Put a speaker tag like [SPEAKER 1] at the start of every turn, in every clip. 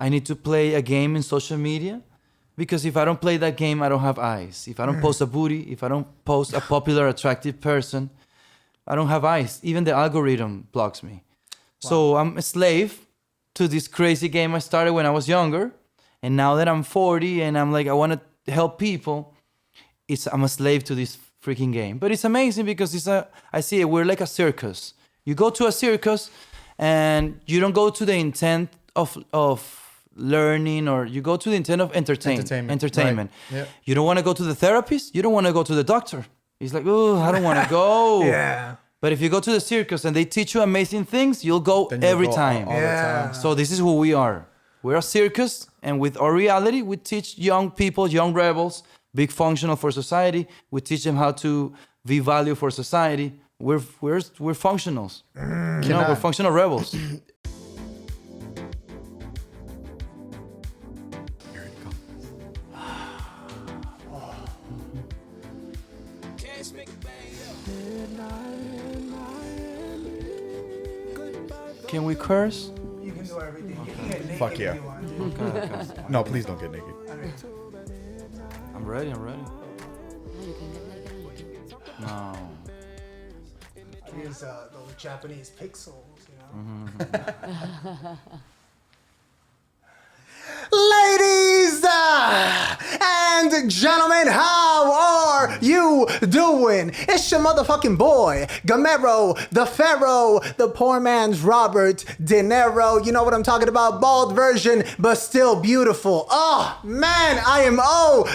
[SPEAKER 1] I need to play a game in social media. Because if I don't play that game, I don't have eyes. If I don't post a booty, if I don't post a popular, attractive person, I don't have eyes. Even the algorithm blocks me. Wow. So I'm a slave to this crazy game I started when I was younger. And now that I'm 40 and I'm like, I want to help people, I'm a slave to this freaking game. But it's amazing because I see it, we're like a circus. You go to a circus and you don't go to the intent of learning, or you go to the intent of entertainment. Right. Yep. You don't want to go to the therapist. You don't want to go to the doctor. He's like, oh, I don't want to go.
[SPEAKER 2] Yeah.
[SPEAKER 1] But if you go to the circus and they teach you amazing things, you'll go every time.
[SPEAKER 2] All the time.
[SPEAKER 1] So this is who we are. We're a circus, and with our reality, we teach young people, young rebels, big functional for society. We teach them how to be value for society. We're functionals. We're functional rebels. Can we curse?
[SPEAKER 2] You can do everything. You can get naked.
[SPEAKER 3] Fuck yeah.
[SPEAKER 2] If you want.
[SPEAKER 1] Okay.
[SPEAKER 3] No, please don't get naked.
[SPEAKER 1] I'm ready.
[SPEAKER 4] You can get naked.
[SPEAKER 1] No.
[SPEAKER 2] I use those Japanese pixels, you know. Ladies and gentlemen, how are you doing? It's your motherfucking boy, Gamero, the Pharaoh, the poor man's Robert De Niro. You know what I'm talking about? Bald version, but still beautiful. Oh, man, I am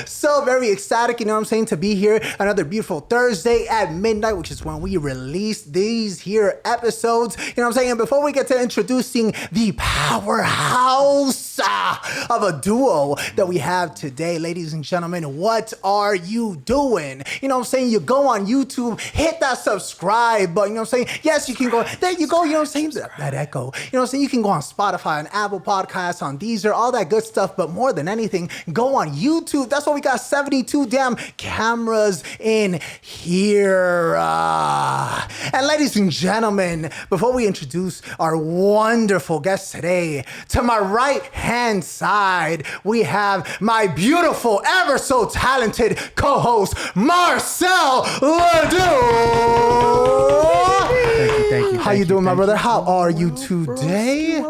[SPEAKER 2] so very ecstatic, you know what I'm saying, to be here another beautiful Thursday at midnight, which is when we release these here episodes. You know what I'm saying? And before we get to introducing the powerhouse of a duo that we have today, ladies and gentlemen, what are you doing? You know what I'm saying? You go on YouTube, hit that subscribe button, you know what I'm saying? Yes, you can go, there you go, you know what I'm saying? That echo, you know what I'm saying? You can go on Spotify, on Apple Podcasts, on Deezer, all that good stuff, but more than anything, go on YouTube. That's why we got 72 damn cameras in here. And ladies and gentlemen, before we introduce our wonderful guest today, to my right-hand side, we have my beautiful, ever so talented co-host, Marcel Ledoux.
[SPEAKER 3] Thank you.
[SPEAKER 2] How you doing, my brother? How are you today?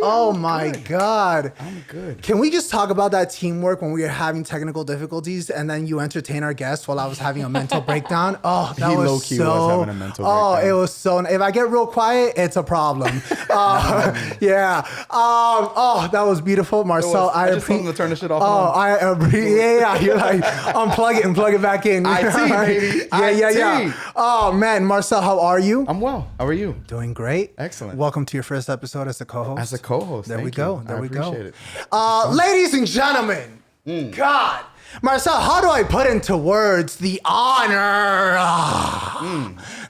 [SPEAKER 2] Oh my God.
[SPEAKER 3] I'm good.
[SPEAKER 2] Can we just talk about that teamwork when we were having technical difficulties and then you entertain our guests while I was having a mental breakdown? Oh, that was
[SPEAKER 3] low-key
[SPEAKER 2] so...
[SPEAKER 3] was having a mental breakdown.
[SPEAKER 2] It was so... If I get real quiet, it's a problem. Yeah. That was beautiful. Marcel,
[SPEAKER 3] I just told him to turn the shit off.
[SPEAKER 2] I agree. Yeah. You're like, unplug it and plug it back in.
[SPEAKER 3] IT, baby.
[SPEAKER 2] Yeah. Oh, man. Marcel, how are you?
[SPEAKER 3] I'm well. How are you?
[SPEAKER 2] Doing great.
[SPEAKER 3] Excellent.
[SPEAKER 2] Welcome to your first episode as a co-host.
[SPEAKER 3] As a co-host.
[SPEAKER 2] There we
[SPEAKER 3] Thank
[SPEAKER 2] go.
[SPEAKER 3] you.
[SPEAKER 2] There
[SPEAKER 3] I
[SPEAKER 2] we
[SPEAKER 3] appreciate
[SPEAKER 2] go.
[SPEAKER 3] it.
[SPEAKER 2] Ladies and gentlemen, God, Marcel, how do I put into words the honor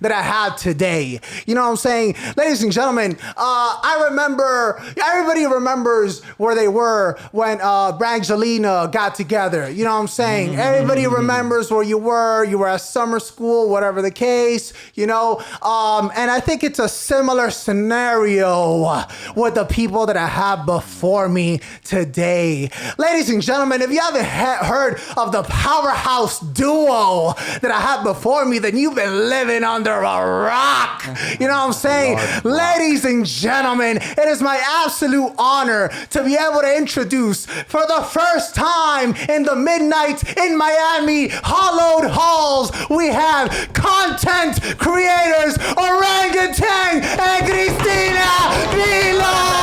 [SPEAKER 2] that I have today? You know what I'm saying? Ladies and gentlemen, I remember, everybody remembers where they were when Brangelina got together. You know what I'm saying? Everybody remembers where you were at summer school, whatever the case, you know? And I think it's a similar scenario with the people that I have before me today. Ladies and gentlemen, if you haven't heard of the powerhouse duo that I have before me, then you've been living under a rock. You know what I'm saying? Ladies and gentlemen, it is my absolute honor to be able to introduce for the first time in the midnight in Miami hollowed halls, we have content creators Ohrangutang and Cristina Pilo.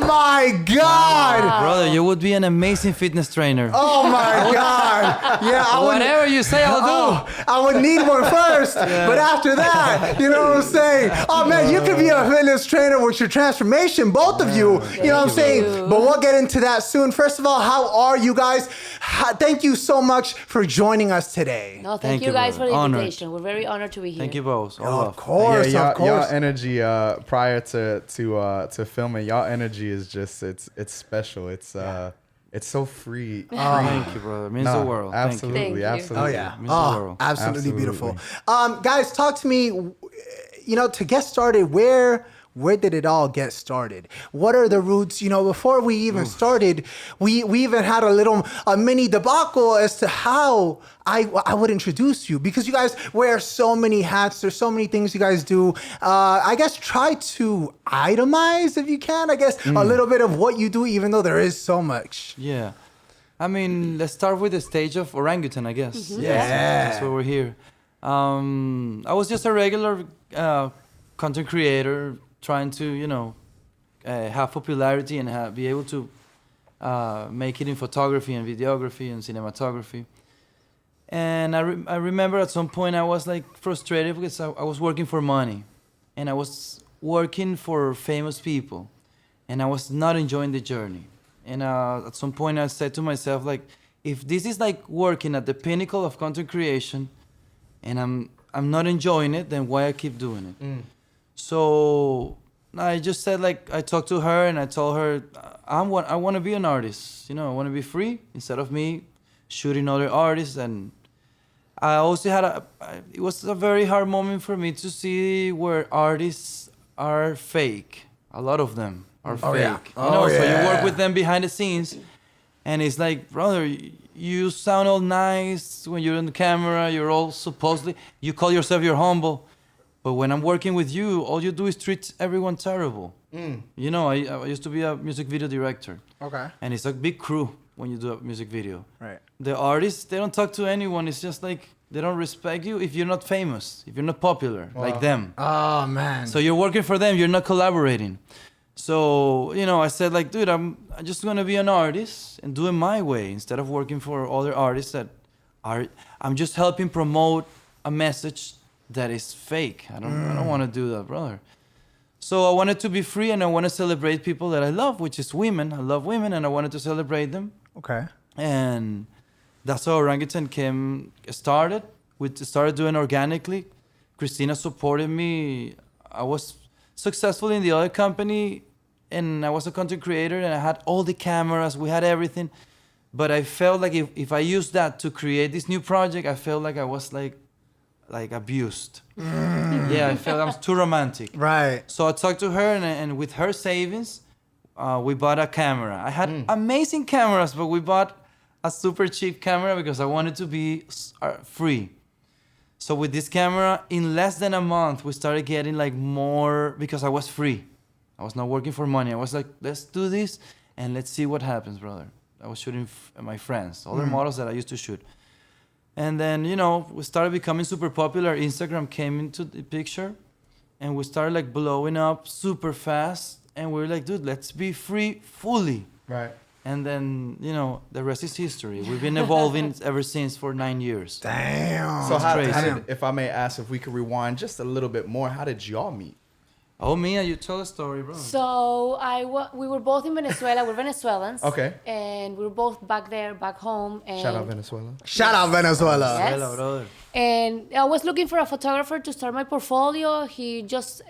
[SPEAKER 2] My God,
[SPEAKER 1] Brother, you would be an amazing fitness trainer.
[SPEAKER 2] oh my God, yeah,
[SPEAKER 1] Whatever you say, I'll do.
[SPEAKER 2] I would need one first, but after that, you know what I'm saying? Oh man, you could be a fitness trainer with your transformation, both of you. You know what I'm saying? But we'll get into that soon. First of all, how are you guys? Thank you so much for joining us today.
[SPEAKER 4] No,
[SPEAKER 1] Thank
[SPEAKER 4] thank you
[SPEAKER 1] you,
[SPEAKER 4] guys for
[SPEAKER 1] brother.
[SPEAKER 4] the
[SPEAKER 1] Honored.
[SPEAKER 4] invitation. We're very honored to be here.
[SPEAKER 1] Thank you both. All
[SPEAKER 2] Of
[SPEAKER 1] love.
[SPEAKER 2] course,
[SPEAKER 3] Yeah,
[SPEAKER 2] of course.
[SPEAKER 3] y'all energy prior to filming, y'all energy is just it's special. It's so free.
[SPEAKER 1] Thank you, brother. It means the world.
[SPEAKER 3] Absolutely,
[SPEAKER 4] Thank you.
[SPEAKER 3] absolutely.
[SPEAKER 2] Oh yeah.
[SPEAKER 1] Means the world.
[SPEAKER 2] Absolutely
[SPEAKER 3] Absolutely.
[SPEAKER 2] beautiful. Guys, talk to me. You know, to get started, where where did it all get started? What are the roots? You know, before we even started, we even had a mini debacle as to how I would introduce you, because you guys wear so many hats. There's so many things you guys do. I guess try to itemize, if you can, I guess, a little bit of what you do, even though there is so much.
[SPEAKER 1] Yeah. I mean, let's start with the stage of orangutan, I guess.
[SPEAKER 2] Mm-hmm. Yeah.
[SPEAKER 1] That's why we're here. I was just a regular content creator trying to, have popularity and be able to make it in photography and videography and cinematography. And I remember at some point I was like frustrated because I was working for money and I was working for famous people and I was not enjoying the journey. And at some point I said to myself, like, if this is like working at the pinnacle of content creation and I'm not enjoying it, then why I keep doing it? So I just said, like, I talked to her and I told her, I want to be an artist. I want to be free instead of me shooting other artists. And I also had it was a very hard moment for me to see where artists are fake. A lot of them are fake.
[SPEAKER 2] Yeah.
[SPEAKER 1] So you work with them behind the scenes and it's like, brother, you sound all nice when you're on the camera, you're all supposedly, you call yourself you're humble. But when I'm working with you, all you do is treat everyone terrible. I used to be a music video director.
[SPEAKER 2] Okay.
[SPEAKER 1] And it's a big crew when you do a music video.
[SPEAKER 2] Right.
[SPEAKER 1] The artists, they don't talk to anyone. It's just like they don't respect you if you're not famous, if you're not popular like them.
[SPEAKER 2] Oh, man.
[SPEAKER 1] So you're working for them, you're not collaborating. So, I said, like, dude, I'm just going to be an artist and do it my way instead of working for other artists that I'm just helping promote a message that is fake. I don't want to do that, brother. So I wanted to be free and I want to celebrate people that I love, which is women. I love women and I wanted to celebrate them.
[SPEAKER 2] Okay.
[SPEAKER 1] And that's how Orangutan started. We started doing organically. Cristina supported me. I was successful in the other company and I was a content creator and I had all the cameras, we had everything. But I felt like if I used that to create this new project, I felt like I was like abused. Yeah, I felt I was too romantic.
[SPEAKER 2] Right.
[SPEAKER 1] So I talked to her and with her savings, we bought a camera. I had amazing cameras, but we bought a super cheap camera because I wanted to be free. So with this camera, in less than a month, we started getting like more because I was free. I was not working for money. I was like, let's do this and let's see what happens, brother. I was shooting my friends, other models that I used to shoot. And then, we started becoming super popular. Instagram came into the picture and we started like blowing up super fast. And we were like, dude, let's be free fully.
[SPEAKER 3] Right.
[SPEAKER 1] And then, the rest is history. We've been evolving ever since for 9 years.
[SPEAKER 2] Damn.
[SPEAKER 3] So how
[SPEAKER 1] crazy.
[SPEAKER 3] did, if I may ask, if we could rewind just a little bit more, how did y'all meet?
[SPEAKER 1] Oh, Mia, you tell a story, bro.
[SPEAKER 4] So we were both in Venezuela. We're Venezuelans.
[SPEAKER 3] Okay.
[SPEAKER 4] And we were both back home. And
[SPEAKER 3] Shout out Venezuela.
[SPEAKER 2] Shout out Venezuela.
[SPEAKER 4] Yes.
[SPEAKER 1] Hello, brother.
[SPEAKER 4] And I was looking for a photographer to start my portfolio. He just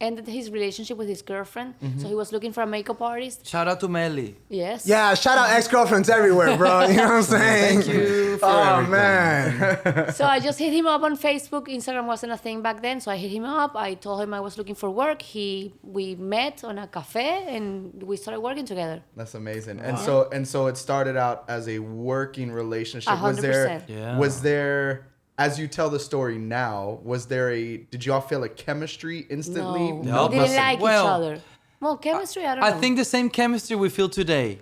[SPEAKER 4] ended his relationship with his girlfriend. So he was looking for a makeup artist.
[SPEAKER 1] Shout out to Melly.
[SPEAKER 4] Yes.
[SPEAKER 2] Yeah, shout out ex-girlfriends everywhere, bro. You know what I'm saying?
[SPEAKER 1] Thank you for
[SPEAKER 2] Oh,
[SPEAKER 1] everything.
[SPEAKER 2] man.
[SPEAKER 4] So I just hit him up on Facebook. Instagram wasn't a thing back then, so I hit him up. I told him I was looking for work. We met on a cafe and we started working together.
[SPEAKER 3] That's amazing. And so it started out as a working relationship.
[SPEAKER 4] 100%.
[SPEAKER 3] Was there, as you tell the story now, did y'all feel a chemistry instantly?
[SPEAKER 4] No, we didn't like
[SPEAKER 1] Well,
[SPEAKER 4] each other. Well, chemistry, I don't know.
[SPEAKER 1] I think the same chemistry we feel today.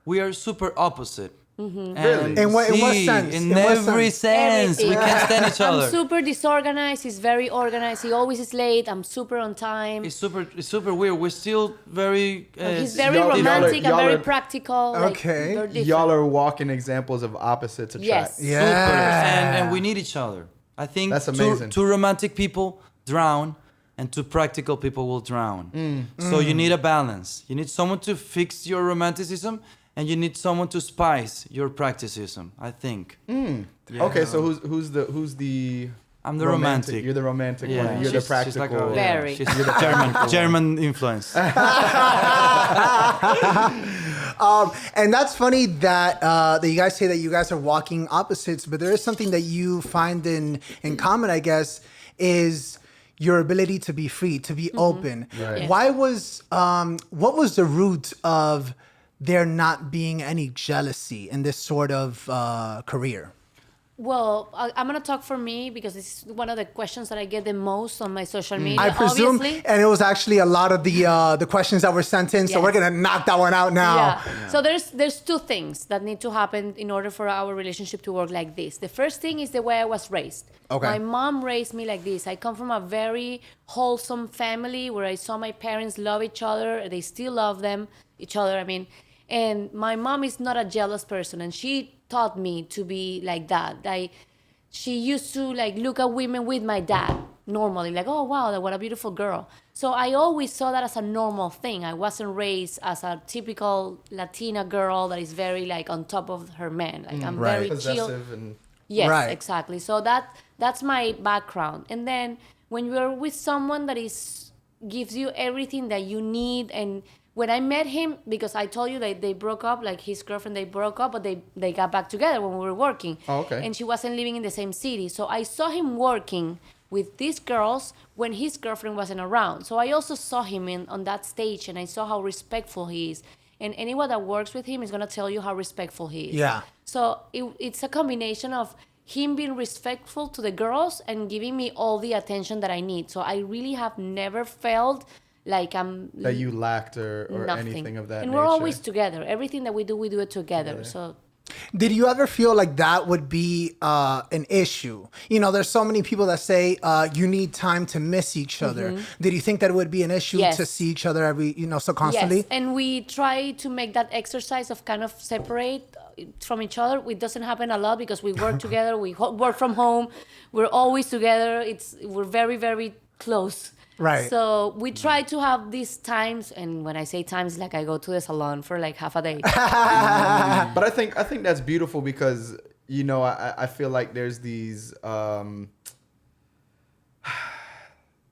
[SPEAKER 1] We are super opposite.
[SPEAKER 3] Really?
[SPEAKER 2] In what sense?
[SPEAKER 1] In
[SPEAKER 2] In what
[SPEAKER 1] every sense. We
[SPEAKER 4] Everything.
[SPEAKER 1] can't stand each other.
[SPEAKER 4] I'm super disorganized. He's very organized. He always is late. I'm super on time.
[SPEAKER 1] It's super weird. We're still very.
[SPEAKER 4] He's very
[SPEAKER 3] y'all are-
[SPEAKER 4] romantic
[SPEAKER 3] y'all
[SPEAKER 4] and very
[SPEAKER 3] are-
[SPEAKER 4] practical. Like,
[SPEAKER 2] Okay.
[SPEAKER 4] they're different.
[SPEAKER 3] Y'all are walking examples of opposites attract.
[SPEAKER 4] Yes.
[SPEAKER 2] Yeah.
[SPEAKER 1] Super. And we need each other. I think
[SPEAKER 3] That's amazing.
[SPEAKER 1] Two romantic people drown and two practical people will drown. So you need a balance. You need someone to fix your romanticism and you need someone to spice your practicism, I think. Yeah.
[SPEAKER 3] Okay, so who's the
[SPEAKER 1] I'm the romantic.
[SPEAKER 3] You're the romantic
[SPEAKER 1] Yeah.
[SPEAKER 3] one. You're the
[SPEAKER 1] She's
[SPEAKER 3] practical.
[SPEAKER 1] like a,
[SPEAKER 4] Very.
[SPEAKER 1] She's the German influence.
[SPEAKER 2] And that's funny that that you guys say that you guys are walking opposites, but there is something that you find in common, I guess, is your ability to be free, to be open.
[SPEAKER 3] Right.
[SPEAKER 4] Yes.
[SPEAKER 2] Why was what was the root of there not being any jealousy in this sort of career?
[SPEAKER 4] Well, I'm gonna talk for me because this is one of the questions that I get the most on my social media.
[SPEAKER 2] I presume,
[SPEAKER 4] obviously.
[SPEAKER 2] and it was actually a lot of the questions that were sent in. So
[SPEAKER 4] Yes.
[SPEAKER 2] we're gonna knock that one out now.
[SPEAKER 4] Yeah. So there's two things that need to happen in order for our relationship to work like this. The first thing is the way I was raised.
[SPEAKER 2] Okay.
[SPEAKER 4] My mom raised me like this. I come from a very wholesome family where I saw my parents love each other. They still love each other. I mean, and my mom is not a jealous person, and she taught me to be like that. She used to like look at women with my dad normally, like, oh wow, what a beautiful girl. So I always saw that as a normal thing. I wasn't raised as a typical Latina girl that is very like on top of her man. Like I'm
[SPEAKER 2] Right.
[SPEAKER 4] very chill.
[SPEAKER 3] Possessive and
[SPEAKER 4] Yes,
[SPEAKER 2] Right.
[SPEAKER 4] exactly. So that's my background. And then when you're with someone that gives you everything that you need, and when I met him, because I told you that they broke up, like his girlfriend, they broke up, but they got back together when we were working.
[SPEAKER 3] Oh, okay.
[SPEAKER 4] And she wasn't living in the same city. So I saw him working with these girls when his girlfriend wasn't around. So I also saw him on that stage, and I saw how respectful he is. And anyone that works with him is going to tell you how respectful he is.
[SPEAKER 2] Yeah.
[SPEAKER 4] So it's a combination of him being respectful to the girls and giving me all the attention that I need. So I really have never felt like I'm
[SPEAKER 3] that you lacked or
[SPEAKER 4] nothing.
[SPEAKER 3] anything of that
[SPEAKER 4] and
[SPEAKER 3] nature.
[SPEAKER 4] we're always together. Everything that we do it together. So
[SPEAKER 2] Did you ever feel like that would be an issue? You know, there's so many people that say you need time to miss each other. Did you think that it would be an issue
[SPEAKER 4] Yes.
[SPEAKER 2] to see each other so constantly?
[SPEAKER 4] yes, and we try to make that exercise of kind of separate from each other. It doesn't happen a lot because we work together. We work from home. We're always together. We're very, very close.
[SPEAKER 2] Right.
[SPEAKER 4] So we try to have these times, and when I say times, like I go to the salon for like half a day.
[SPEAKER 3] But I think that's beautiful because I feel like there's these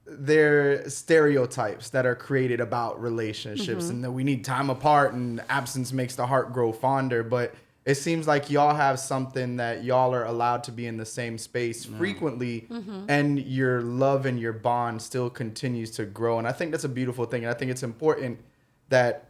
[SPEAKER 3] there stereotypes that are created about relationships and that we need time apart and absence makes the heart grow fonder. But it seems like y'all have something that y'all are allowed to be in the same space frequently, and your love and your bond still continues to grow. And I think that's a beautiful thing. And I think it's important that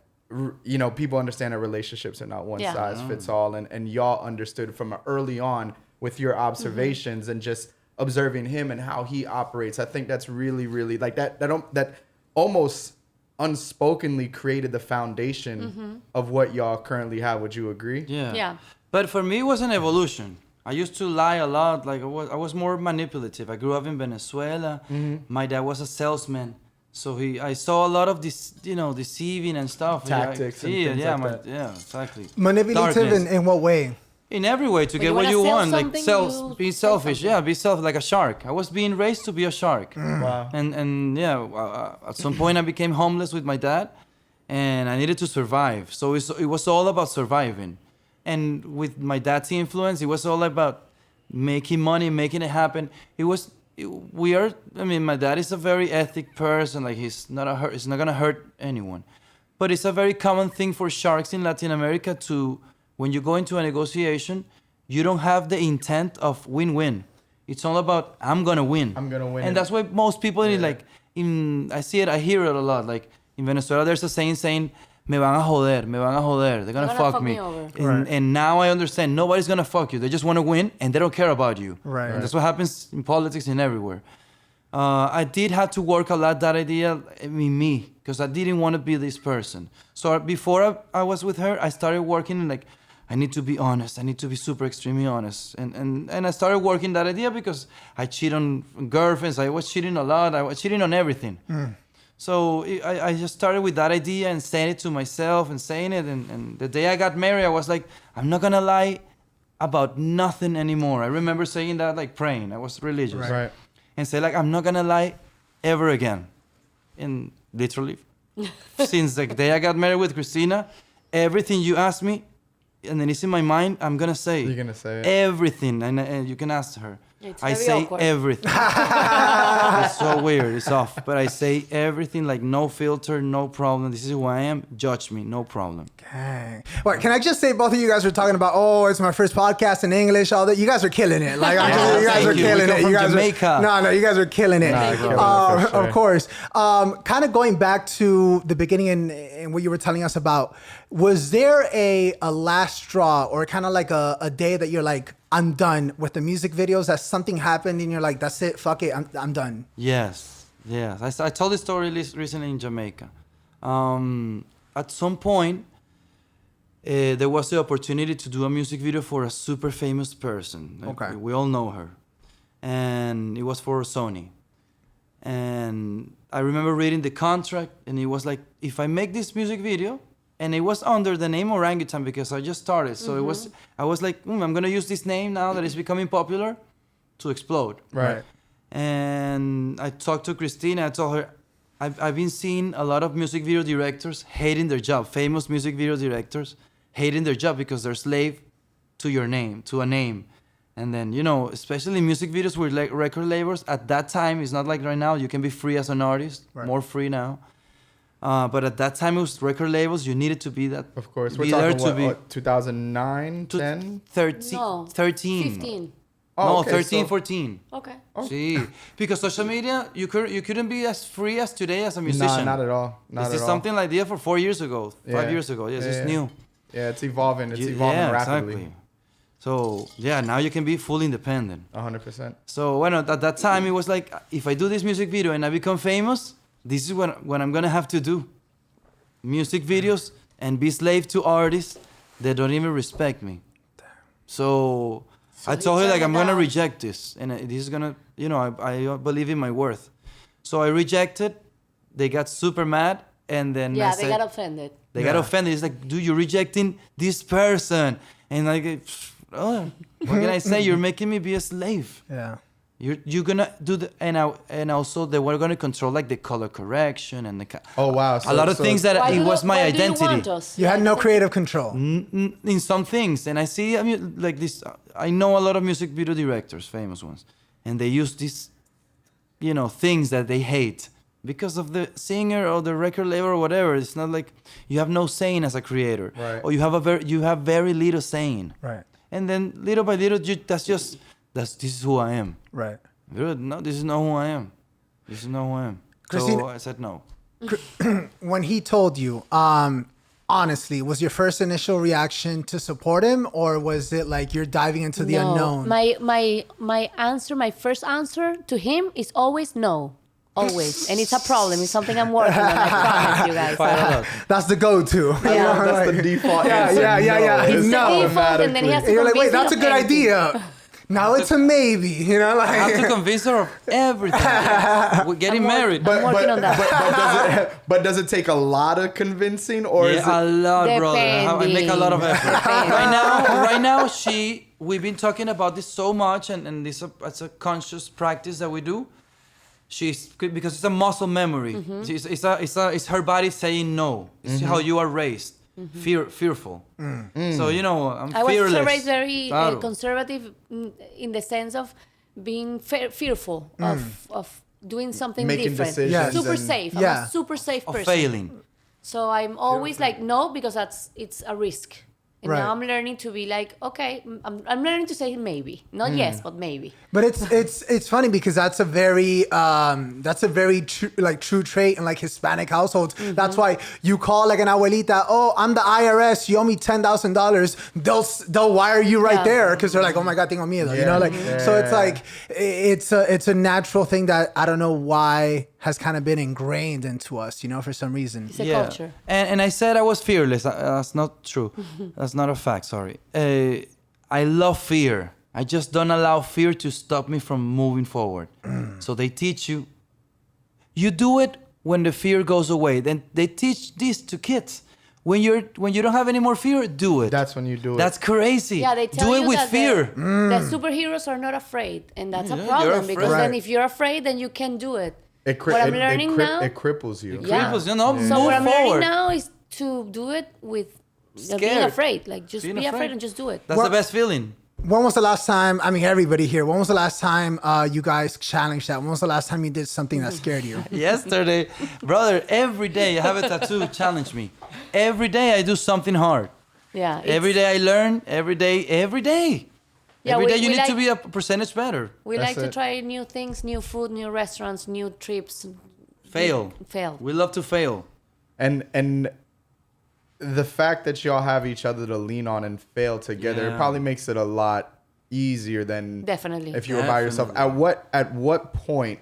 [SPEAKER 3] people understand that relationships are not one size fits all. And y'all understood from early on with your observations and just observing him and how he operates. I think that's really, really like that almost unspokenly created the foundation of what y'all currently have. Would you agree?
[SPEAKER 1] Yeah.
[SPEAKER 4] Yeah.
[SPEAKER 1] But for me, it was an evolution. I used to lie a lot. Like I was more manipulative. I grew up in Venezuela. My dad was a salesman, so I saw a lot of this, deceiving and stuff.
[SPEAKER 3] Tactics and things like that.
[SPEAKER 1] Yeah, exactly.
[SPEAKER 2] Manipulative
[SPEAKER 1] Darkness.
[SPEAKER 2] in what way?
[SPEAKER 1] In every way to
[SPEAKER 4] When
[SPEAKER 1] get
[SPEAKER 4] you
[SPEAKER 1] what
[SPEAKER 4] wanna
[SPEAKER 1] you
[SPEAKER 4] sell
[SPEAKER 1] want, like
[SPEAKER 4] something, you
[SPEAKER 1] be
[SPEAKER 4] say
[SPEAKER 1] selfish.
[SPEAKER 4] something.
[SPEAKER 1] Yeah, be selfish like a shark. I was being raised to be a shark.
[SPEAKER 3] Wow.
[SPEAKER 1] And at some point I became homeless with my dad, and I needed to survive. So it was all about surviving. And with my dad's influence, it was all about making money, making it happen. My dad is a very ethic person. Like he's not gonna hurt anyone. But it's a very common thing for sharks in Latin America to, when you go into a negotiation, you don't have the intent of win-win. It's all about I'm gonna win.
[SPEAKER 3] I'm gonna win.
[SPEAKER 1] And that's why most people I hear it a lot. Like in Venezuela, there's a saying, me van a joder. They're gonna fuck me.
[SPEAKER 4] over.
[SPEAKER 1] And now I understand nobody's gonna fuck you. They just wanna win and they don't care about you.
[SPEAKER 2] Right.
[SPEAKER 1] And that's what happens in politics and everywhere. I did have to work a lot that idea in me because I didn't want to be this person. So before I was with her, I started working like, I need to be honest. I need to be super extremely honest. And I started working that idea because I cheat on girlfriends. I was cheating a lot. I was cheating on everything. So I just started with that idea and saying it to myself and saying it. And the day I got married, I was like, I'm not going to lie about nothing anymore. I remember saying that, like praying. I was religious.
[SPEAKER 3] Right.
[SPEAKER 1] And say like, I'm not going to lie ever again. And literally, since the day I got married with Cristina, everything you asked me, and then it's in my mind, I'm going to say.
[SPEAKER 3] You're gonna say it.
[SPEAKER 1] Everything. And you can ask her.
[SPEAKER 4] It's
[SPEAKER 1] I
[SPEAKER 4] very
[SPEAKER 1] say
[SPEAKER 4] awkward.
[SPEAKER 1] everything. It's so weird. It's off. But I say everything like no filter, no problem. This is who I am. Judge me, no problem.
[SPEAKER 2] Dang. Well, can I just say both of you guys were talking about, oh, it's my first podcast in English, all that. You guys are killing it. Like, you guys are
[SPEAKER 1] thank you.
[SPEAKER 2] killing
[SPEAKER 1] We come
[SPEAKER 2] it.
[SPEAKER 1] from
[SPEAKER 2] You guys
[SPEAKER 1] Jamaica.
[SPEAKER 2] no, you guys are killing it.
[SPEAKER 3] Nah, killing it for sure.
[SPEAKER 2] Of course. Kind of going back to the beginning and what you were telling us about, was there a last straw or kind of like a day that you're like, I'm done with the music videos, that something happened and you're like, that's it, fuck it, I'm done?
[SPEAKER 1] Yes. I told this story recently in Jamaica. At some point, there was the opportunity to do a music video for a super famous person.
[SPEAKER 2] Okay.
[SPEAKER 1] We all know her. And it was for Sony. And I remember reading the contract, and it was like, if I make this music video, and it was under the name Orangutan because I just started. So I was like, I'm going to use this name now that it's becoming popular to explode.
[SPEAKER 3] Right.
[SPEAKER 1] And I talked to Cristina. I told her, I've been seeing a lot of music video directors hating their job, famous music video directors hating their job because they're slave to your name, to a name. And then, especially music videos with like record labels, at that time, it's not like right now, you can be free as an artist, more free now. But at that time, it was record labels, you needed to be that.
[SPEAKER 3] Of course.
[SPEAKER 1] Be
[SPEAKER 3] We're
[SPEAKER 1] there
[SPEAKER 3] talking,
[SPEAKER 1] to
[SPEAKER 3] what, 2009, 10?
[SPEAKER 1] 13.
[SPEAKER 4] No,
[SPEAKER 1] 13.
[SPEAKER 4] 15.
[SPEAKER 3] Oh,
[SPEAKER 1] No,
[SPEAKER 3] okay,
[SPEAKER 1] 13,
[SPEAKER 3] so-
[SPEAKER 1] 14.
[SPEAKER 4] Okay.
[SPEAKER 1] See, because social media, you couldn't be as free as today as a musician.
[SPEAKER 3] Nah, not at all. Not
[SPEAKER 1] This
[SPEAKER 3] at
[SPEAKER 1] is
[SPEAKER 3] all.
[SPEAKER 1] something like that for 4 years ago, 5
[SPEAKER 3] Yeah.
[SPEAKER 1] years ago. Yes,
[SPEAKER 3] Yeah,
[SPEAKER 1] it's
[SPEAKER 3] yeah.
[SPEAKER 1] new.
[SPEAKER 3] Yeah, it's evolving. It's evolving rapidly.
[SPEAKER 1] Exactly. So, now you can be fully independent.
[SPEAKER 3] 100%.
[SPEAKER 1] So, at that time, it was like, if I do this music video and I become famous, this is what I'm going to have to do. Music videos and be slave to artists that don't even respect me. So I
[SPEAKER 4] he
[SPEAKER 1] told her, like,
[SPEAKER 4] turned
[SPEAKER 1] I'm
[SPEAKER 4] it
[SPEAKER 1] going to
[SPEAKER 4] down.
[SPEAKER 1] reject this. And this is going to, I believe in my worth. So I rejected. They got super mad. And then I
[SPEAKER 4] Yeah,
[SPEAKER 1] said,
[SPEAKER 4] they got offended.
[SPEAKER 1] They got offended. It's like, dude, you're rejecting this person. And like, oh, what can I say? You're making me be a slave.
[SPEAKER 2] Yeah.
[SPEAKER 1] You're gonna do the and also they were gonna control like the color correction and the
[SPEAKER 3] Oh, wow.
[SPEAKER 1] a lot of things that
[SPEAKER 4] Why
[SPEAKER 1] it was my
[SPEAKER 4] why do you want
[SPEAKER 1] identity
[SPEAKER 4] us?
[SPEAKER 2] You had
[SPEAKER 4] Yeah,
[SPEAKER 2] no
[SPEAKER 4] it's-
[SPEAKER 2] creative control.
[SPEAKER 1] in some things. And I see like this. I know a lot of music video directors, famous ones, and they use these, things that they hate because of the singer or the record label or whatever. It's not like you have no saying as a creator,
[SPEAKER 3] Right.
[SPEAKER 1] or you have very little saying,
[SPEAKER 2] Right.
[SPEAKER 1] and then little by little, this is who I am.
[SPEAKER 2] Right.
[SPEAKER 1] Dude, no, this is not who I am. This is not who I am.
[SPEAKER 2] Christine-
[SPEAKER 1] So I said no.
[SPEAKER 2] When he told you, honestly, was your first initial reaction to support him, or was it like you're diving into the
[SPEAKER 4] No.
[SPEAKER 2] unknown?
[SPEAKER 4] My first answer to him is always no. Always. And it's a problem. It's something I'm working on. I promise you guys.
[SPEAKER 1] Quite a lot.
[SPEAKER 2] That's the go-to.
[SPEAKER 4] Yeah.
[SPEAKER 3] That's the default
[SPEAKER 2] Yeah,
[SPEAKER 3] answer.
[SPEAKER 2] yeah, yeah, yeah.
[SPEAKER 4] It's the
[SPEAKER 2] No.
[SPEAKER 4] default, and then he has to
[SPEAKER 2] And you're like, wait,
[SPEAKER 4] convince me
[SPEAKER 2] that's a
[SPEAKER 4] of
[SPEAKER 2] good
[SPEAKER 4] anything.
[SPEAKER 2] idea. Now it's a maybe,
[SPEAKER 1] I have to
[SPEAKER 2] like.
[SPEAKER 1] convince her of everything. We're getting married.
[SPEAKER 4] I'm working on that.
[SPEAKER 3] But does it take a lot of convincing, or is it?
[SPEAKER 1] Yeah, a lot, brother. I make a lot of effort.
[SPEAKER 4] Depending.
[SPEAKER 1] right now, we've been talking about this so much, and this it's a conscious practice that we do. Because it's a muscle memory. It's her body saying no. It's how you are raised. Fearful. So I'm
[SPEAKER 4] I was
[SPEAKER 1] fearless.
[SPEAKER 4] raised very
[SPEAKER 1] Claro.
[SPEAKER 4] conservative in the sense of being fearful of doing something
[SPEAKER 3] Making
[SPEAKER 4] different.
[SPEAKER 3] decisions
[SPEAKER 4] Super
[SPEAKER 3] and-
[SPEAKER 4] safe. I'm
[SPEAKER 2] Yeah.
[SPEAKER 4] a super safe
[SPEAKER 1] Of
[SPEAKER 4] person.
[SPEAKER 1] failing.
[SPEAKER 4] So I'm always like no, because it's a risk. And
[SPEAKER 2] Right.
[SPEAKER 4] now I'm learning to be like, okay, I'm learning to say maybe, not yes, but maybe.
[SPEAKER 2] But it's funny because that's a very true trait in like Hispanic households. That's why you call like an abuelita, oh, I'm the IRS, you owe me $10,000. They'll wire you right
[SPEAKER 4] Yeah.
[SPEAKER 2] there because they're like, oh my God, tengo miedo.
[SPEAKER 3] Yeah.
[SPEAKER 2] So it's like it's a natural thing that I don't know why has kind of been ingrained into us, for some reason.
[SPEAKER 4] It's a culture.
[SPEAKER 1] And I said I was fearless. That's not true. That's not a fact. Sorry. I love fear. I just don't allow fear to stop me from moving forward. So they teach you. You do it when the fear goes away. Then they teach this to kids. When you don't have any more fear, do it.
[SPEAKER 3] That's when you do it.
[SPEAKER 1] That's crazy.
[SPEAKER 4] Yeah, they tell
[SPEAKER 1] do
[SPEAKER 4] you
[SPEAKER 1] it with
[SPEAKER 4] that
[SPEAKER 1] fear.
[SPEAKER 4] the superheroes are not afraid, and that's
[SPEAKER 1] Yeah,
[SPEAKER 4] a
[SPEAKER 1] you're
[SPEAKER 4] problem because
[SPEAKER 2] afraid.
[SPEAKER 4] then if you're afraid, then you can do it.
[SPEAKER 3] It
[SPEAKER 4] What I'm learning now.
[SPEAKER 3] It cripples you.
[SPEAKER 4] Yeah.
[SPEAKER 1] Cripples,
[SPEAKER 4] So
[SPEAKER 1] move
[SPEAKER 4] what I'm
[SPEAKER 1] forward.
[SPEAKER 4] learning now is to do it with being
[SPEAKER 1] Scared.
[SPEAKER 4] afraid. Like just
[SPEAKER 1] Being
[SPEAKER 4] be afraid
[SPEAKER 1] afraid.
[SPEAKER 4] and just do it.
[SPEAKER 1] That's the best feeling.
[SPEAKER 2] When was the last time, I mean, everybody here, when was the last time you guys challenged that? When was the last time you did something that scared you?
[SPEAKER 1] Yesterday, brother, every day I have a tattoo, challenge me. Every day I do something hard.
[SPEAKER 4] Yeah.
[SPEAKER 1] Every day I learn, every day.
[SPEAKER 4] Yeah,
[SPEAKER 1] Every day you need to be a percentage better.
[SPEAKER 4] We
[SPEAKER 3] That's
[SPEAKER 4] like to
[SPEAKER 3] it.
[SPEAKER 4] try new things, new food, new restaurants, new trips.
[SPEAKER 1] Fail.
[SPEAKER 4] We
[SPEAKER 1] We love to fail.
[SPEAKER 3] And the fact that y'all have each other to lean on and fail together, it
[SPEAKER 1] Yeah.
[SPEAKER 3] probably makes it a lot easier than
[SPEAKER 4] Definitely.
[SPEAKER 3] if you were by yourself. At what point,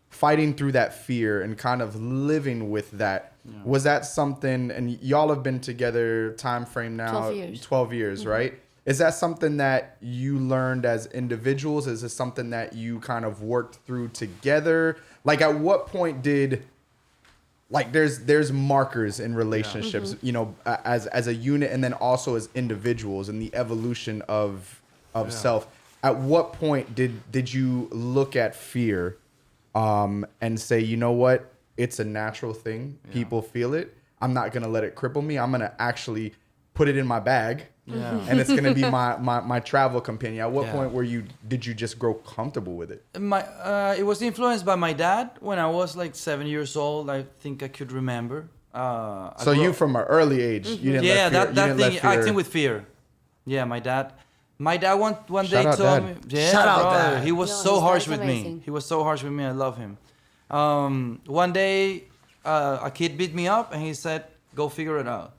[SPEAKER 3] fighting through that fear and kind of living with that, was that something? And y'all have been together, time frame now,
[SPEAKER 4] 12 years.
[SPEAKER 3] 12 years, right? Is that something that you learned as individuals? Is it something that you kind of worked through together? Like, at what point did, like, there's markers in relationships, you know, as a unit, and then also as individuals in the evolution of self. At what point did you look at fear and say, you know what, it's a natural thing, people feel it, I'm not gonna let it cripple me, I'm gonna actually put it in my bag, and it's gonna be my travel companion? At what point did you just grow comfortable with it?
[SPEAKER 1] It was influenced by my dad when I was like 7 years old. I think I could remember.
[SPEAKER 3] So you from an early age, you didn't
[SPEAKER 1] Yeah,
[SPEAKER 3] let fear,
[SPEAKER 1] that thing, acting with fear. Yeah, my dad one day
[SPEAKER 3] out,
[SPEAKER 1] told
[SPEAKER 3] Dad.
[SPEAKER 1] me, yeah,
[SPEAKER 2] Shout out,
[SPEAKER 1] brother,
[SPEAKER 2] Dad.
[SPEAKER 1] he was
[SPEAKER 4] No,
[SPEAKER 1] so
[SPEAKER 4] his
[SPEAKER 1] harsh
[SPEAKER 4] dad's
[SPEAKER 1] with me.
[SPEAKER 4] amazing.
[SPEAKER 1] He was so harsh with me. I love him. One day, a kid beat me up, and he said, "Go figure it out."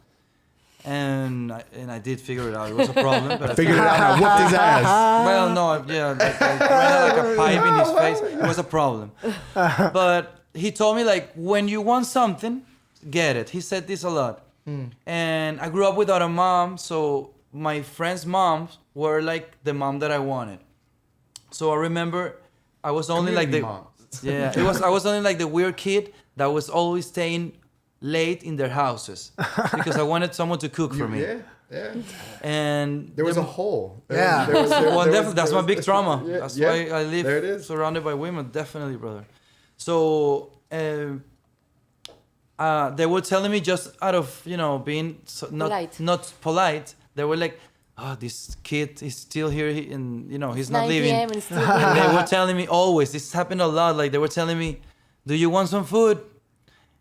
[SPEAKER 1] And I did figure it out. It was a problem, but I
[SPEAKER 3] Figured it out and I whooped his ass.
[SPEAKER 1] well, no, yeah, like ran like a pipe in his face. It was a problem. But he told me, like, when you want something, get it. He said this a lot. And I grew up without a mom, so my friends' moms were like the mom that I wanted. So I remember I was only like
[SPEAKER 3] Community
[SPEAKER 1] the
[SPEAKER 3] moms.
[SPEAKER 1] I was only like the weird kid that was always staying late in their houses because I wanted someone to cook for me.
[SPEAKER 3] Yeah.
[SPEAKER 1] And
[SPEAKER 3] There was a hole.
[SPEAKER 2] Yeah.
[SPEAKER 1] well, definitely, that's my big trauma.
[SPEAKER 3] Yeah,
[SPEAKER 1] That's
[SPEAKER 3] yeah.
[SPEAKER 1] why I live
[SPEAKER 3] There it is.
[SPEAKER 1] surrounded by women. Definitely, brother. So they were telling me just out of being
[SPEAKER 4] Polite.
[SPEAKER 1] not polite. They were like, "Oh, this kid is still here, and he's not
[SPEAKER 4] 9
[SPEAKER 1] leaving."
[SPEAKER 4] p.m. and still
[SPEAKER 1] And they were telling me always. This happened a lot. Like they were telling me, "Do you want some food?"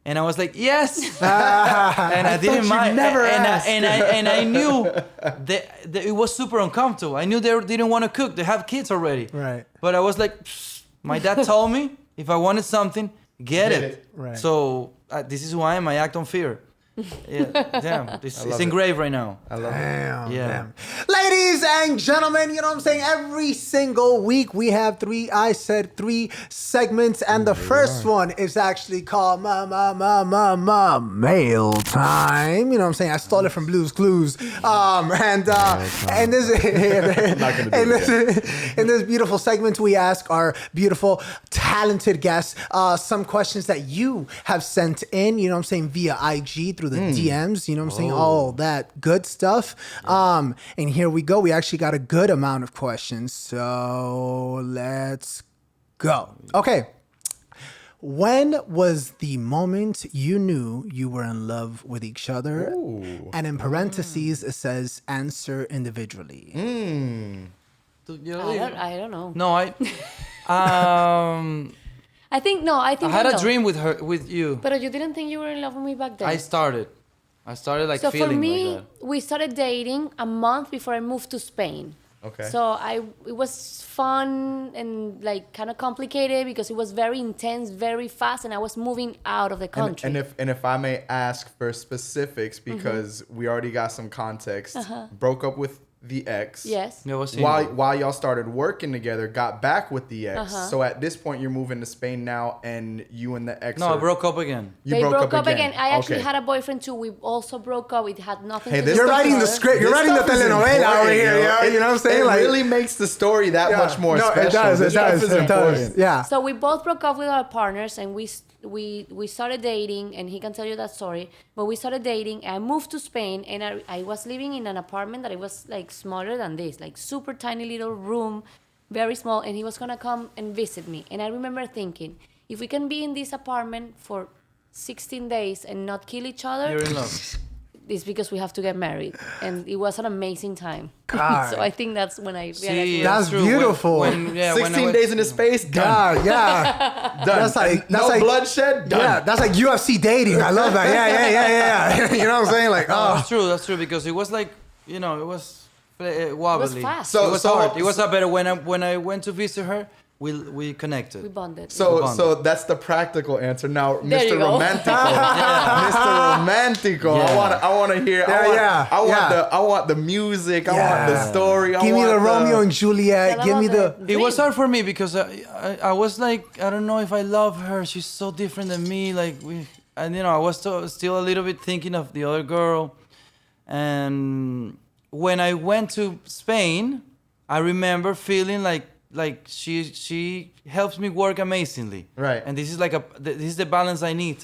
[SPEAKER 1] And I was like, "Yes." And I didn't
[SPEAKER 2] you
[SPEAKER 1] mind.
[SPEAKER 2] never
[SPEAKER 1] and
[SPEAKER 2] asked.
[SPEAKER 1] I knew that it was super uncomfortable. I knew they didn't want to cook. They have kids already.
[SPEAKER 2] Right.
[SPEAKER 1] But I was like, "Psst." My dad told me if I wanted something, get it.
[SPEAKER 2] Right.
[SPEAKER 1] So this is who I am. I act on fear. Yeah, damn. It's engraved right now.
[SPEAKER 3] I love it.
[SPEAKER 2] Damn,
[SPEAKER 1] Yeah.
[SPEAKER 2] damn. Ladies and gentlemen, you know what I'm saying? Every single week we have three segments, and the first one is actually called Mail Time. You know what I'm saying? I stole it from Blue's Clues. And this in this beautiful segment, we ask our beautiful, talented guests some questions that you have sent in, you know what I'm saying, via IG through the DMs, you know what I'm saying, all that good stuff. And here we go. We actually got a good amount of questions. So let's go. Okay. When was the moment you knew you were in love with each other? And in parentheses, it says answer individually.
[SPEAKER 4] I don't know.
[SPEAKER 1] No, I
[SPEAKER 4] I think
[SPEAKER 1] I had a
[SPEAKER 4] know.
[SPEAKER 1] dream with you.
[SPEAKER 4] But you didn't think you were in love with me back then.
[SPEAKER 1] I started like
[SPEAKER 4] So for
[SPEAKER 1] feeling
[SPEAKER 4] me,
[SPEAKER 1] like that.
[SPEAKER 4] we started dating a month before I moved to Spain.
[SPEAKER 3] Okay.
[SPEAKER 4] So it was fun and like kind of complicated because it was very intense, very fast, and I was moving out of the country.
[SPEAKER 3] And if I may ask for specifics, because we already got some context, broke up with the ex.
[SPEAKER 4] Yes.
[SPEAKER 1] Yeah, what's
[SPEAKER 3] While y'all started working together, got back with the ex. So at this point, you're moving to Spain now, and you and the ex.
[SPEAKER 1] No, I broke up again.
[SPEAKER 3] You
[SPEAKER 4] They broke up again. I actually
[SPEAKER 3] Okay.
[SPEAKER 4] had a boyfriend too. We also broke up. It had nothing
[SPEAKER 3] Hey,
[SPEAKER 4] to
[SPEAKER 3] this
[SPEAKER 4] do
[SPEAKER 2] You're
[SPEAKER 3] stuff
[SPEAKER 2] writing
[SPEAKER 3] is-
[SPEAKER 2] the script. You're
[SPEAKER 3] this
[SPEAKER 2] writing the
[SPEAKER 3] stuff is
[SPEAKER 2] telenovela over
[SPEAKER 3] important,
[SPEAKER 2] here, yo. You know what I'm saying?
[SPEAKER 3] It
[SPEAKER 2] Like-
[SPEAKER 3] really makes the story that much more
[SPEAKER 2] no,
[SPEAKER 3] special.
[SPEAKER 2] it does. It
[SPEAKER 3] This stuff
[SPEAKER 2] does.
[SPEAKER 3] is
[SPEAKER 2] It does.
[SPEAKER 3] important.
[SPEAKER 2] Yeah.
[SPEAKER 4] So we both broke up with our partners, and we started dating, and he can tell you that story. But we started dating, and I moved to Spain, and I was living in an apartment that it was like smaller than this, like super tiny little room, very small, and he was gonna come and visit me. And I remember thinking, if we can be in this apartment for 16 days and not kill each other,
[SPEAKER 1] You're in love.
[SPEAKER 4] it's because we have to get married, and it was an amazing time.
[SPEAKER 2] God.
[SPEAKER 4] So I think that's when I realized.
[SPEAKER 1] See,
[SPEAKER 2] That's
[SPEAKER 1] true.
[SPEAKER 2] beautiful.
[SPEAKER 1] When I
[SPEAKER 3] 16
[SPEAKER 1] went-
[SPEAKER 3] days in his space, done.
[SPEAKER 2] God, yeah.
[SPEAKER 3] Done.
[SPEAKER 2] That's like
[SPEAKER 3] And no bloodshed, done.
[SPEAKER 2] Yeah, that's like UFC dating. I love that. Yeah. You know what I'm saying? Like,
[SPEAKER 1] That's true. That's true because it was like it was wobbly.
[SPEAKER 4] fast.
[SPEAKER 3] So-
[SPEAKER 1] It was hard. It was better when I went to visit her. We connected.
[SPEAKER 4] We bonded.
[SPEAKER 3] So that's the practical answer. Now,
[SPEAKER 4] There
[SPEAKER 3] Mr.
[SPEAKER 4] you go.
[SPEAKER 3] Romantico, Mr. Romantico,
[SPEAKER 1] Yeah.
[SPEAKER 3] I want to hear. I want the music. I want the story.
[SPEAKER 2] Give me the Romeo and Juliet.
[SPEAKER 4] Tell
[SPEAKER 2] Give me
[SPEAKER 4] about
[SPEAKER 2] the.
[SPEAKER 1] It was hard for me because I was like, I don't know if I love her. She's so different than me. Like and I was still a little bit thinking of the other girl. And when I went to Spain, I remember feeling like she helps me work amazingly.
[SPEAKER 3] Right.
[SPEAKER 1] And this is the balance I need.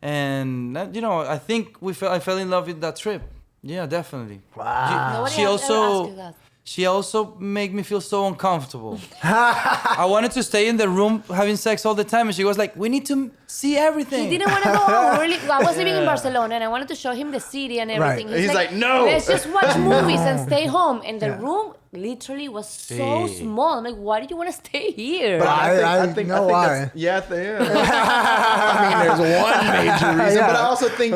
[SPEAKER 1] And I think I fell in love with that trip. Yeah, definitely.
[SPEAKER 2] Wow.
[SPEAKER 4] Nobody
[SPEAKER 1] She
[SPEAKER 4] has ever
[SPEAKER 1] also
[SPEAKER 4] asked you that.
[SPEAKER 1] She also made me feel so uncomfortable. I wanted to stay in the room having sex all the time, and she was like, "We need to see everything."
[SPEAKER 4] He didn't want to go out. I was living in Barcelona, and I wanted to show him the city and everything.
[SPEAKER 2] Right.
[SPEAKER 3] He's like, "No."
[SPEAKER 4] Let's just watch movies and stay home." And the room literally was so
[SPEAKER 1] Sí.
[SPEAKER 4] small. I'm like, "Why did you want to stay here?"
[SPEAKER 3] But
[SPEAKER 2] I know why.
[SPEAKER 3] that's, yeah, I mean, there's one major reason,
[SPEAKER 2] Yeah.
[SPEAKER 3] but I also think,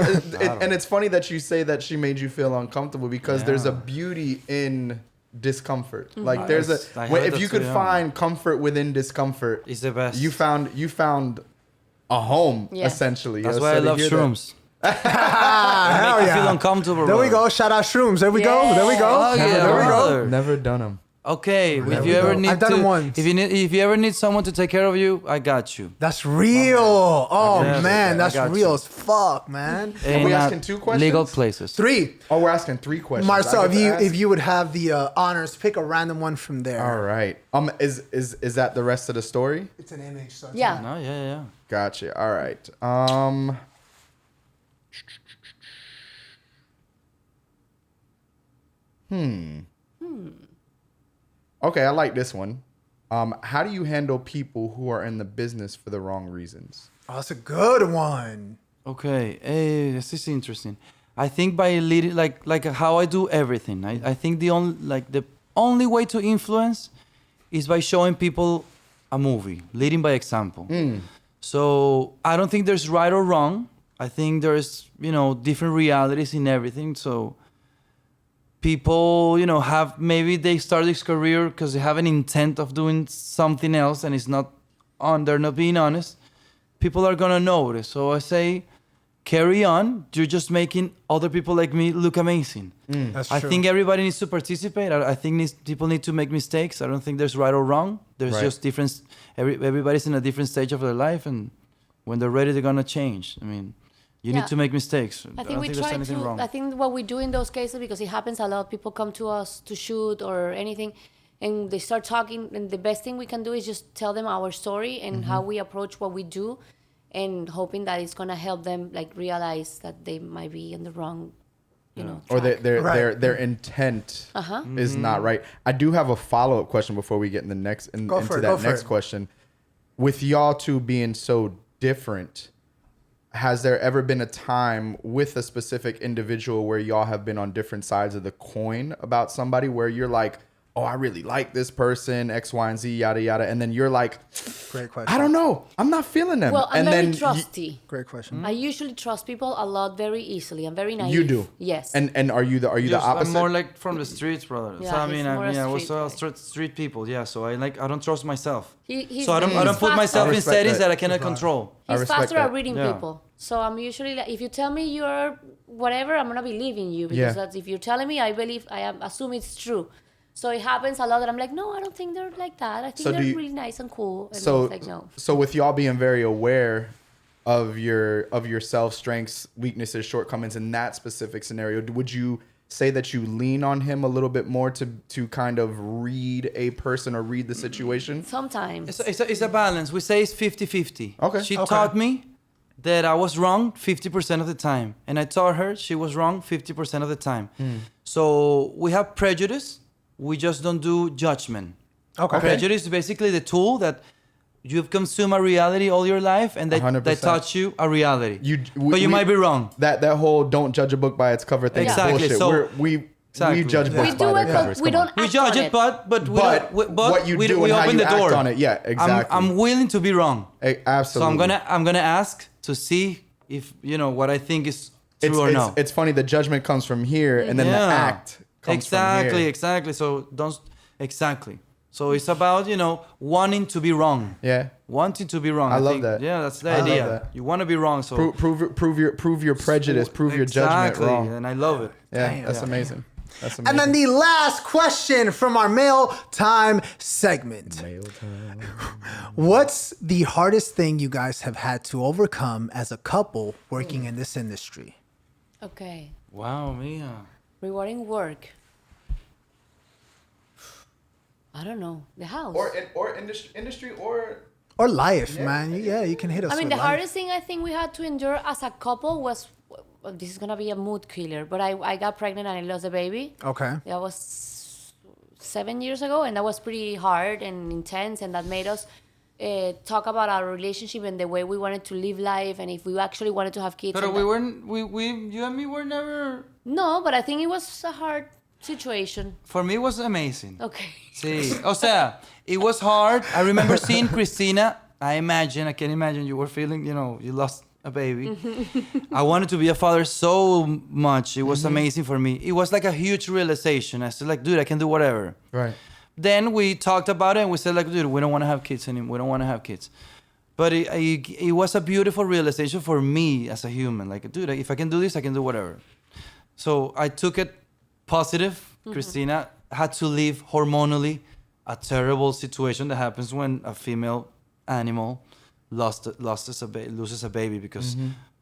[SPEAKER 3] and it's funny that you say that she made you feel uncomfortable because there's a beauty in discomfort.
[SPEAKER 4] Mm-hmm.
[SPEAKER 3] Like there's
[SPEAKER 1] I heard
[SPEAKER 3] if
[SPEAKER 1] that
[SPEAKER 3] you
[SPEAKER 1] too,
[SPEAKER 3] could
[SPEAKER 1] yeah.
[SPEAKER 3] find comfort within discomfort,
[SPEAKER 1] It's the best.
[SPEAKER 3] you found a home
[SPEAKER 4] Yes.
[SPEAKER 3] essentially.
[SPEAKER 1] That's
[SPEAKER 3] So
[SPEAKER 1] why I
[SPEAKER 3] to
[SPEAKER 1] love
[SPEAKER 3] hear that-
[SPEAKER 1] shrooms.
[SPEAKER 2] Hell
[SPEAKER 1] Make you feel
[SPEAKER 2] yeah.
[SPEAKER 1] uncomfortable.
[SPEAKER 2] There we
[SPEAKER 1] brother.
[SPEAKER 2] go. Shout out shrooms. There we go. There we go.
[SPEAKER 1] Oh, yeah,
[SPEAKER 2] There we go.
[SPEAKER 1] brother.
[SPEAKER 3] Never done them.
[SPEAKER 1] Okay, if
[SPEAKER 2] we
[SPEAKER 1] you ever
[SPEAKER 2] go.
[SPEAKER 1] need
[SPEAKER 2] I've done
[SPEAKER 1] to,
[SPEAKER 2] them once.
[SPEAKER 1] if you ever need someone to take care of you, I got you.
[SPEAKER 2] That's real. Oh
[SPEAKER 1] Yeah,
[SPEAKER 2] man,
[SPEAKER 1] I
[SPEAKER 2] that's
[SPEAKER 1] got
[SPEAKER 2] real
[SPEAKER 1] you.
[SPEAKER 2] as fuck, man.
[SPEAKER 3] Are we
[SPEAKER 1] In,
[SPEAKER 3] asking 2 questions?
[SPEAKER 1] Legal places.
[SPEAKER 2] 3.
[SPEAKER 3] Oh, we're asking 3 questions.
[SPEAKER 2] Marcel,
[SPEAKER 3] I get to ask?
[SPEAKER 2] if you would have the honors, pick a random one from there.
[SPEAKER 3] All right. Is that the rest of the story?
[SPEAKER 2] It's an image. So it's
[SPEAKER 4] Yeah.
[SPEAKER 1] No, yeah.
[SPEAKER 3] Gotcha. All right. Okay, I like this one. How do you handle people who are in the business for the wrong reasons?
[SPEAKER 2] Oh, that's a good one.
[SPEAKER 1] Okay, this is interesting. I think by leading, like how I do everything. I think the only way to influence is by showing people a movie, leading by example. So I don't think there's right or wrong. I think there's different realities in everything. So people have, maybe they start this career because they have an intent of doing something else, and it's not they're not being honest. People are gonna notice. So I say, carry on. You're just making other people like me look amazing.
[SPEAKER 2] That's
[SPEAKER 1] I
[SPEAKER 2] true.
[SPEAKER 1] think everybody needs to participate. I think people need to make mistakes. I don't think there's right or wrong. There's
[SPEAKER 3] Right.
[SPEAKER 1] just different. Everybody's in a different stage of their life, and when they're ready, they're gonna change. I mean, you
[SPEAKER 4] Yeah.
[SPEAKER 1] need to make mistakes.
[SPEAKER 4] I think
[SPEAKER 1] don't
[SPEAKER 4] we
[SPEAKER 1] think there's
[SPEAKER 4] try
[SPEAKER 1] anything
[SPEAKER 4] to.
[SPEAKER 1] wrong.
[SPEAKER 4] I think what we do in those cases, because it happens a lot, people come to us to shoot or anything, and they start talking. And the best thing we can do is just tell them our story and how we approach what we do, and hoping that it's gonna help them realize that they might be in the wrong,
[SPEAKER 3] Or
[SPEAKER 4] track.
[SPEAKER 3] their intent is not right. I do have a follow-up question before we get in the next
[SPEAKER 2] Go for
[SPEAKER 3] into
[SPEAKER 2] it,
[SPEAKER 3] that
[SPEAKER 2] go for
[SPEAKER 3] next
[SPEAKER 2] it.
[SPEAKER 3] question. With y'all two being so different, has there ever been a time with a specific individual where y'all have been on different sides of the coin about somebody, where you're like, oh, I really like this person, X, Y, and Z, yada, yada. And then you're like,
[SPEAKER 2] Great question.
[SPEAKER 3] I don't know. I'm not feeling them.
[SPEAKER 4] Well, I'm
[SPEAKER 3] and
[SPEAKER 4] very
[SPEAKER 3] then
[SPEAKER 4] trusty.
[SPEAKER 2] Great question.
[SPEAKER 4] I usually trust people a lot very easily. I'm very naive.
[SPEAKER 3] you do.
[SPEAKER 4] Yes.
[SPEAKER 3] And are you the
[SPEAKER 1] Just,
[SPEAKER 3] opposite?
[SPEAKER 1] I'm more like from the streets, brother.
[SPEAKER 4] Yeah,
[SPEAKER 1] so I
[SPEAKER 4] he's
[SPEAKER 1] mean,
[SPEAKER 4] more a
[SPEAKER 1] I was
[SPEAKER 4] street guy.
[SPEAKER 1] street people. Yeah, so I don't trust myself.
[SPEAKER 4] He's
[SPEAKER 1] So I don't put
[SPEAKER 4] faster.
[SPEAKER 1] myself
[SPEAKER 3] I
[SPEAKER 1] in
[SPEAKER 3] respect
[SPEAKER 1] settings
[SPEAKER 3] that.
[SPEAKER 1] that I cannot control.
[SPEAKER 3] I
[SPEAKER 4] He's
[SPEAKER 3] respect
[SPEAKER 4] faster
[SPEAKER 3] that.
[SPEAKER 4] at reading
[SPEAKER 1] Yeah.
[SPEAKER 4] people. So I'm usually like, if you tell me you're whatever, I'm gonna believe in you, because
[SPEAKER 3] Yeah.
[SPEAKER 4] that's, if you're telling me, I assume it's true. So it happens a lot that I'm like, no, I don't think they're like that. I think
[SPEAKER 3] So do
[SPEAKER 4] they're
[SPEAKER 3] you-
[SPEAKER 4] really nice and cool. And
[SPEAKER 3] So
[SPEAKER 4] it's like, no.
[SPEAKER 3] so with y'all being very aware of yourself, strengths, weaknesses, shortcomings in that specific scenario, would you say that you lean on him a little bit more to kind of read a person or read the situation?
[SPEAKER 4] Sometimes.
[SPEAKER 1] It's a balance. We say it's 50-50.
[SPEAKER 3] Okay.
[SPEAKER 1] She
[SPEAKER 2] Okay.
[SPEAKER 1] taught me that I was wrong 50% of the time, and I taught her she was wrong 50% of the time. So we have prejudice. We just don't do judgment.
[SPEAKER 2] Okay.
[SPEAKER 1] Prejudice is basically the tool that you've consumed a reality all your life, and they
[SPEAKER 3] 100%.
[SPEAKER 1] taught you a reality.
[SPEAKER 3] We-
[SPEAKER 1] but you
[SPEAKER 3] we-
[SPEAKER 1] might be wrong.
[SPEAKER 3] That whole don't judge a book by its cover thing
[SPEAKER 1] Exactly,
[SPEAKER 3] is bullshit.
[SPEAKER 1] so-
[SPEAKER 3] we
[SPEAKER 1] Exactly.
[SPEAKER 3] judge
[SPEAKER 1] We
[SPEAKER 3] books
[SPEAKER 4] We
[SPEAKER 3] by
[SPEAKER 4] do
[SPEAKER 3] their
[SPEAKER 4] it,
[SPEAKER 3] covers.
[SPEAKER 4] but we
[SPEAKER 3] Come on.
[SPEAKER 4] don't
[SPEAKER 1] We
[SPEAKER 4] act
[SPEAKER 1] judge
[SPEAKER 4] on
[SPEAKER 1] it, but
[SPEAKER 3] what you do
[SPEAKER 1] we
[SPEAKER 3] and how
[SPEAKER 1] open
[SPEAKER 3] you
[SPEAKER 1] the door.
[SPEAKER 3] act on it. Yeah, exactly.
[SPEAKER 1] I'm willing to be wrong.
[SPEAKER 3] Absolutely.
[SPEAKER 1] So I'm gonna ask to see if what I think is true or no.
[SPEAKER 3] It's funny. The judgment comes from here, and then the act comes from here.
[SPEAKER 1] Exactly. So don't exactly. So it's about wanting to be wrong.
[SPEAKER 3] Yeah.
[SPEAKER 1] Wanting to be wrong.
[SPEAKER 3] I love
[SPEAKER 1] think,
[SPEAKER 3] that.
[SPEAKER 1] Yeah, that's the
[SPEAKER 3] I love
[SPEAKER 1] idea.
[SPEAKER 3] that.
[SPEAKER 1] You want to be wrong. So
[SPEAKER 3] Prove your prejudice. Prove your judgment
[SPEAKER 1] exactly,
[SPEAKER 3] wrong.
[SPEAKER 1] and I love it.
[SPEAKER 3] Yeah, that's amazing. That's amazing.
[SPEAKER 2] And then the last question from our mail time segment. What's the hardest thing you guys have had to overcome as a couple working in this industry?
[SPEAKER 4] Okay.
[SPEAKER 1] Wow, Mia.
[SPEAKER 4] Rewarding work. I don't know. The house.
[SPEAKER 3] or industry or
[SPEAKER 2] Or life, man. Yeah, you can hit us
[SPEAKER 4] I mean,
[SPEAKER 2] with
[SPEAKER 4] the
[SPEAKER 2] life.
[SPEAKER 4] hardest thing I think we had to endure as a couple was, well, this is gonna be a mood killer, but I got pregnant and I lost a baby.
[SPEAKER 2] Okay.
[SPEAKER 4] That was 7 years ago, and that was pretty hard and intense, and that made us talk about our relationship and the way we wanted to live life, and if we actually wanted to have kids.
[SPEAKER 1] But
[SPEAKER 4] and
[SPEAKER 1] we
[SPEAKER 4] that-
[SPEAKER 1] weren't. You and me were never.
[SPEAKER 4] No, but I think it was a hard situation.
[SPEAKER 1] For me, it was amazing.
[SPEAKER 4] Okay.
[SPEAKER 1] Sí. O sea, it was hard. I remember seeing Cristina. I can imagine you were feeling, you lost a baby. I wanted to be a father so much. It was amazing for me. It was like a huge realization. I said, like, dude, I can do whatever.
[SPEAKER 3] right.
[SPEAKER 1] Then we talked about it and we said, like, dude, we don't want to have kids anymore. We don't want to have kids. But it was a beautiful realization for me as a human. Like, dude, if I can do this, I can do whatever. So I took it positive. Cristina had to live hormonally a terrible situation that happens when a female animal loses a baby because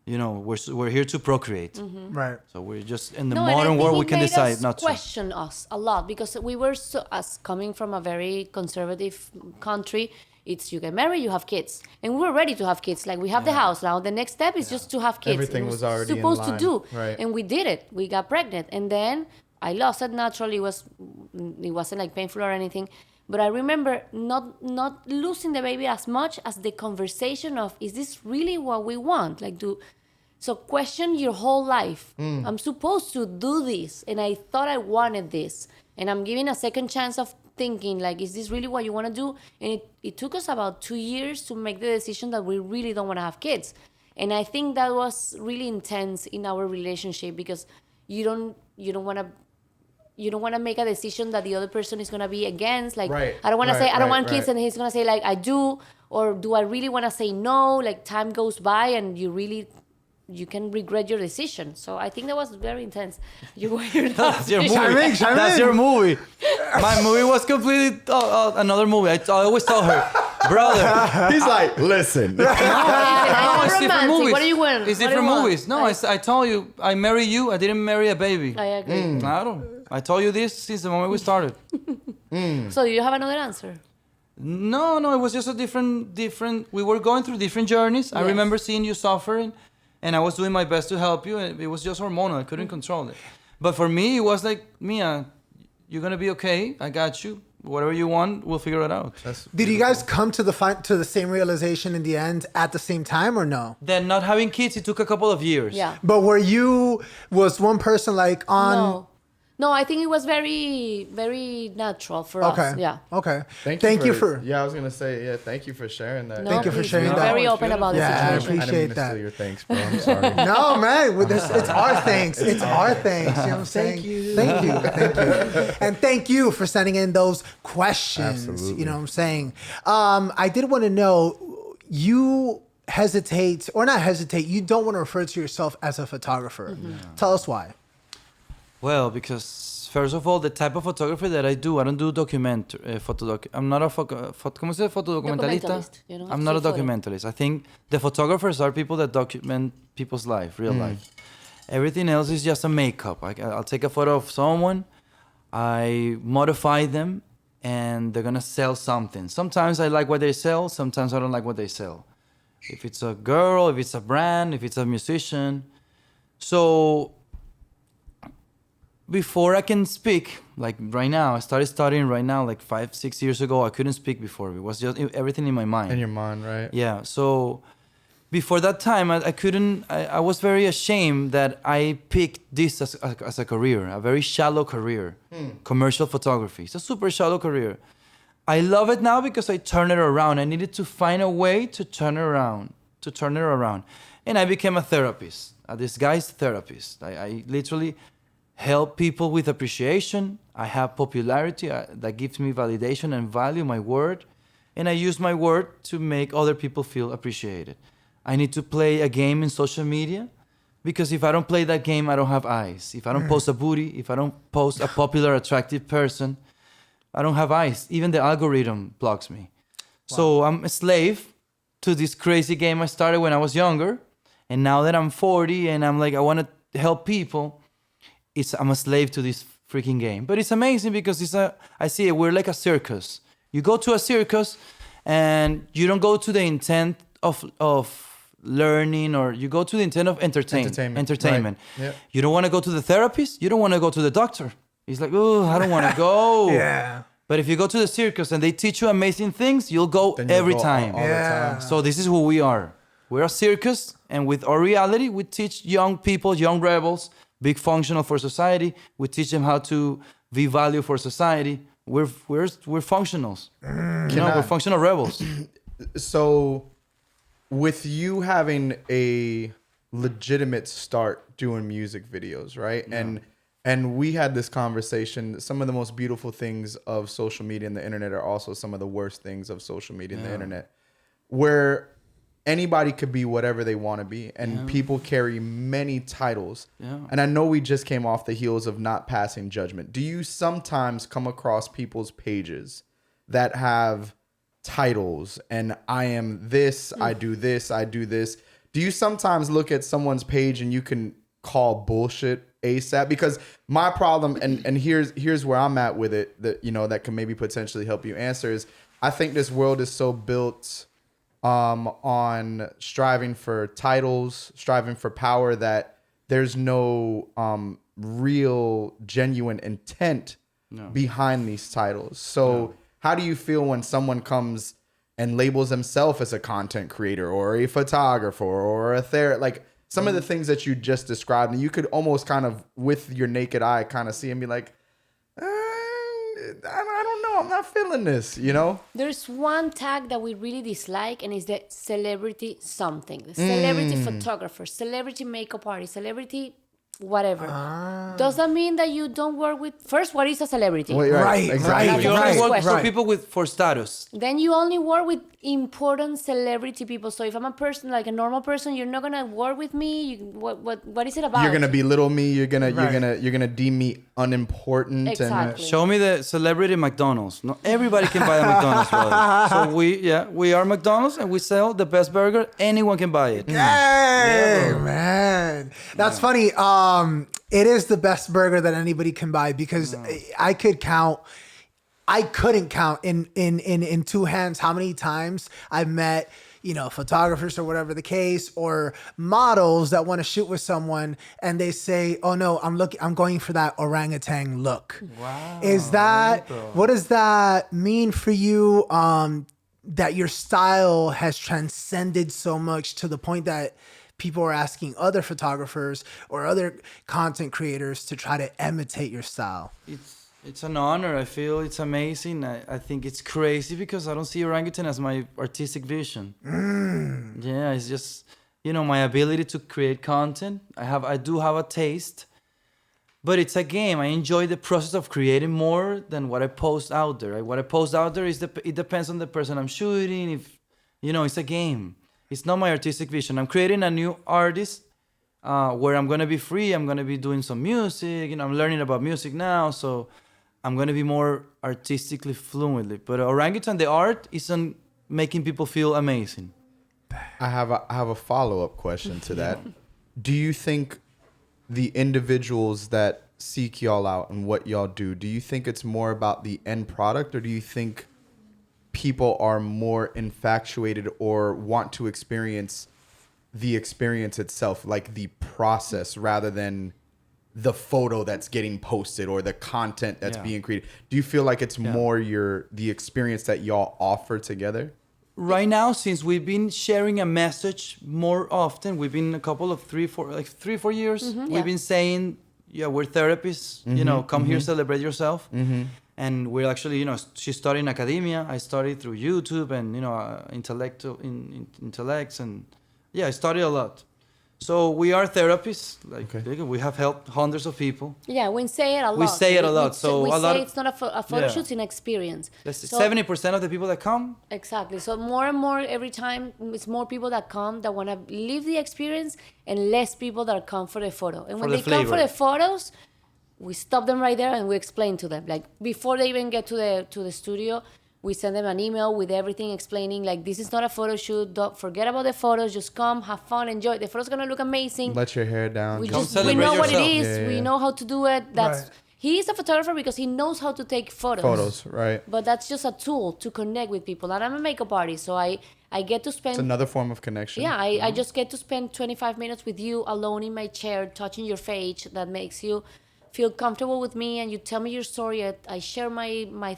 [SPEAKER 1] we're here to procreate.
[SPEAKER 2] Right.
[SPEAKER 1] So we're just in the
[SPEAKER 4] No, and I
[SPEAKER 1] modern
[SPEAKER 4] think
[SPEAKER 1] world
[SPEAKER 4] it
[SPEAKER 1] we can
[SPEAKER 4] made
[SPEAKER 1] decide
[SPEAKER 4] us
[SPEAKER 1] not to.
[SPEAKER 4] question us a lot because we were as coming from a very conservative country. It's you get married, you have kids, and we were ready to have kids. Like we have the house now. The next step is just to have kids.
[SPEAKER 3] Everything
[SPEAKER 4] It
[SPEAKER 3] was already in
[SPEAKER 4] supposed
[SPEAKER 3] line,
[SPEAKER 4] to do,
[SPEAKER 3] right.
[SPEAKER 4] and we did it. We got pregnant, and then I lost it naturally. It wasn't like painful or anything. But I remember not losing the baby as much as the conversation of, is this really what we want? So question your whole life. I'm supposed to do this, and I thought I wanted this, and I'm giving a second chance of thinking, like, is this really what you want to do? And it took us about 2 years to make the decision that we really don't want to have kids. And I think that was really intense in our relationship because you don't want to make a decision that the other person is going to be against. Like,
[SPEAKER 3] Right,
[SPEAKER 4] I don't want to say, I don't want kids,
[SPEAKER 3] right.
[SPEAKER 4] and he's going to say, like, I do. Or do I really want to say no? Like, time goes by and you can regret your decision. So I think that was very intense.
[SPEAKER 1] That's your movie.
[SPEAKER 2] Chime
[SPEAKER 1] That's
[SPEAKER 2] in.
[SPEAKER 1] your movie. My movie was completely another movie. I always tell her, brother.
[SPEAKER 3] He's like, listen.
[SPEAKER 1] No, it's different
[SPEAKER 4] romantic.
[SPEAKER 1] movies.
[SPEAKER 4] What do you want?
[SPEAKER 1] It's
[SPEAKER 4] What do you
[SPEAKER 1] different
[SPEAKER 4] want?
[SPEAKER 1] movies. No, I told you, I marry you. I didn't marry a baby.
[SPEAKER 4] I agree.
[SPEAKER 1] Claro. I told you this since the moment we started.
[SPEAKER 4] So you have another answer?
[SPEAKER 1] No, it was just a different. We were going through different journeys. I
[SPEAKER 4] Yes.
[SPEAKER 1] remember seeing you suffering, and I was doing my best to help you. And it was just hormonal. I couldn't control it. But for me, it was like, Mia, you're gonna be okay. I got you. Whatever you want, we'll figure it out.
[SPEAKER 2] Did you guys come to the same realization in the end at the same time or no?
[SPEAKER 1] Then not having kids, it took a couple of years.
[SPEAKER 4] Yeah.
[SPEAKER 2] But was one person like on?
[SPEAKER 4] No, I think it was very, very natural for us.
[SPEAKER 2] Okay.
[SPEAKER 4] Yeah.
[SPEAKER 2] Okay.
[SPEAKER 3] Thank you for. Yeah, I was gonna say, yeah, thank you for sharing that.
[SPEAKER 4] No,
[SPEAKER 2] Thank you for
[SPEAKER 4] please,
[SPEAKER 2] sharing
[SPEAKER 4] we're
[SPEAKER 2] that.
[SPEAKER 4] very
[SPEAKER 1] No,
[SPEAKER 4] open
[SPEAKER 1] it's
[SPEAKER 4] about
[SPEAKER 2] Yeah, I
[SPEAKER 4] the situation.
[SPEAKER 2] appreciate
[SPEAKER 3] I didn't mean to
[SPEAKER 2] that.
[SPEAKER 3] steal your thanks, bro. I'm sorry.
[SPEAKER 2] No, man, it's our thanks. It's our thanks. You know what I'm saying? Thank you. And thank you for sending in those questions.
[SPEAKER 3] Absolutely.
[SPEAKER 2] You know what I'm saying? I did want to know, you hesitate, or not hesitate, you don't want to refer to yourself as a photographer. Tell us why.
[SPEAKER 1] Well, because first of all, the type of photography that I do, I don't do I'm not a ¿cómo se dice? Fotodocumentalista.
[SPEAKER 4] Documentalist, you know,
[SPEAKER 1] I'm not a
[SPEAKER 4] photo.
[SPEAKER 1] documentalist. I think the photographers are people that document people's life, real life. Everything else is just a makeup. I'll take a photo of someone, I modify them, and they're gonna sell something. Sometimes I like what they sell, sometimes I don't like what they sell. If it's a girl, if it's a brand, if it's a musician. So, before I can speak, like right now, I started studying right now, like 5-6 years ago. I couldn't speak before. It was just everything in my mind.
[SPEAKER 3] In your mind, right?
[SPEAKER 1] Yeah. So before that time, I couldn't. I was very ashamed that I picked this as a career, a very shallow career, commercial photography. It's a super shallow career. I love it now because I turned it around. I needed to find a way to turn it around, and I became a therapist, a disguised therapist. I literally help people with appreciation. I have popularity that gives me validation and value, my word, and I use my word to make other people feel appreciated. I need to play a game in social media because if I don't play that game, I don't have eyes. If I don't post a booty, if I don't post a popular, attractive person, I don't have eyes. Even the algorithm blocks me. Wow. So I'm a slave to this crazy game I started when I was younger. And now that I'm 40 and I'm like, I want to help people, I'm a slave to this freaking game. But it's amazing because I see it, we're like a circus. You go to a circus and you don't go to the intent of learning, or you go to the intent of entertainment.
[SPEAKER 3] Right. Yep.
[SPEAKER 1] You don't want to go to the therapist. You don't want to go to the doctor. He's like, oh, I don't want to go.
[SPEAKER 2] Yeah.
[SPEAKER 1] But if you go to the circus and they teach you amazing things, you'll go every time.
[SPEAKER 3] All the time.
[SPEAKER 1] So this is who we are. We're a circus, and with our reality, we teach young people, young rebels, big functional for society. We teach them how to be value for society. We're functionals. We're functional rebels.
[SPEAKER 3] So, with you having a legitimate start doing music videos, right? Yeah. And we had this conversation. Some of the most beautiful things of social media and the internet are also some of the worst things of social media and the internet, where anybody could be whatever they want to be, and people carry many titles. Yeah. And I know we just came off the heels of not passing judgment. Do you sometimes come across people's pages that have titles and I am this, I do this, I do this? Do you sometimes look at someone's page and you can call bullshit ASAP? Because my problem, and here's where I'm at with it, that that can maybe potentially help you answer, is I think this world is so built on striving for titles, striving for power, that there's no real genuine intent behind these titles. So how do you feel when someone comes and labels themselves as a content creator or a photographer or a therapist? Like some of the things that you just described, and you could almost kind of with your naked eye kind of see and be like, I don't know, I'm not feeling this, There's
[SPEAKER 4] one tag that we really dislike, and it's the celebrity something. The celebrity photographer, celebrity makeup artist, celebrity whatever. Does that mean that you don't work with... First, what is a celebrity?
[SPEAKER 3] Well, right, exactly.
[SPEAKER 1] You only work for people for status.
[SPEAKER 4] Then you only work with important celebrity people. So if I'm a person, like a normal person, you're not gonna work with me. What is it about?
[SPEAKER 3] You're gonna belittle me. You're gonna deem me unimportant.
[SPEAKER 4] Exactly.
[SPEAKER 1] Show me the celebrity McDonald's. Not everybody can buy a McDonald's, brother. So we are McDonald's, and we sell the best burger. Anyone can buy it.
[SPEAKER 2] Hey, man, that's funny. It is the best burger that anybody can buy, because I couldn't count in two hands how many times I've met, photographers or whatever the case, or models that want to shoot with someone and they say, oh no, I'm going for that orangutan look. Wow. What does that mean for you? That your style has transcended so much to the point that people are asking other photographers or other content creators to try to imitate your style?
[SPEAKER 1] It's an honor. I feel it's amazing. I think it's crazy because I don't see orangutan as my artistic vision. Yeah, it's just, my ability to create content. I do have a taste, but it's a game. I enjoy the process of creating more than what I post out there. What I post out there it depends on the person I'm shooting. If it's a game. It's not my artistic vision. I'm creating a new artist where I'm gonna be free. I'm gonna be doing some music. I'm learning about music now, so I'm gonna be more artistically fluently. But orangutan, the art, isn't making people feel amazing.
[SPEAKER 3] I have a follow-up question to that. Do you think the individuals that seek y'all out and what y'all do you think it's more about the end product, or do you think people are more infatuated or want to experience the experience itself, like the process, rather than the photo that's getting posted or the content that's
[SPEAKER 1] Yeah.
[SPEAKER 3] being created? Do you feel like it's more the experience that y'all offer together?
[SPEAKER 1] Right now, since we've been sharing a message more often, we've been a couple of 3-4 years.
[SPEAKER 4] yeah.
[SPEAKER 1] We've been saying, yeah, we're therapists. You know, come here, celebrate yourself. And we're actually, you know, she studied in academia. I studied through YouTube and, you know, intellects and yeah, I studied a lot. So we are therapists. Like we have helped hundreds of people.
[SPEAKER 4] Yeah, we say it a lot.
[SPEAKER 1] We say it a lot, so
[SPEAKER 4] we
[SPEAKER 1] a lot
[SPEAKER 4] say
[SPEAKER 1] of-
[SPEAKER 4] it's not a photo
[SPEAKER 1] Yeah.
[SPEAKER 4] shoot, it's an experience. So-
[SPEAKER 1] 70% of the people that come,
[SPEAKER 4] Exactly. So more and more every time, it's more people that come that want to live the experience, and less people that come for the photo. And when
[SPEAKER 1] the
[SPEAKER 4] they come for
[SPEAKER 1] flavor.
[SPEAKER 4] the photos, we stop them right there and we explain to them. Like before they even get to the studio, we send them an email with everything explaining, like, this is not a photo shoot. Don't forget about the photos. Just come, have fun, enjoy. The photo's gonna look amazing.
[SPEAKER 3] Let your hair down.
[SPEAKER 4] We
[SPEAKER 1] Come
[SPEAKER 4] just
[SPEAKER 1] celebrate
[SPEAKER 4] know what it
[SPEAKER 1] yourself.
[SPEAKER 4] is.
[SPEAKER 3] Yeah,
[SPEAKER 4] We
[SPEAKER 3] yeah.
[SPEAKER 4] know how to do it. That's
[SPEAKER 2] Right.
[SPEAKER 4] he is a photographer because he knows how to take
[SPEAKER 3] photos, right?
[SPEAKER 4] But that's just a tool to connect with people. And I'm a makeup artist, so I get to spend.
[SPEAKER 3] It's another form of connection.
[SPEAKER 4] Yeah, I just get to spend 25 minutes with you alone in my chair, touching your face. That makes you feel comfortable with me, and you tell me your story. I share my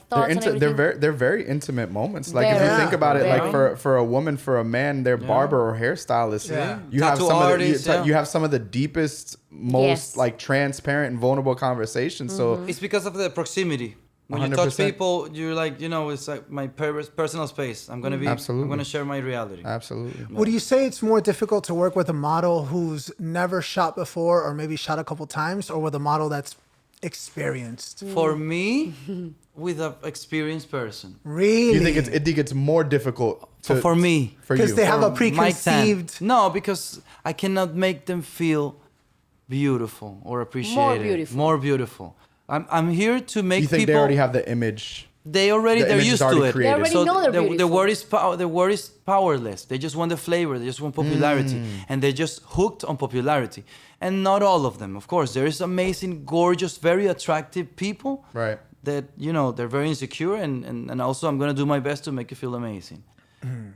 [SPEAKER 4] thoughts and everything.
[SPEAKER 3] They're very intimate moments. Like if
[SPEAKER 4] Very.
[SPEAKER 3] you think about it, like
[SPEAKER 1] Very.
[SPEAKER 3] for a woman, for a man, their barber or hairstylist,
[SPEAKER 2] Yeah.
[SPEAKER 3] you have
[SPEAKER 1] Tattoo
[SPEAKER 3] some
[SPEAKER 1] artists,
[SPEAKER 3] of the,
[SPEAKER 1] yeah.
[SPEAKER 3] you have some of the deepest, most
[SPEAKER 4] Yes.
[SPEAKER 3] like transparent and vulnerable conversations. So
[SPEAKER 1] it's because of the proximity. When you touch
[SPEAKER 3] 100%.
[SPEAKER 1] people, you're like, you know, it's like my personal space. I'm gonna be,
[SPEAKER 3] Absolutely.
[SPEAKER 1] I'm gonna share my reality.
[SPEAKER 3] absolutely.
[SPEAKER 2] Would you say it's more difficult to work with a model who's never shot before or maybe shot a couple times, or with a model that's experienced?
[SPEAKER 1] For me, with an experienced person.
[SPEAKER 2] Really?
[SPEAKER 3] Do you think it's more difficult
[SPEAKER 1] For me.
[SPEAKER 3] for you?
[SPEAKER 2] Because they have a
[SPEAKER 1] For my tan.
[SPEAKER 2] preconceived.
[SPEAKER 1] No, because I cannot make them feel beautiful or appreciated.
[SPEAKER 4] beautiful.
[SPEAKER 1] More beautiful. I'm here to make
[SPEAKER 3] you think
[SPEAKER 1] people.
[SPEAKER 3] they already have the image?
[SPEAKER 1] They already
[SPEAKER 3] the
[SPEAKER 1] they're
[SPEAKER 3] image is
[SPEAKER 1] used
[SPEAKER 3] already
[SPEAKER 1] to it.
[SPEAKER 3] created.
[SPEAKER 4] They already know they're
[SPEAKER 1] the
[SPEAKER 4] beautiful.
[SPEAKER 1] word is the word is powerless. They just want the flavor. They just want popularity, and they're just hooked on popularity. And not all of them, of course. There is amazing, gorgeous, very attractive people.
[SPEAKER 3] Right.
[SPEAKER 1] That they're very insecure, and also I'm gonna do my best to make you feel amazing.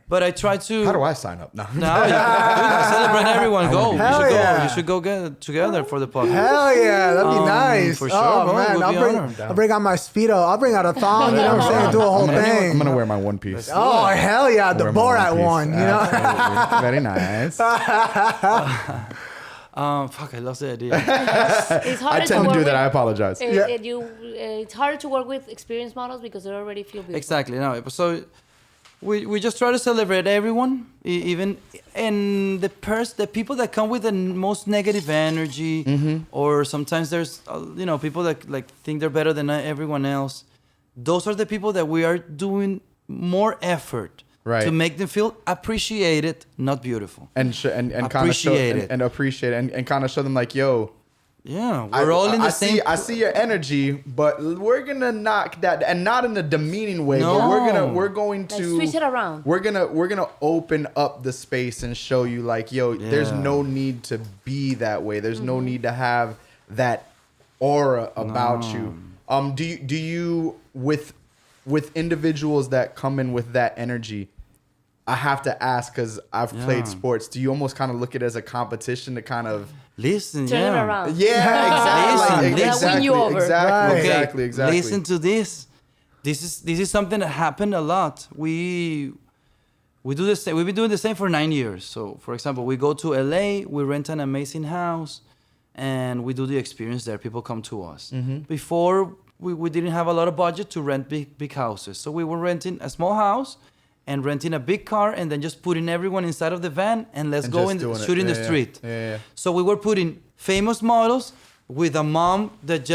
[SPEAKER 1] But I try to.
[SPEAKER 3] How do I sign up? No.
[SPEAKER 1] No, I celebrate everyone. Go.
[SPEAKER 2] Hell
[SPEAKER 1] You
[SPEAKER 2] yeah.
[SPEAKER 1] should go get it together for the podcast.
[SPEAKER 2] Hell yeah, that'd be nice.
[SPEAKER 1] for sure,
[SPEAKER 2] oh
[SPEAKER 1] bro.
[SPEAKER 2] man,
[SPEAKER 1] We'll be honored.
[SPEAKER 2] I'll bring out my Speedo. I'll bring out a thong, you know what I'm saying? Do a whole thing.
[SPEAKER 3] I'm gonna wear my one piece.
[SPEAKER 2] Oh hell yeah, the
[SPEAKER 3] Wear my
[SPEAKER 2] Borat
[SPEAKER 3] piece.
[SPEAKER 2] one, you know?
[SPEAKER 3] Absolutely. Very nice.
[SPEAKER 1] Fuck, I lost the idea.
[SPEAKER 4] It's harder
[SPEAKER 3] I tend to
[SPEAKER 4] work
[SPEAKER 3] do that.
[SPEAKER 4] with-
[SPEAKER 3] I apologize.
[SPEAKER 4] It's harder to work with experienced models because they already feel beautiful.
[SPEAKER 1] Exactly. No, so we just try to celebrate everyone, even and the people that come with the most negative energy, or sometimes there's people that like think they're better than everyone else. Those are the people that we are doing more effort
[SPEAKER 3] Right.
[SPEAKER 1] to make them feel appreciated, not beautiful.
[SPEAKER 3] And kind of show
[SPEAKER 1] Appreciate it.
[SPEAKER 3] and appreciate it and kind of show them like, yo,
[SPEAKER 1] Yeah, we're all in the same.
[SPEAKER 3] I see your energy, but we're gonna knock that, and not in a demeaning way. But
[SPEAKER 1] No.
[SPEAKER 3] we're going
[SPEAKER 4] Like,
[SPEAKER 3] to
[SPEAKER 4] switch it around.
[SPEAKER 3] We're gonna open up the space and show you like, yo, there's
[SPEAKER 1] Yeah.
[SPEAKER 3] no need to be that way. There's no need to have that aura about you. Do you with individuals that come in with that energy? I have to ask because I've played
[SPEAKER 1] Yeah.
[SPEAKER 3] sports. Do you almost kind of look at it as a competition to kind of
[SPEAKER 1] Listen,
[SPEAKER 4] Turn
[SPEAKER 1] yeah.
[SPEAKER 4] it around.
[SPEAKER 3] yeah, exactly.
[SPEAKER 1] Listen,
[SPEAKER 3] exactly,
[SPEAKER 4] win you over.
[SPEAKER 3] exactly,
[SPEAKER 2] Right.
[SPEAKER 3] exactly, exactly.
[SPEAKER 1] Listen to this. This is something that happened a lot. We do the same. We've been doing the same for 9 years. So, for example, we go to LA, we rent an amazing house, and we do the experience there. People come to us. Before, we didn't have a lot of budget to rent big houses. So we were renting a small house and renting a big car and then just putting everyone inside of the van and let's
[SPEAKER 3] And
[SPEAKER 1] go
[SPEAKER 3] just
[SPEAKER 1] and
[SPEAKER 3] doing it.
[SPEAKER 1] shoot in the
[SPEAKER 3] Yeah, yeah.
[SPEAKER 1] street.
[SPEAKER 3] Yeah.
[SPEAKER 1] So we were putting famous models with a mom that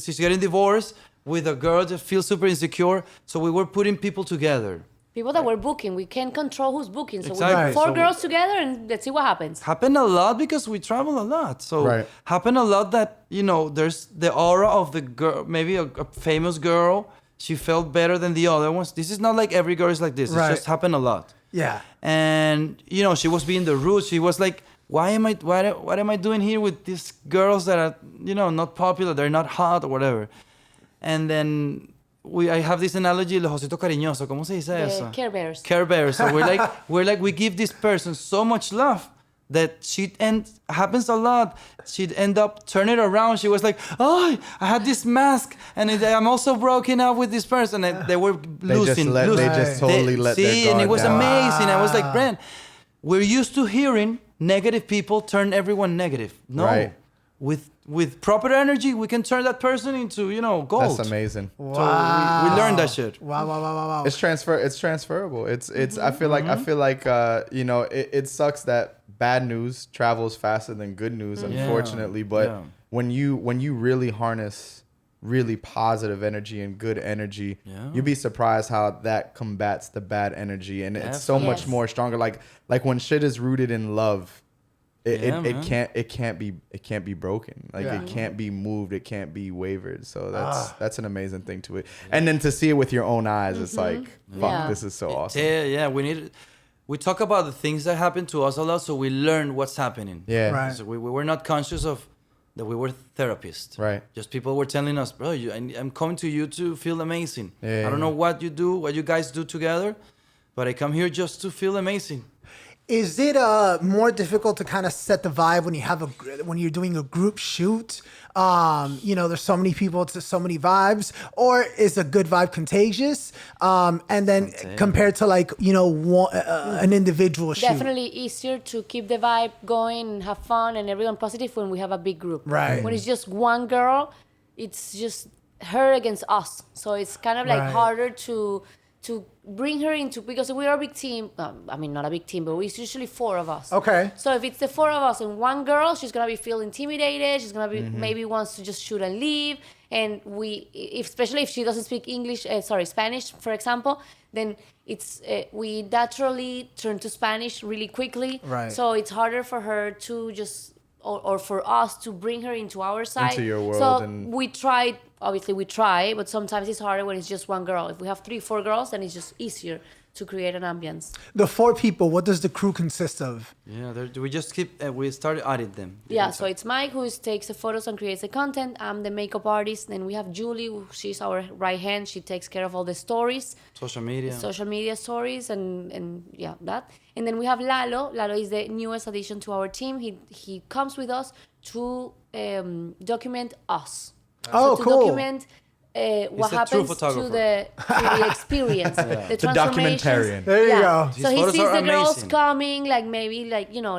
[SPEAKER 1] she's getting divorced, with a girl that feels super insecure. So we were putting people together.
[SPEAKER 4] People that we're booking, we can't control who's booking. So we
[SPEAKER 1] Exactly.
[SPEAKER 4] put four
[SPEAKER 1] So-
[SPEAKER 4] girls together and let's see what happens.
[SPEAKER 1] Happen a lot because we travel a lot. So
[SPEAKER 3] Right.
[SPEAKER 1] happen a lot that, there's the aura of the girl, maybe a famous girl. She felt better than the other ones. This is not like every girl is like this.
[SPEAKER 2] Right.
[SPEAKER 1] It just happened a lot.
[SPEAKER 2] Yeah.
[SPEAKER 1] And she was being the rude. She was like, what am I doing here with these girls that are not popular, they're not hot or whatever. And then I have this analogy, los ositos cariñosos. ¿Cómo se dice eso?
[SPEAKER 4] The Care Bears.
[SPEAKER 1] Care Bears. So we give this person so much love that happens a lot. She'd end up turning it around. She was like, "Oh, I had this mask, and I'm also broken up with this person." And they were losing.
[SPEAKER 3] They just totally let their guard
[SPEAKER 1] and it was
[SPEAKER 3] down.
[SPEAKER 1] amazing. I was like, Brent, we're used to hearing negative people turn everyone negative. No,
[SPEAKER 3] Right.
[SPEAKER 1] with proper energy, we can turn that person into gold.
[SPEAKER 3] That's amazing.
[SPEAKER 1] So we learned that shit.
[SPEAKER 2] Wow.
[SPEAKER 3] It's transferable. It's I feel like it sucks that bad news travels faster than good news, unfortunately. But when you really harness really positive energy and good energy, you'd be surprised how that combats the bad energy, and it's so much more stronger. Like when shit is rooted in love, it can't be broken. Like it can't be moved. It can't be wavered. So that's an amazing thing to it. And then to see it with your own eyes, it's like, fuck, this is so awesome.
[SPEAKER 1] Yeah. We talk about the things that happen to us a lot, so we learn what's happening.
[SPEAKER 3] Yeah.
[SPEAKER 2] Right.
[SPEAKER 1] So we were not conscious of that we were therapists.
[SPEAKER 3] Right.
[SPEAKER 1] Just people were telling us, bro, I'm coming to you to feel amazing.
[SPEAKER 3] Yeah.
[SPEAKER 1] I don't know what you do, what you guys do together, but I come here just to feel amazing.
[SPEAKER 2] Is it more difficult to kind of set the vibe when you're doing a group shoot? There's so many people, it's so many vibes, or is a good vibe contagious? And then compared to an individual shoot,
[SPEAKER 4] Definitely easier to keep the vibe going and have fun and everyone positive when we have a big group.
[SPEAKER 2] Right.
[SPEAKER 4] When it's just one girl, it's just her against us. So it's kind of like harder to bring her into, because we are a big team. Not a big team, but it's usually 4 of us.
[SPEAKER 2] Okay.
[SPEAKER 4] So if it's the 4 of us and one girl, she's gonna be feel intimidated. She's gonna be maybe wants to just shoot and leave. And especially if she doesn't speak Spanish, for example, then we naturally turn to Spanish really quickly.
[SPEAKER 2] Right.
[SPEAKER 4] So it's harder for her to just or for us to bring her into our side.
[SPEAKER 3] Into your world.
[SPEAKER 4] So
[SPEAKER 3] And
[SPEAKER 4] we try, but sometimes it's harder when it's just one girl. If we have 3, 4 girls, then it's just easier to create an ambience.
[SPEAKER 2] the 4 people, what does the crew consist of?
[SPEAKER 1] Yeah, we just keep, we started adding them.
[SPEAKER 4] Yeah, so it's Mike who takes the photos and creates the content. I'm the makeup artist. Then we have Julie, she's our right hand. She takes care of all the stories.
[SPEAKER 1] Social media
[SPEAKER 4] Stories and that. And then we have Lalo. Lalo is the newest addition to our team. He comes with us to document us.
[SPEAKER 2] Oh,
[SPEAKER 4] to
[SPEAKER 2] cool.
[SPEAKER 4] document what
[SPEAKER 1] a true
[SPEAKER 4] happens to
[SPEAKER 1] photographer.
[SPEAKER 4] the experience, the
[SPEAKER 3] The
[SPEAKER 4] transformations.
[SPEAKER 3] documentarian.
[SPEAKER 2] There you go.
[SPEAKER 1] His
[SPEAKER 4] So he
[SPEAKER 1] photos
[SPEAKER 4] sees
[SPEAKER 1] are
[SPEAKER 4] the girls
[SPEAKER 1] amazing.
[SPEAKER 4] coming,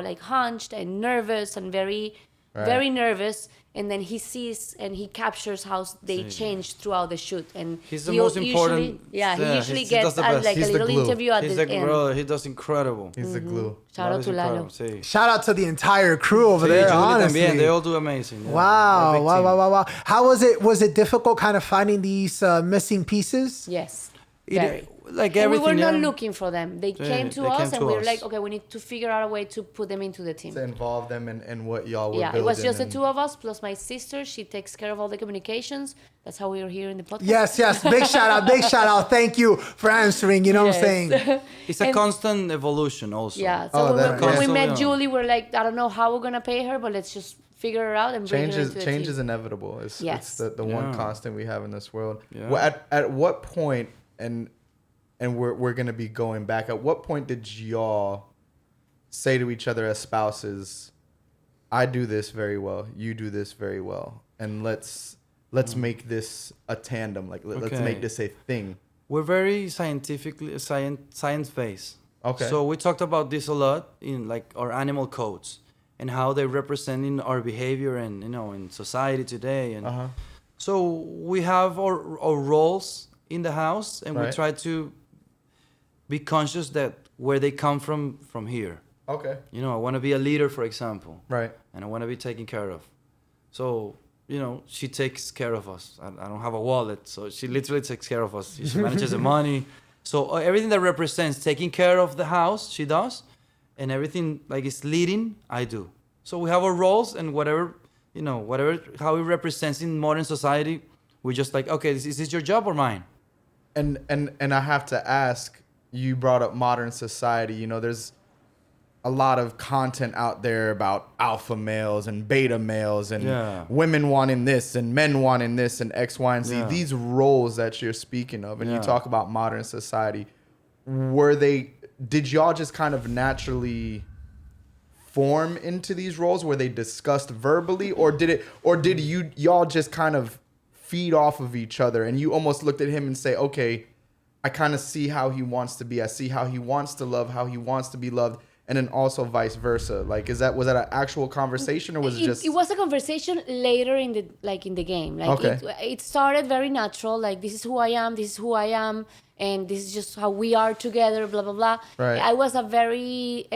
[SPEAKER 4] like hunched and nervous and very nervous. And then he sees and he captures how they change throughout the shoot. And
[SPEAKER 1] He's the most important.
[SPEAKER 4] He usually
[SPEAKER 1] he
[SPEAKER 4] gets
[SPEAKER 1] does the best.
[SPEAKER 4] like a
[SPEAKER 3] He's the
[SPEAKER 4] little
[SPEAKER 3] glue.
[SPEAKER 4] interview at
[SPEAKER 1] He's
[SPEAKER 4] the
[SPEAKER 1] like,
[SPEAKER 4] end.
[SPEAKER 1] bro, he does incredible.
[SPEAKER 3] He's the glue.
[SPEAKER 4] Shout out to Lalo.
[SPEAKER 1] Sí.
[SPEAKER 2] Shout out to the entire crew over
[SPEAKER 1] Sí,
[SPEAKER 2] there,
[SPEAKER 1] Julie
[SPEAKER 2] honestly.
[SPEAKER 1] también, they all do amazing. Yeah.
[SPEAKER 2] Wow,
[SPEAKER 1] They're a big team.
[SPEAKER 2] wow. How was it? Was it difficult kind of finding these missing pieces?
[SPEAKER 4] Yes,
[SPEAKER 1] It-
[SPEAKER 4] very.
[SPEAKER 1] like
[SPEAKER 4] And we
[SPEAKER 1] everything.
[SPEAKER 4] were not
[SPEAKER 1] yeah.
[SPEAKER 4] looking for them. They came to
[SPEAKER 1] they
[SPEAKER 4] us
[SPEAKER 1] came
[SPEAKER 4] and
[SPEAKER 1] to
[SPEAKER 4] we were
[SPEAKER 1] us.
[SPEAKER 4] like, okay, we need to figure out a way to put them into the team.
[SPEAKER 3] To involve them in what y'all were
[SPEAKER 4] Yeah,
[SPEAKER 3] building.
[SPEAKER 4] it was just the
[SPEAKER 3] and-
[SPEAKER 4] 2 of us plus my sister. She takes care of all the communications. That's how we are here in the podcast.
[SPEAKER 2] Yes. Big shout out. Thank you for answering. You know what I'm saying?
[SPEAKER 1] It's a
[SPEAKER 4] And-
[SPEAKER 1] constant evolution also.
[SPEAKER 4] Yeah. So
[SPEAKER 3] Oh,
[SPEAKER 4] when,
[SPEAKER 3] that-
[SPEAKER 4] when we
[SPEAKER 1] yeah.
[SPEAKER 4] met Julie, we're like, I don't know how we're gonna pay her, but let's just figure her out and bring her into the
[SPEAKER 3] Change
[SPEAKER 4] team.
[SPEAKER 3] is inevitable. It's
[SPEAKER 4] Yes.
[SPEAKER 3] the one
[SPEAKER 1] Yeah.
[SPEAKER 3] constant we have in this world.
[SPEAKER 1] Yeah.
[SPEAKER 3] Well, at what point, and we're gonna be going back. At what point did y'all say to each other as spouses, "I do this very well. You do this very well, and let's make this a tandem. Like let's
[SPEAKER 1] Okay.
[SPEAKER 3] make this a thing."
[SPEAKER 1] We're very science based.
[SPEAKER 3] Okay.
[SPEAKER 1] So we talked about this a lot in like our animal codes and how they represent in our behavior and in society today. And so we have our roles in the house, and we
[SPEAKER 3] Right.
[SPEAKER 1] try to be conscious that where they come from here.
[SPEAKER 3] Okay.
[SPEAKER 1] I want to be a leader, for example.
[SPEAKER 3] Right.
[SPEAKER 1] And I want to be taken care of. So, she takes care of us. I don't have a wallet, so she literally takes care of us. She manages the money. So everything that represents taking care of the house, she does. And everything like is leading, I do. So we have our roles, and whatever, how it represents in modern society, we're just like, okay, is this your job or mine?
[SPEAKER 3] And I have to ask, you brought up modern society. There's a lot of content out there about alpha males and beta males and women wanting this and men wanting this and X, Y, and Z.
[SPEAKER 1] Yeah.
[SPEAKER 3] These roles that you're speaking of, and you
[SPEAKER 1] Yeah.
[SPEAKER 3] talk about modern society, did y'all just kind of naturally form into these roles? Were they discussed verbally, or did y'all just kind of feed off of each other, and you almost looked at him and say, okay, I kind of see how he wants to be. I see how he wants to love, how he wants to be loved. And then also vice versa. Like, was that an actual conversation, or was it just?
[SPEAKER 4] It was a conversation later in the game. Like
[SPEAKER 3] Okay.
[SPEAKER 4] it started very natural. Like, this is who I am. This is who I am, and this is just how we are together. Blah blah blah.
[SPEAKER 3] Right.
[SPEAKER 4] I was a very.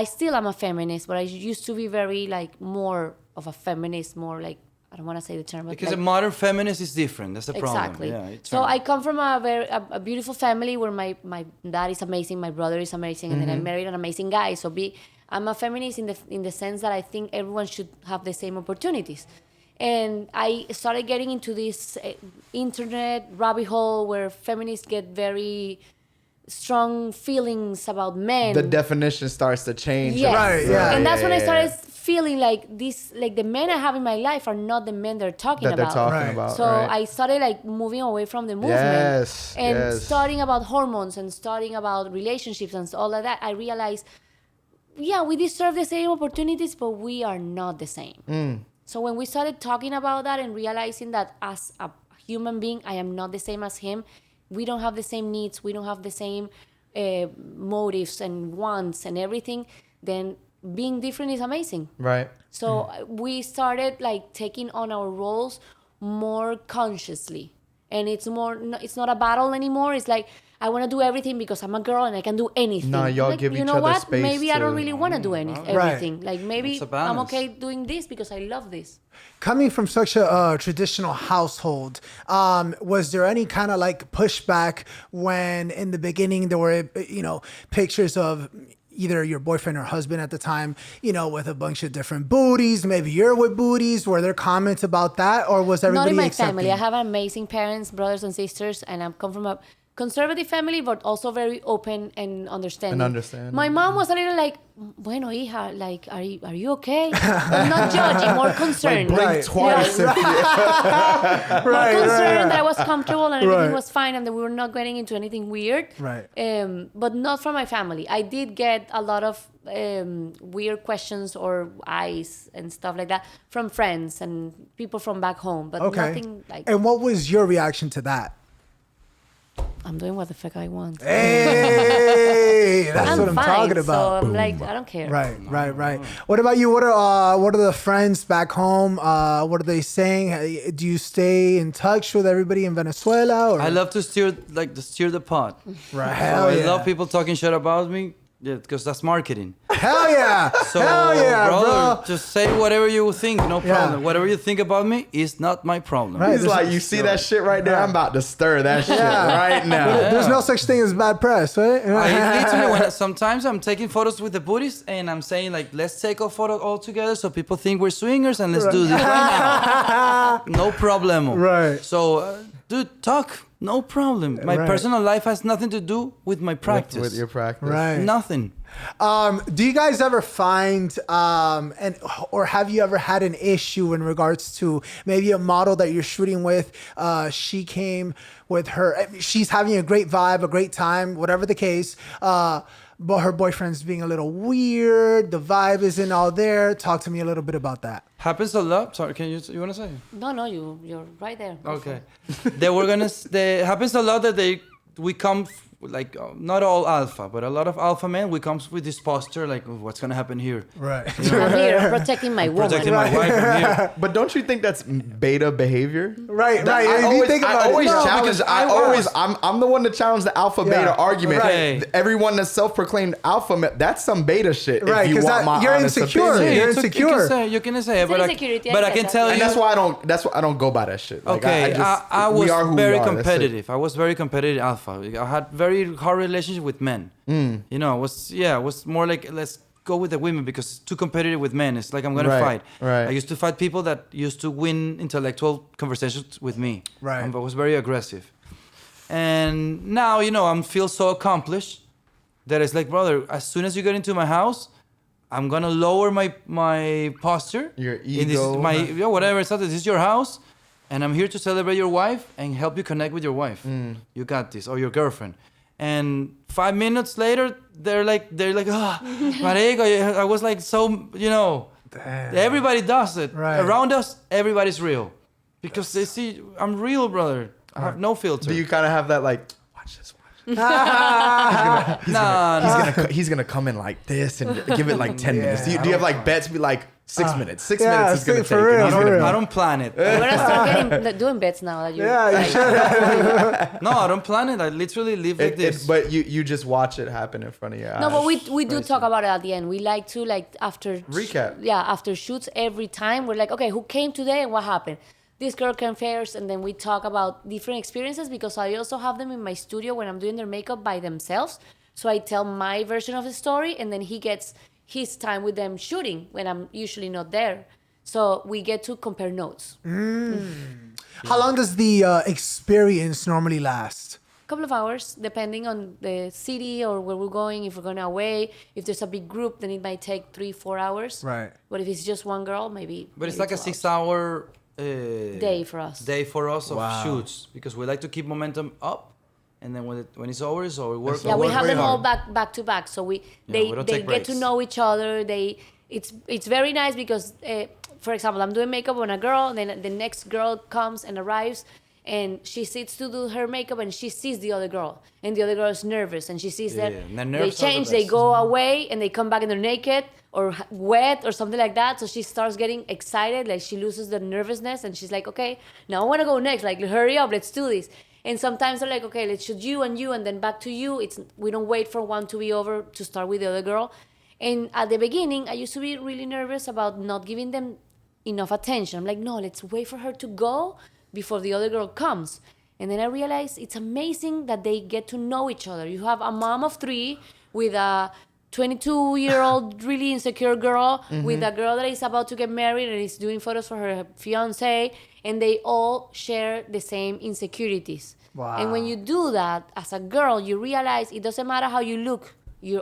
[SPEAKER 4] I still am a feminist, but I used to be very like more of a feminist, more like. I don't want to say the term, but
[SPEAKER 1] Because
[SPEAKER 4] like,
[SPEAKER 1] a modern feminist is different. That's the problem.
[SPEAKER 4] exactly.
[SPEAKER 1] Yeah, it's
[SPEAKER 4] So
[SPEAKER 1] right.
[SPEAKER 4] I come from a beautiful family where my dad is amazing, my brother is amazing, and then I married an amazing guy. So I'm a feminist in the sense that I think everyone should have the same opportunities. And I started getting into this internet rabbit hole where feminists get very strong feelings about men.
[SPEAKER 3] The definition starts to change.
[SPEAKER 4] Yes.
[SPEAKER 2] Right, yeah.
[SPEAKER 4] And that's when I
[SPEAKER 3] yeah.
[SPEAKER 4] started feeling like the men I have in my life are not the men they're talking
[SPEAKER 3] That they're
[SPEAKER 4] about.
[SPEAKER 3] talking
[SPEAKER 2] Right.
[SPEAKER 3] about.
[SPEAKER 4] So
[SPEAKER 3] right.
[SPEAKER 4] I started like moving away from the movement
[SPEAKER 3] Yes,
[SPEAKER 4] and
[SPEAKER 3] yes.
[SPEAKER 4] studying about hormones and studying about relationships and all of that. I realized, yeah, we deserve the same opportunities, but we are not the same. So when we started talking about that and realizing that as a human being, I am not the same as him, we don't have the same needs, we don't have the same motives and wants and everything, then being different is amazing.
[SPEAKER 3] Right.
[SPEAKER 4] So we started like taking on our roles more consciously, and it's not a battle anymore. It's like, I want to do everything because I'm a girl and I can do anything.
[SPEAKER 3] No, y'all
[SPEAKER 4] like,
[SPEAKER 3] give
[SPEAKER 4] you
[SPEAKER 3] each
[SPEAKER 4] know
[SPEAKER 3] other
[SPEAKER 4] what?
[SPEAKER 3] space
[SPEAKER 4] Maybe I don't
[SPEAKER 3] to-
[SPEAKER 4] really want to do everything. Like, maybe
[SPEAKER 1] It's a
[SPEAKER 4] I'm
[SPEAKER 1] balance.
[SPEAKER 4] okay doing this because I love this.
[SPEAKER 2] Coming from such a traditional household, was there any kind of like pushback when in the beginning there were, pictures of either your boyfriend or husband at the time, with a bunch of different booties, maybe you're with booties? Were there comments about that, or was everybody
[SPEAKER 4] Not in my
[SPEAKER 2] accepting?
[SPEAKER 4] family. I have amazing parents, brothers and sisters, and I come from a conservative family, but also very open and understanding. My mom was a little like, bueno, hija, like, are you okay? But not judging, more concerned.
[SPEAKER 3] Blink
[SPEAKER 2] Right.
[SPEAKER 3] twice.
[SPEAKER 4] Yeah.
[SPEAKER 2] Right,
[SPEAKER 4] More concerned
[SPEAKER 2] right.
[SPEAKER 4] that I was comfortable and everything
[SPEAKER 2] Right.
[SPEAKER 4] was fine and that we were not getting into anything weird.
[SPEAKER 2] Right.
[SPEAKER 4] But not from my family. I did get a lot of weird questions or eyes and stuff like that from friends and people from back home, but
[SPEAKER 2] Okay.
[SPEAKER 4] nothing like,
[SPEAKER 2] And what was your reaction to that?
[SPEAKER 4] I'm doing what the fuck I want.
[SPEAKER 2] Hey, that's what I'm
[SPEAKER 4] fine,
[SPEAKER 2] talking about.
[SPEAKER 4] So I'm like, I don't care.
[SPEAKER 2] Right. What about you? What are the friends back home? What are they saying? Do you stay in touch with everybody in Venezuela? Or?
[SPEAKER 1] I love to steer the pot.
[SPEAKER 2] Right.
[SPEAKER 1] So
[SPEAKER 2] Hell
[SPEAKER 1] I
[SPEAKER 2] yeah.
[SPEAKER 1] love people talking shit about me. Yeah, because that's marketing.
[SPEAKER 2] Hell yeah.
[SPEAKER 1] So,
[SPEAKER 2] Hell yeah,
[SPEAKER 1] brother,
[SPEAKER 2] bro.
[SPEAKER 1] just say whatever you think, no
[SPEAKER 2] Yeah.
[SPEAKER 1] problem. Whatever you think about me is not my problem.
[SPEAKER 2] Right.
[SPEAKER 3] He's
[SPEAKER 2] There's-
[SPEAKER 3] like, you see that shit right there? I'm about to stir that shit right now.
[SPEAKER 2] There's no such thing as bad press, right?
[SPEAKER 1] I literally, sometimes I'm taking photos with the booties and I'm saying like, let's take a photo all together so people think we're swingers and let's do this right now. No problem.
[SPEAKER 2] Right.
[SPEAKER 1] So, dude, talk. No problem. My
[SPEAKER 2] Right.
[SPEAKER 1] personal life has nothing to do with my practice.
[SPEAKER 3] With your practice.
[SPEAKER 2] Right.
[SPEAKER 1] Nothing.
[SPEAKER 2] Do you guys ever find, or have you ever had an issue in regards to maybe a model that you're shooting with? She came with she's having a great vibe, a great time, whatever the case. But her boyfriend's being a little weird. The vibe isn't all there. Talk to me a little bit about that.
[SPEAKER 1] Happens a lot. Sorry, you want to say?
[SPEAKER 4] No, you're right there. Go for
[SPEAKER 1] Okay.
[SPEAKER 4] it.
[SPEAKER 1] It happens a lot that we come like not all alpha, but a lot of alpha men. We come with this posture like, oh, what's gonna happen here?
[SPEAKER 2] Right.
[SPEAKER 4] I'm here protecting my woman.
[SPEAKER 1] Protecting my wife from here.
[SPEAKER 3] But don't you think that's beta behavior?
[SPEAKER 2] Right.
[SPEAKER 3] I
[SPEAKER 2] If you think about it, no,
[SPEAKER 3] challenge.
[SPEAKER 1] because
[SPEAKER 3] I'm the one to challenge the alpha
[SPEAKER 2] Yeah.
[SPEAKER 3] beta argument.
[SPEAKER 1] Right.
[SPEAKER 3] Everyone that's self-proclaimed alpha, that's some beta shit.
[SPEAKER 2] Right,
[SPEAKER 3] If you
[SPEAKER 2] 'cause
[SPEAKER 3] want my
[SPEAKER 2] you're
[SPEAKER 3] honest
[SPEAKER 2] insecure.
[SPEAKER 3] opinion.
[SPEAKER 2] You're
[SPEAKER 1] it's okay,
[SPEAKER 2] insecure.
[SPEAKER 1] You can say it,
[SPEAKER 4] It's
[SPEAKER 1] but
[SPEAKER 4] an insecurity, I
[SPEAKER 1] but I
[SPEAKER 4] get
[SPEAKER 1] can
[SPEAKER 4] that.
[SPEAKER 1] tell
[SPEAKER 3] And
[SPEAKER 1] you.
[SPEAKER 3] that's why I don't go by that shit. Like,
[SPEAKER 1] Okay, I
[SPEAKER 3] we
[SPEAKER 1] was
[SPEAKER 3] are who
[SPEAKER 1] very
[SPEAKER 3] we are. That's it.
[SPEAKER 1] competitive. I was very competitive alpha. I had very hard relationship with men. You know, it was more like let's go with the women because it's too competitive with men. It's like I'm gonna
[SPEAKER 3] Right,
[SPEAKER 1] fight.
[SPEAKER 3] right.
[SPEAKER 1] I used to fight people that used to win intellectual conversations with me.
[SPEAKER 2] Right.
[SPEAKER 1] I was very aggressive. And now, I feel so accomplished that it's like, brother, as soon as you get into my house, I'm gonna lower my posture.
[SPEAKER 3] Your
[SPEAKER 1] In this,
[SPEAKER 3] ego.
[SPEAKER 1] whatever. It's not, this is your house, and I'm here to celebrate your wife and help you connect with your wife. You got this, or your girlfriend. And 5 minutes later, they're like, Marico, I was like, so, you know,
[SPEAKER 2] Damn.
[SPEAKER 1] everybody does it.
[SPEAKER 2] Right.
[SPEAKER 1] Around us, everybody's real. Because they see, I'm real, brother. I have no filter.
[SPEAKER 3] Do you kind of have that like, watch this? He's gonna come in like this and give it like 10 minutes. Do you have like bets? Be like 6 minutes. 6 minutes is gonna take.
[SPEAKER 2] for real,
[SPEAKER 3] And he's
[SPEAKER 2] for
[SPEAKER 3] gonna
[SPEAKER 2] real.
[SPEAKER 3] be-
[SPEAKER 1] I don't plan it.
[SPEAKER 4] We're gonna start doing bets now. That you,
[SPEAKER 2] Yeah, you should.
[SPEAKER 1] No, I don't plan it. I literally live like this.
[SPEAKER 3] but you just watch it happen in front of your eyes.
[SPEAKER 4] No, but we do talk about it at the end. We like to after
[SPEAKER 3] Recap.
[SPEAKER 4] after shoots every time. We're like, okay, who came today and what happened? This girl came first, and then we talk about different experiences because I also have them in my studio when I'm doing their makeup by themselves. So I tell my version of the story, and then he gets his time with them shooting when I'm usually not there. So we get to compare notes.
[SPEAKER 2] How long does the experience normally last?
[SPEAKER 4] Couple of hours, depending on the city or where we're going. If we're going away, if there's a big group, then it might take 3-4 hours.
[SPEAKER 2] Right.
[SPEAKER 4] But if it's just one girl, maybe.
[SPEAKER 1] But it's
[SPEAKER 4] maybe
[SPEAKER 1] like a
[SPEAKER 4] 2 hours.
[SPEAKER 1] 6-hour
[SPEAKER 4] Day for us.
[SPEAKER 1] Day for us of
[SPEAKER 2] Wow.
[SPEAKER 1] shoots because we like to keep momentum up, and then when it's over, it's over. Work.
[SPEAKER 4] Yeah, we
[SPEAKER 1] work
[SPEAKER 4] have
[SPEAKER 1] very
[SPEAKER 4] them all
[SPEAKER 1] hard.
[SPEAKER 4] back to back. So
[SPEAKER 1] we
[SPEAKER 4] they
[SPEAKER 1] don't
[SPEAKER 4] they
[SPEAKER 1] take
[SPEAKER 4] get to
[SPEAKER 1] breaks.
[SPEAKER 4] know each other. It's very nice because, for example, I'm doing makeup on a girl, and then the next girl comes and arrives, and she sits to do her makeup, and she sees the other girl, and the other girl is nervous, and she sees that
[SPEAKER 1] and the
[SPEAKER 4] they
[SPEAKER 1] nerves are the
[SPEAKER 4] change, they
[SPEAKER 1] best.
[SPEAKER 4] go away, and they come back and they're naked or wet or something like that. So she starts getting excited, like she loses the nervousness, and she's like, okay, now I want to go next. Like, hurry up, let's do this. And sometimes they're like, okay, let's shoot you, and then back to you. We don't wait for one to be over to start with the other girl. And at the beginning, I used to be really nervous about not giving them enough attention. I'm like, no, let's wait for her to go before the other girl comes. And then I realized it's amazing that they get to know each other. You have a mom of 3 with a 22-year-old really insecure girl with a girl that is about to get married and is doing photos for her fiance, and they all share the same insecurities.
[SPEAKER 2] Wow.
[SPEAKER 4] And when you do that as a girl, you realize it doesn't matter how you look. You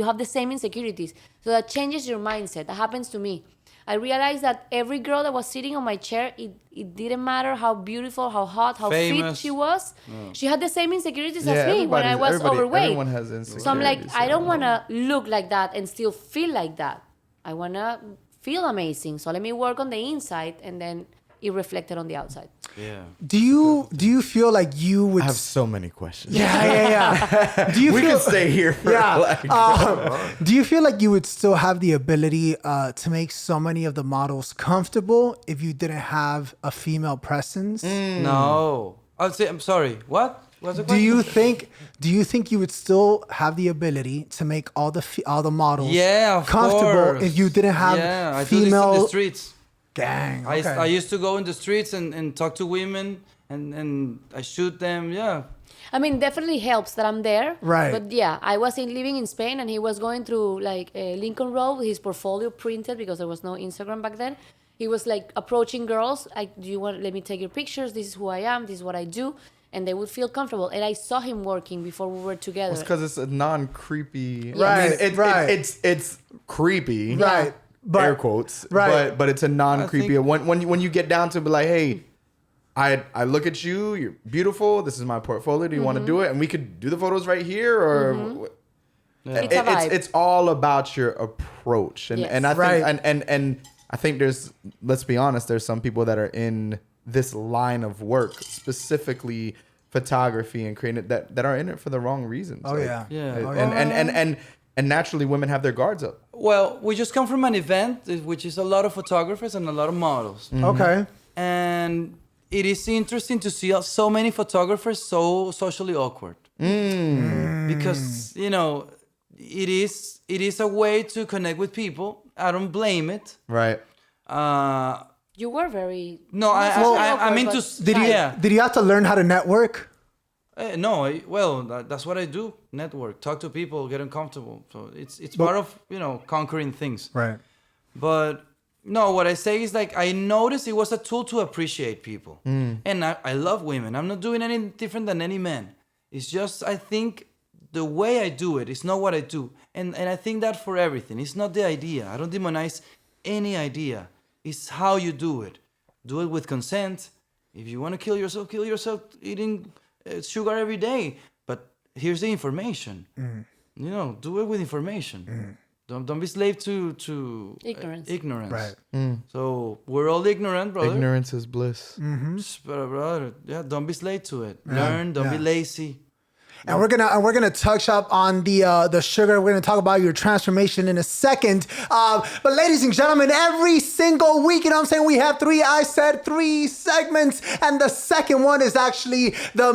[SPEAKER 4] have the same insecurities. So that changes your mindset. That happens to me. I realized that every girl that was sitting on my chair, it didn't matter how beautiful, how hot, how fit
[SPEAKER 1] Famous.
[SPEAKER 4] she was. She had the same insecurities as me when I was
[SPEAKER 3] everybody-
[SPEAKER 4] overweight.
[SPEAKER 3] Everyone has insecurities.
[SPEAKER 4] So I'm like, I don't want to look like that and still feel like that. I want to feel amazing. So let me work on the inside, and then it reflected on the outside.
[SPEAKER 1] Yeah.
[SPEAKER 2] Do you feel like you would?
[SPEAKER 3] I have so many questions.
[SPEAKER 2] Yeah. Do you
[SPEAKER 3] We
[SPEAKER 2] feel?
[SPEAKER 3] could stay here for like.
[SPEAKER 2] Do you feel like you would still have the ability to make so many of the models comfortable if you didn't have a female presence?
[SPEAKER 1] No. I'm sorry. What? What's the
[SPEAKER 2] Do you
[SPEAKER 1] question?
[SPEAKER 2] think you would still have the ability to make all the models
[SPEAKER 1] Yeah, of
[SPEAKER 2] comfortable
[SPEAKER 1] course.
[SPEAKER 2] if you didn't have
[SPEAKER 1] Yeah, I do this in
[SPEAKER 2] female
[SPEAKER 1] the streets.
[SPEAKER 2] gang? Okay.
[SPEAKER 1] I used to go in the streets and talk to women and I shoot them. Yeah.
[SPEAKER 4] I mean, definitely helps that I'm there.
[SPEAKER 2] Right.
[SPEAKER 4] But yeah, I was living in Spain, and he was going through like Lincoln Road with his portfolio printed because there was no Instagram back then. He was like approaching girls, like, do you want, let me take your pictures. This is who I am. This is what I do. And they would feel comfortable. And I saw him working before we were together.
[SPEAKER 3] It's because it's a non-creepy.
[SPEAKER 2] Right,
[SPEAKER 3] I mean,
[SPEAKER 2] right.
[SPEAKER 3] It's creepy.
[SPEAKER 2] Right. But,
[SPEAKER 3] Air quotes.
[SPEAKER 2] Right.
[SPEAKER 3] But it's a non-creepy.
[SPEAKER 1] I think-
[SPEAKER 3] When you get down to be like, hey, I look at you. You're beautiful. This is my portfolio. Do you want to do it? And we could do the photos right here, or
[SPEAKER 4] It's a vibe.
[SPEAKER 3] it's all about your approach. And
[SPEAKER 4] Yes.
[SPEAKER 3] and I think
[SPEAKER 2] Right.
[SPEAKER 3] and I think there's, let's be honest, there's some people that are in this line of work, specifically photography and creating it, that are in it for the wrong reasons.
[SPEAKER 2] Oh, yeah.
[SPEAKER 1] Yeah.
[SPEAKER 2] Oh, yeah.
[SPEAKER 3] And naturally women have their guards up.
[SPEAKER 1] Well, we just come from an event which is a lot of photographers and a lot of models.
[SPEAKER 2] Okay.
[SPEAKER 1] And it is interesting to see so many photographers so socially awkward. Because, you know, it is a way to connect with people. I don't blame it.
[SPEAKER 3] Right.
[SPEAKER 4] You were very...
[SPEAKER 1] No,
[SPEAKER 4] not socially
[SPEAKER 1] I'm
[SPEAKER 4] awkward,
[SPEAKER 1] into...
[SPEAKER 4] but
[SPEAKER 2] Did you
[SPEAKER 1] yeah.
[SPEAKER 2] did you have to learn how to network?
[SPEAKER 1] That's what I do. Network, talk to people, get uncomfortable. So it's part of, you know, conquering things.
[SPEAKER 2] Right.
[SPEAKER 1] But no, what I say is like I noticed it was a tool to appreciate people. And I love women. I'm not doing any different than any man. It's just I think the way I do it is not what I do. And I think that for everything. It's not the idea. I don't demonize any idea. It's how you do it. Do it with consent. If you want to kill yourself eating sugar every day. But here's the information. You know, do it with information. Don't be slave to ignorance.
[SPEAKER 2] Right.
[SPEAKER 1] So we're all ignorant, brother.
[SPEAKER 3] Ignorance is bliss.
[SPEAKER 1] Brother, yeah, don't be slave to it. Learn. Don't be lazy.
[SPEAKER 2] And we're gonna touch up on the sugar. We're gonna talk about your transformation in a second. But ladies and gentlemen, every single week, you know what I'm saying, we have three segments, and the second one is actually the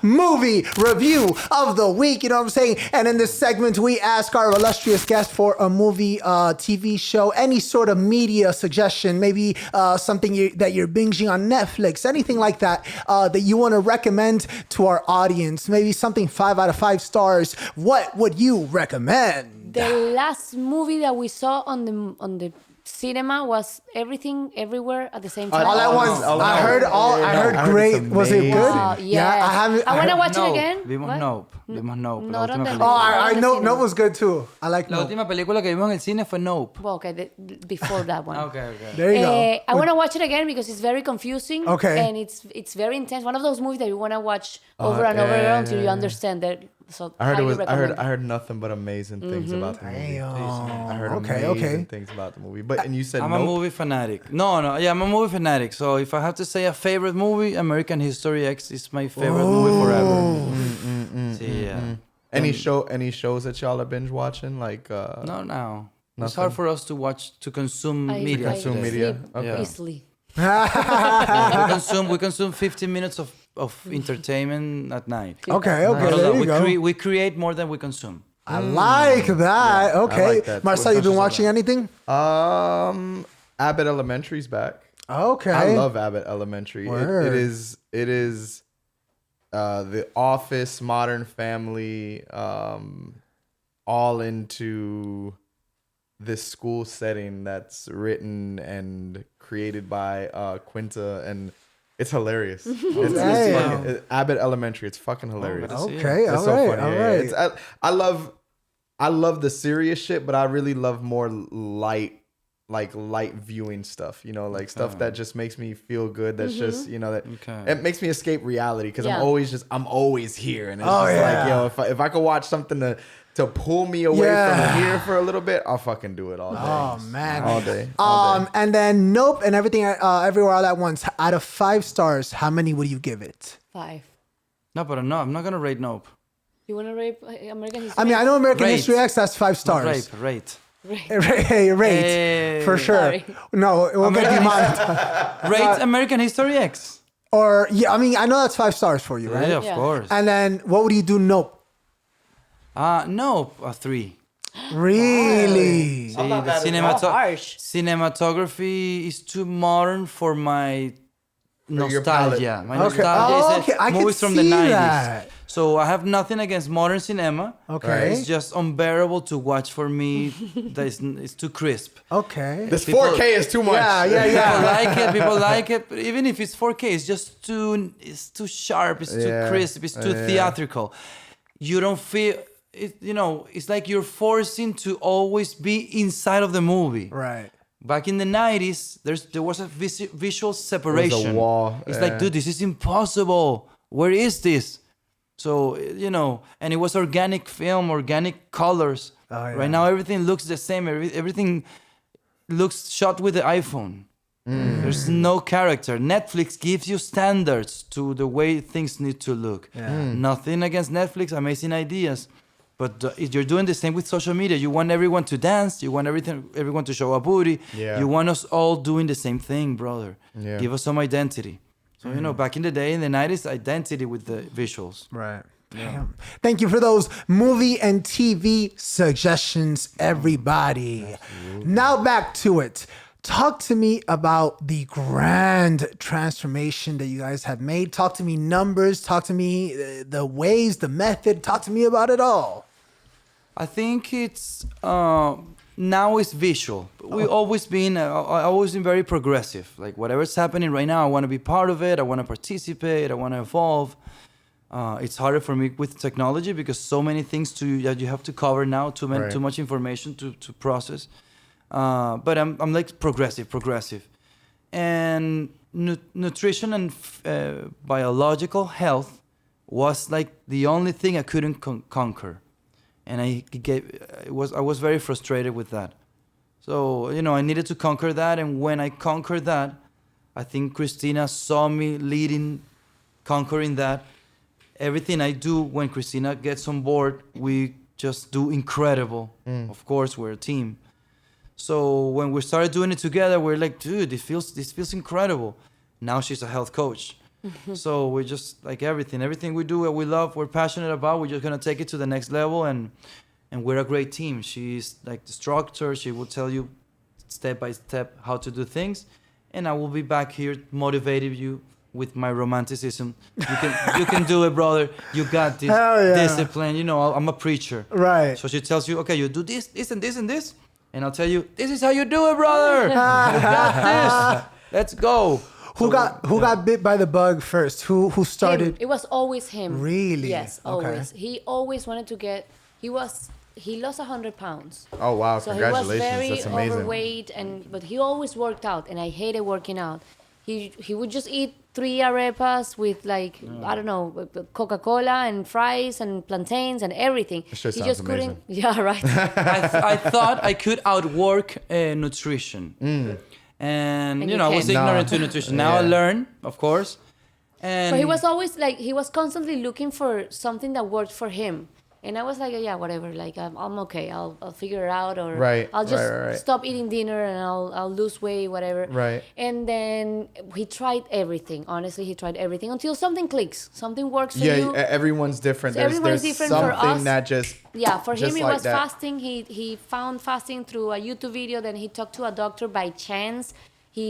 [SPEAKER 2] movie review of the week. You know what I'm saying? And in this segment, we ask our illustrious guest for a movie, TV show, any sort of media suggestion, maybe something that you're binging on Netflix, anything like that that you want to recommend to our audience. Maybe something 5 out of 5 stars. What would you recommend?
[SPEAKER 4] The last movie that we saw on the cinema was Everything Everywhere at the same time.
[SPEAKER 2] All at once. I heard great.
[SPEAKER 3] it's
[SPEAKER 2] Was it good?
[SPEAKER 3] amazing.
[SPEAKER 4] Yes. I want to watch it again.
[SPEAKER 1] Vimos
[SPEAKER 4] What?
[SPEAKER 1] Nope. Vimos Nope. La
[SPEAKER 4] Not on
[SPEAKER 1] última
[SPEAKER 4] the-
[SPEAKER 1] película.
[SPEAKER 2] I know. Nope was good too. I like
[SPEAKER 1] La
[SPEAKER 2] Nope.
[SPEAKER 1] última película que vimos en el cine fue Nope.
[SPEAKER 4] Well, okay, before that one.
[SPEAKER 1] Okay.
[SPEAKER 2] There you go.
[SPEAKER 4] I want to watch it again because it's very confusing.
[SPEAKER 2] Okay.
[SPEAKER 4] And it's very intense. One of those movies that you want to watch over and over again until you understand that. So
[SPEAKER 3] I heard it
[SPEAKER 4] highly
[SPEAKER 3] was.
[SPEAKER 4] recommend.
[SPEAKER 3] I heard nothing but amazing things about the movie. I heard amazing things about the movie. But and you said
[SPEAKER 1] I'm
[SPEAKER 3] Nope.
[SPEAKER 1] a movie fanatic. No, yeah, I'm a movie fanatic. So if I have to say a favorite movie, American History X is my favorite movie forever. Sí, yeah.
[SPEAKER 3] Any shows that y'all are binge watching? Like
[SPEAKER 1] No. It's
[SPEAKER 3] Nothing?
[SPEAKER 1] hard for us to consume media.
[SPEAKER 3] Consume media.
[SPEAKER 4] sleep
[SPEAKER 3] Okay.
[SPEAKER 4] easily.
[SPEAKER 1] We consume 15 minutes of entertainment at night.
[SPEAKER 2] Okay.
[SPEAKER 1] Not a
[SPEAKER 2] There
[SPEAKER 1] lot.
[SPEAKER 2] you go.
[SPEAKER 1] We create more than we consume.
[SPEAKER 2] I like that. Okay.
[SPEAKER 3] like that.
[SPEAKER 2] Marcel, you been watching anything?
[SPEAKER 3] Abbott Elementary's back.
[SPEAKER 2] Okay.
[SPEAKER 3] I love Abbott Elementary.
[SPEAKER 2] Word.
[SPEAKER 3] It is The Office, Modern Family, all into this school setting that's written and created by Quinta, and it's hilarious. It's Abbott Elementary. It's fucking hilarious.
[SPEAKER 1] Oh,
[SPEAKER 2] Okay.
[SPEAKER 3] It's
[SPEAKER 2] All
[SPEAKER 3] so
[SPEAKER 2] right.
[SPEAKER 3] funny.
[SPEAKER 2] All
[SPEAKER 3] Yeah,
[SPEAKER 2] right.
[SPEAKER 3] it's, I love the serious shit, but I really love more light viewing stuff, you know, like stuff that just makes me feel good. That's just, you know, that it makes me escape reality because
[SPEAKER 4] Yeah.
[SPEAKER 3] I'm always here, and it's just like, yo, if I could watch something to pull me away from here for a little bit, I'll fucking do it all day.
[SPEAKER 2] Oh man.
[SPEAKER 3] all day.
[SPEAKER 2] And then Nope and Everything Everywhere All at Once. Out of 5 stars, how many would you give it?
[SPEAKER 4] 5.
[SPEAKER 1] No, but no, I'm not gonna rate Nope.
[SPEAKER 4] You want to rate American History?
[SPEAKER 2] I mean, I know American
[SPEAKER 1] Rate.
[SPEAKER 2] History X, that's 5
[SPEAKER 1] Not
[SPEAKER 2] stars.
[SPEAKER 1] rate.
[SPEAKER 2] Rate. For sure.
[SPEAKER 4] Sorry.
[SPEAKER 2] No, it will get demonetized.
[SPEAKER 1] Rate American History X.
[SPEAKER 2] Or, yeah, I mean, I know that's 5 stars for you, right?
[SPEAKER 1] Yeah, of
[SPEAKER 4] Yeah.
[SPEAKER 1] course.
[SPEAKER 2] And then what would you do? Nope.
[SPEAKER 1] Nope, a 3.
[SPEAKER 2] Really?
[SPEAKER 1] See, the
[SPEAKER 4] Harsh.
[SPEAKER 1] cinematography is too modern for my
[SPEAKER 3] your
[SPEAKER 1] nostalgia. My
[SPEAKER 2] Okay.
[SPEAKER 1] nostalgia
[SPEAKER 2] Oh,
[SPEAKER 1] is
[SPEAKER 2] okay. I can
[SPEAKER 1] movies from the
[SPEAKER 2] see
[SPEAKER 1] 90s.
[SPEAKER 2] that.
[SPEAKER 1] So I have nothing against modern cinema.
[SPEAKER 2] Okay.
[SPEAKER 1] It's just unbearable to watch for me. It's too crisp.
[SPEAKER 2] Okay.
[SPEAKER 3] This 4K is too much.
[SPEAKER 1] People like it, but even if it's 4K, it's just too sharp, it's too crisp, it's too theatrical. You don't feel it, you know, it's like you're forcing to always be inside of the movie.
[SPEAKER 2] Right.
[SPEAKER 1] Back in the 90s, there was a visual separation.
[SPEAKER 3] wall,
[SPEAKER 1] It's like, dude, this is impossible. Where is this? So, you know, and it was organic film, organic colors.
[SPEAKER 2] Oh, yeah.
[SPEAKER 1] Right now, everything looks the same. Everything looks shot with the iPhone. There's no character. Netflix gives you standards to the way things need to look. Nothing against Netflix, amazing ideas. But you're doing the same with social media. You want everyone to dance. You want everyone to show a booty.
[SPEAKER 3] Yeah.
[SPEAKER 1] You want us all doing the same thing, brother.
[SPEAKER 3] Yeah.
[SPEAKER 1] Give us some identity. So, you know, back in the day, in the 90s, identity with the visuals.
[SPEAKER 2] Right. Damn. Thank you for those movie and TV suggestions, everybody. Now back to it. Talk to me about the grand transformation that you guys have made. Talk to me numbers. Talk to me the ways, the method. Talk to me about it all.
[SPEAKER 1] I think it's now it's visual. We've always been very progressive. Like whatever's happening right now, I want to be part of it. I want to participate. I want to evolve. It's harder for me with technology because so many things that you have to cover now. Too much information to process. But I'm like progressive, and nutrition and biological health was like the only thing I couldn't conquer. And I was very frustrated with that. So, you know, I needed to conquer that. And when I conquered that, I think Cristina saw me leading, conquering that. Everything I do when Cristina gets on board, we just do incredible. Of course, we're a team. So when we started doing it together, we're like, dude, this feels incredible. Now she's a health coach. So we just like everything we do, what we love, we're passionate about, we're just gonna take it to the next level, and we're a great team. She's like the structure. She will tell you step by step how to do things, and I will be back here motivating you with my romanticism. You can do it, brother. You got this.
[SPEAKER 2] Hell yeah.
[SPEAKER 1] Discipline. You know, I'm a preacher.
[SPEAKER 2] Right.
[SPEAKER 1] So she tells you, okay, you do this, this, and this, and this, and I'll tell you, this is how you do it, brother. You got this. Let's go.
[SPEAKER 2] Who got bit by the bug first? Who started?
[SPEAKER 4] Him. It was always him.
[SPEAKER 2] Really?
[SPEAKER 4] Yes,
[SPEAKER 2] Okay.
[SPEAKER 4] always. He always wanted to get. He lost 100 pounds.
[SPEAKER 3] Oh wow!
[SPEAKER 4] So
[SPEAKER 3] Congratulations.
[SPEAKER 4] he was very
[SPEAKER 3] That's amazing.
[SPEAKER 4] overweight, but he always worked out, and I hated working out. He would just eat 3 arepas with like I don't know, Coca-Cola and fries and plantains and everything.
[SPEAKER 3] Sure
[SPEAKER 4] He
[SPEAKER 3] sounds
[SPEAKER 4] just
[SPEAKER 3] amazing.
[SPEAKER 4] couldn't. Yeah, right.
[SPEAKER 1] I thought I could outwork nutrition. And you
[SPEAKER 4] you
[SPEAKER 1] know, I was
[SPEAKER 4] can't.
[SPEAKER 1] ignorant to nutrition. Now I
[SPEAKER 3] Yeah.
[SPEAKER 1] learn, of course. And
[SPEAKER 4] But he was always like, he was constantly looking for something that worked for him. And I was like, yeah, whatever. Like, I'm okay. I'll figure it out, or
[SPEAKER 3] Right,
[SPEAKER 4] I'll just
[SPEAKER 3] right.
[SPEAKER 4] stop eating dinner and I'll lose weight, whatever.
[SPEAKER 3] Right.
[SPEAKER 4] And then he tried everything. Honestly, he tried everything until something clicks. Something works for
[SPEAKER 3] Yeah,
[SPEAKER 4] you.
[SPEAKER 3] everyone's different.
[SPEAKER 4] So
[SPEAKER 3] There's
[SPEAKER 4] everyone's different. For
[SPEAKER 3] something
[SPEAKER 4] us,
[SPEAKER 3] that just
[SPEAKER 4] Yeah, for him
[SPEAKER 3] just
[SPEAKER 4] it
[SPEAKER 3] like
[SPEAKER 4] was
[SPEAKER 3] that.
[SPEAKER 4] fasting. He found fasting through a YouTube video. Then he talked to a doctor by chance. He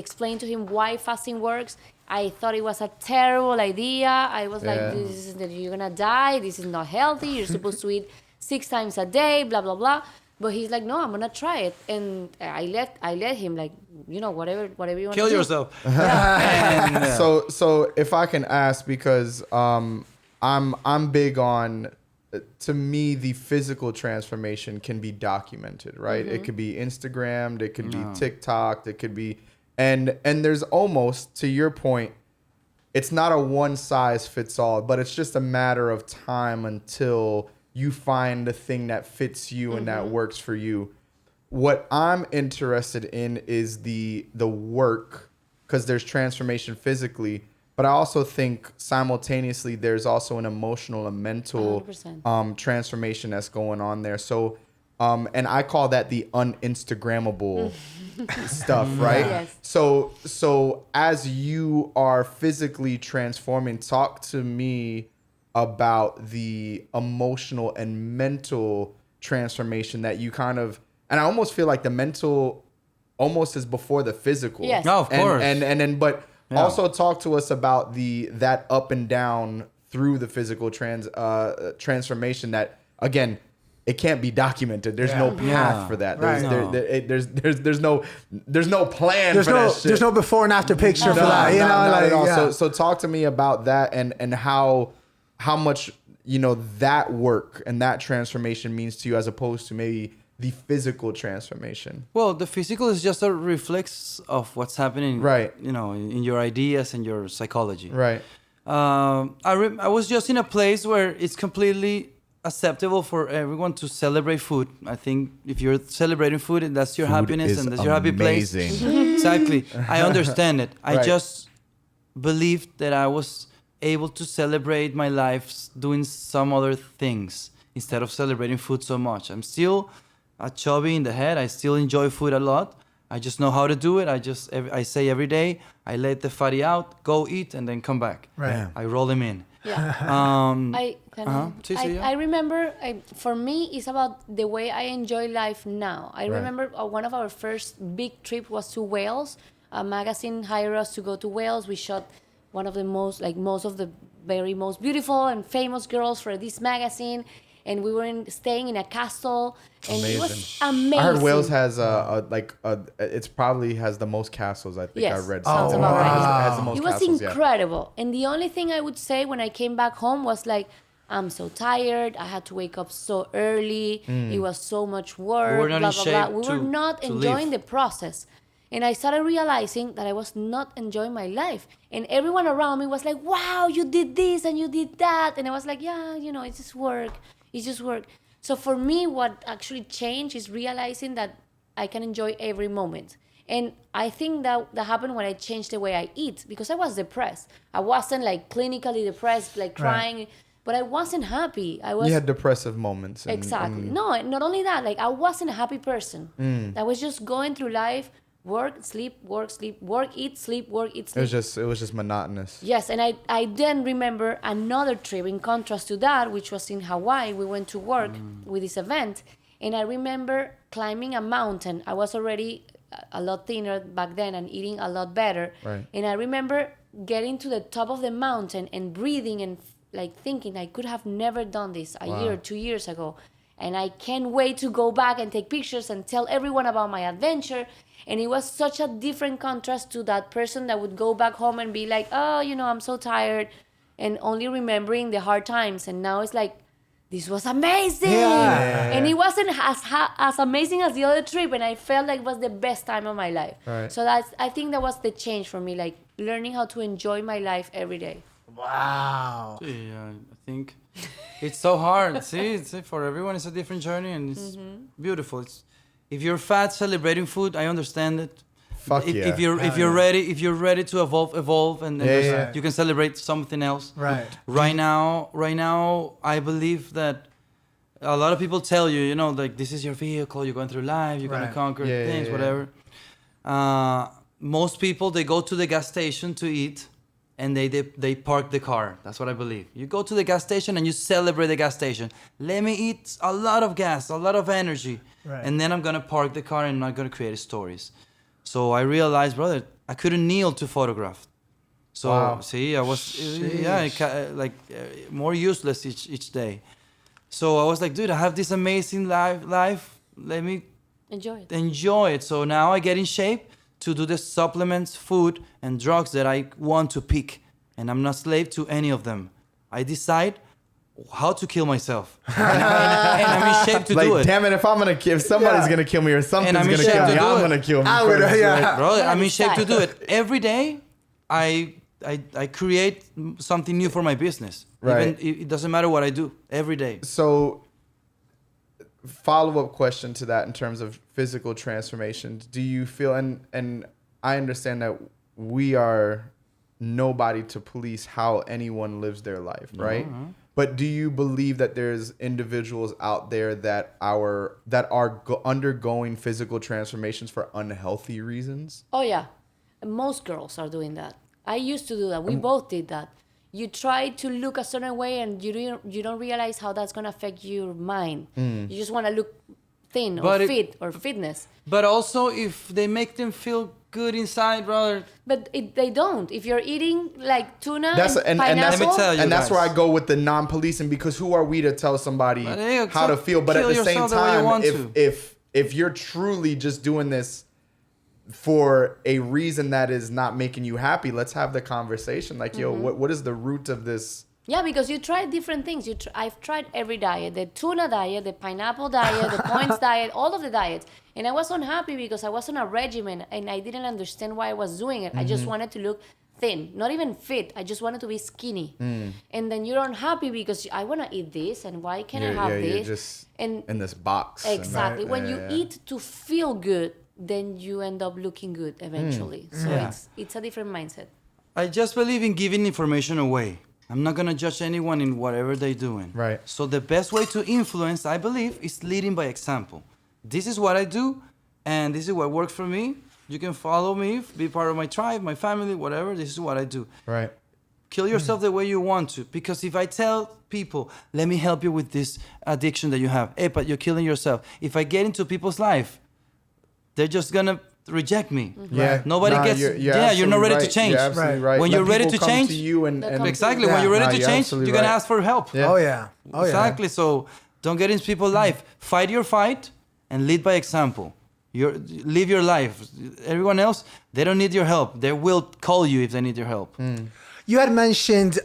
[SPEAKER 4] explained to him why fasting works. I thought it was a terrible idea. I was like, you're gonna die. This is not healthy. You're supposed to eat 6 times a day, blah blah blah. But he's like, no, I'm gonna try it. And I let him, like, you know, whatever you want
[SPEAKER 1] kill
[SPEAKER 4] to do.
[SPEAKER 1] yourself. And,
[SPEAKER 3] So if I can ask, because I'm big on, to me, the physical transformation can be documented, right? It could be Instagrammed, it could be TikToked, it could be, and there's almost, to your point, it's not a one size fits all, but it's just a matter of time until you find the thing that fits you and that works for you. What I'm interested in is the work, because there's transformation physically, but I also think simultaneously there's also an emotional and mental
[SPEAKER 4] 100%.
[SPEAKER 3] Transformation that's going on there. So, and I call that the uninstagrammable stuff, right?
[SPEAKER 4] Yes.
[SPEAKER 3] So as you are physically transforming, talk to me about the emotional and mental transformation that you kind of, and I almost feel like the mental almost is before the physical.
[SPEAKER 4] Yes.
[SPEAKER 1] No, of course.
[SPEAKER 3] And then, but
[SPEAKER 1] Yeah.
[SPEAKER 3] also talk to us about that up and down through the physical transformation that, again, it can't be documented. There's no path
[SPEAKER 1] Yeah.
[SPEAKER 3] for that.
[SPEAKER 2] Right.
[SPEAKER 3] There's no plan for that shit.
[SPEAKER 2] There's no before and after picture for that. You know,
[SPEAKER 3] not
[SPEAKER 2] like
[SPEAKER 3] at all.
[SPEAKER 2] yeah.
[SPEAKER 3] So talk to me about that and how much, you know, that work and that transformation means to you as opposed to maybe the physical transformation.
[SPEAKER 1] well, the physical is just a reflex of what's happening,
[SPEAKER 3] Right.
[SPEAKER 1] You know, in your ideas and your psychology.
[SPEAKER 3] Right.
[SPEAKER 1] I was just in a place where it's completely acceptable for everyone to celebrate food. I think if you're celebrating food, and that's your
[SPEAKER 3] Food
[SPEAKER 1] happiness
[SPEAKER 3] is
[SPEAKER 1] and that's your happy place.
[SPEAKER 3] amazing.
[SPEAKER 1] Exactly. I understand it. I
[SPEAKER 3] Right.
[SPEAKER 1] just believed that I was able to celebrate my life doing some other things instead of celebrating food so much. I'm still a chubby in the head. I still enjoy food a lot. I just know how to do it. I say every day, I let the fatty out, go eat, and then come back.
[SPEAKER 2] Right.
[SPEAKER 1] I roll them in.
[SPEAKER 4] Yeah.
[SPEAKER 1] Sí, sí, yeah.
[SPEAKER 4] I remember, for me, it's about the way I enjoy life now. I remember one of our first big trip was to Wales. A magazine hired us to go to Wales. We shot one of the most of the very most beautiful and famous girls for this magazine. And we were staying in a castle. And it was amazing.
[SPEAKER 3] I heard Wales has it's probably has the most castles. I think
[SPEAKER 4] Yes,
[SPEAKER 3] I read.
[SPEAKER 4] sounds
[SPEAKER 3] something.
[SPEAKER 4] about right.
[SPEAKER 3] It has the most
[SPEAKER 4] It was
[SPEAKER 3] castles, yeah.
[SPEAKER 4] incredible. And the only thing I would say when I came back home was like, I'm so tired. I had to wake up so early. It was so much work.
[SPEAKER 1] We were not
[SPEAKER 4] blah,
[SPEAKER 1] in
[SPEAKER 4] blah, blah.
[SPEAKER 1] shape
[SPEAKER 4] We were
[SPEAKER 1] to-
[SPEAKER 4] not
[SPEAKER 1] to
[SPEAKER 4] enjoying
[SPEAKER 1] live.
[SPEAKER 4] the process. And I started realizing that I was not enjoying my life. And everyone around me was like, wow, you did this and you did that. And I was like, yeah, you know, it's just work. It's just work. So for me, what actually changed is realizing that I can enjoy every moment. And I think that happened when I changed the way I eat, because I was depressed. I wasn't like clinically depressed, like crying, but I wasn't happy.
[SPEAKER 3] You had depressive moments.
[SPEAKER 4] Exactly. No, not only that, like I wasn't a happy person. I was just going through life, work, sleep, eat, sleep, work, eat, sleep.
[SPEAKER 3] It was just monotonous.
[SPEAKER 4] Yes, and I then remember another trip in contrast to that, which was in Hawaii. We went to work with this event, and I remember climbing a mountain. I was already a lot thinner back then and eating a lot better.
[SPEAKER 3] Right.
[SPEAKER 4] And I remember getting to the top of the mountain and breathing and like thinking I could have never done this a year, 2 years ago. And I can't wait to go back and take pictures and tell everyone about my adventure. And it was such a different contrast to that person that would go back home and be like, oh, you know, I'm so tired, and only remembering the hard times. And now it's like, this was amazing. And it wasn't as amazing as the other trip. And I felt like it was the best time of my life.
[SPEAKER 3] Right.
[SPEAKER 4] So I think that was the change for me, like learning how to enjoy my life every day.
[SPEAKER 2] Wow.
[SPEAKER 1] Yeah, I think it's so hard. See, for everyone, it's a different journey, and it's beautiful. If you're fat, celebrating food, I understand it. If you're ready to evolve, and you can celebrate something else.
[SPEAKER 2] Right.
[SPEAKER 1] Right now, I believe that a lot of people tell you, you know, like this is your vehicle. You're going through life. You're gonna conquer things, whatever. Most people, they go to the gas station to eat, and they park the car. That's what I believe. You go to the gas station and you celebrate the gas station. Let me eat a lot of gas, a lot of energy, and then I'm gonna park the car and I'm not gonna create stories. So I realized, brother, I couldn't kneel to photograph. So see, I was more useless each day. So I was like, dude, I have this amazing life. Let me enjoy it. So now I get in shape to do the supplements, food, and drugs that I want to pick. And I'm not slave to any of them. I decide how to kill myself. and I'm in shape to do it.
[SPEAKER 3] Damn it, if somebody's gonna kill me or something's gonna kill me, I'm gonna kill me.
[SPEAKER 1] Bro, I'm in shape to do it. Every day, I create something new for my business.
[SPEAKER 3] Right.
[SPEAKER 1] Even it doesn't matter what I do. Every day.
[SPEAKER 3] So, follow-up question to that in terms of physical transformations. Do you feel, and I understand that we are nobody to police how anyone lives their life, right? Mm-hmm. But do you believe that there's individuals out there that are undergoing physical transformations for unhealthy reasons?
[SPEAKER 4] Oh yeah, most girls are doing that. I used to do that. We both did that. You try to look a certain way, and you don't realize how that's gonna affect your mind. You just want to look thin or fit or fitness.
[SPEAKER 1] But also, if they make them feel good inside, brother.
[SPEAKER 4] But they don't. If you're eating like tuna and
[SPEAKER 1] let
[SPEAKER 4] pineapple,
[SPEAKER 1] me tell you,
[SPEAKER 3] and that's where I go with the non-policing, because who are we to tell somebody how to feel? But at the same time, if you're truly just doing this for a reason that is not making you happy, let's have the conversation. Like, yo, what is the root of this?
[SPEAKER 4] Yeah, because you try different things. I've tried every diet: the tuna diet, the pineapple diet, the points diet, all of the diets. And I was unhappy because I was on a regimen and I didn't understand why I was doing it. I just wanted to look thin, not even fit. I just wanted to be skinny. And then you're unhappy because I want to eat this, and why can't I have this?
[SPEAKER 3] You're just in this box.
[SPEAKER 4] Exactly. When you eat to feel good, then you end up looking good eventually. So it's a different mindset.
[SPEAKER 1] I just believe in giving information away. I'm not going to judge anyone in whatever they're doing.
[SPEAKER 3] Right.
[SPEAKER 1] So the best way to influence, I believe, is leading by example. This is what I do, and this is what works for me. You can follow me, be part of my tribe, my family, whatever. This is what I do.
[SPEAKER 3] Right.
[SPEAKER 1] Kill yourself the way you want to. Because if I tell people, let me help you with this addiction that you have, hey, but you're killing yourself. If I get into people's life, they're just going to reject me.
[SPEAKER 3] Yeah.
[SPEAKER 1] Nobody gets, you're not ready to change.
[SPEAKER 3] You're absolutely right.
[SPEAKER 1] When you're ready to change,
[SPEAKER 4] exactly.
[SPEAKER 1] When you're ready to change, you're going to ask for help.
[SPEAKER 2] Yeah. Oh, yeah.
[SPEAKER 1] Exactly. So don't get into people's life. Fight your fight and lead by example. Live your life. Everyone else, they don't need your help. They will call you if they need your help.
[SPEAKER 2] You had mentioned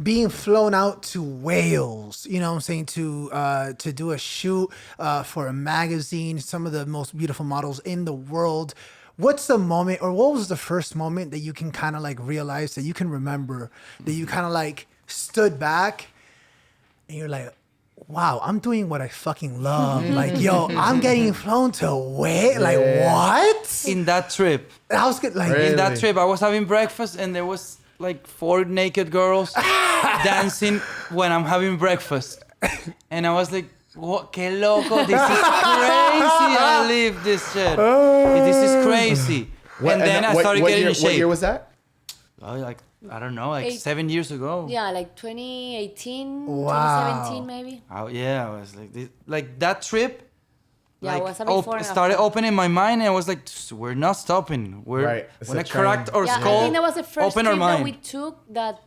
[SPEAKER 2] being flown out to Wales, you know what I'm saying, to do a shoot for a magazine, some of the most beautiful models in the world. what's the moment, or what was the first moment that you can kind of like realize, that you can remember, that you kind of like stood back and you're like, wow, I'm doing what I fucking love. Like, yo, I'm getting flown to where? Like, what?
[SPEAKER 1] In that trip,
[SPEAKER 2] I was good. Like,
[SPEAKER 3] Really?
[SPEAKER 1] in that trip, I was having breakfast and there was like 4 naked girls dancing when I'm having breakfast. And I was like, what? Que loco, this is crazy. I live this shit. This is crazy. And then I started getting in shape.
[SPEAKER 3] What year was that?
[SPEAKER 1] Oh, like, I don't know, like
[SPEAKER 4] 8
[SPEAKER 1] 7 years ago.
[SPEAKER 4] Yeah, like 2018,
[SPEAKER 2] Wow.
[SPEAKER 4] 2017 maybe.
[SPEAKER 1] Oh, yeah, I was like, this, like that trip.
[SPEAKER 4] Yeah,
[SPEAKER 1] like,
[SPEAKER 4] it was a before and
[SPEAKER 1] started
[SPEAKER 4] after.
[SPEAKER 1] opening my mind, and I was like, we're not stopping. We're
[SPEAKER 3] Right, it's
[SPEAKER 1] when
[SPEAKER 3] a
[SPEAKER 1] I cracked
[SPEAKER 3] train.
[SPEAKER 1] our
[SPEAKER 4] Yeah,
[SPEAKER 1] skull.
[SPEAKER 4] I think that was the first
[SPEAKER 1] open our
[SPEAKER 4] trip that we
[SPEAKER 1] mind.
[SPEAKER 4] took that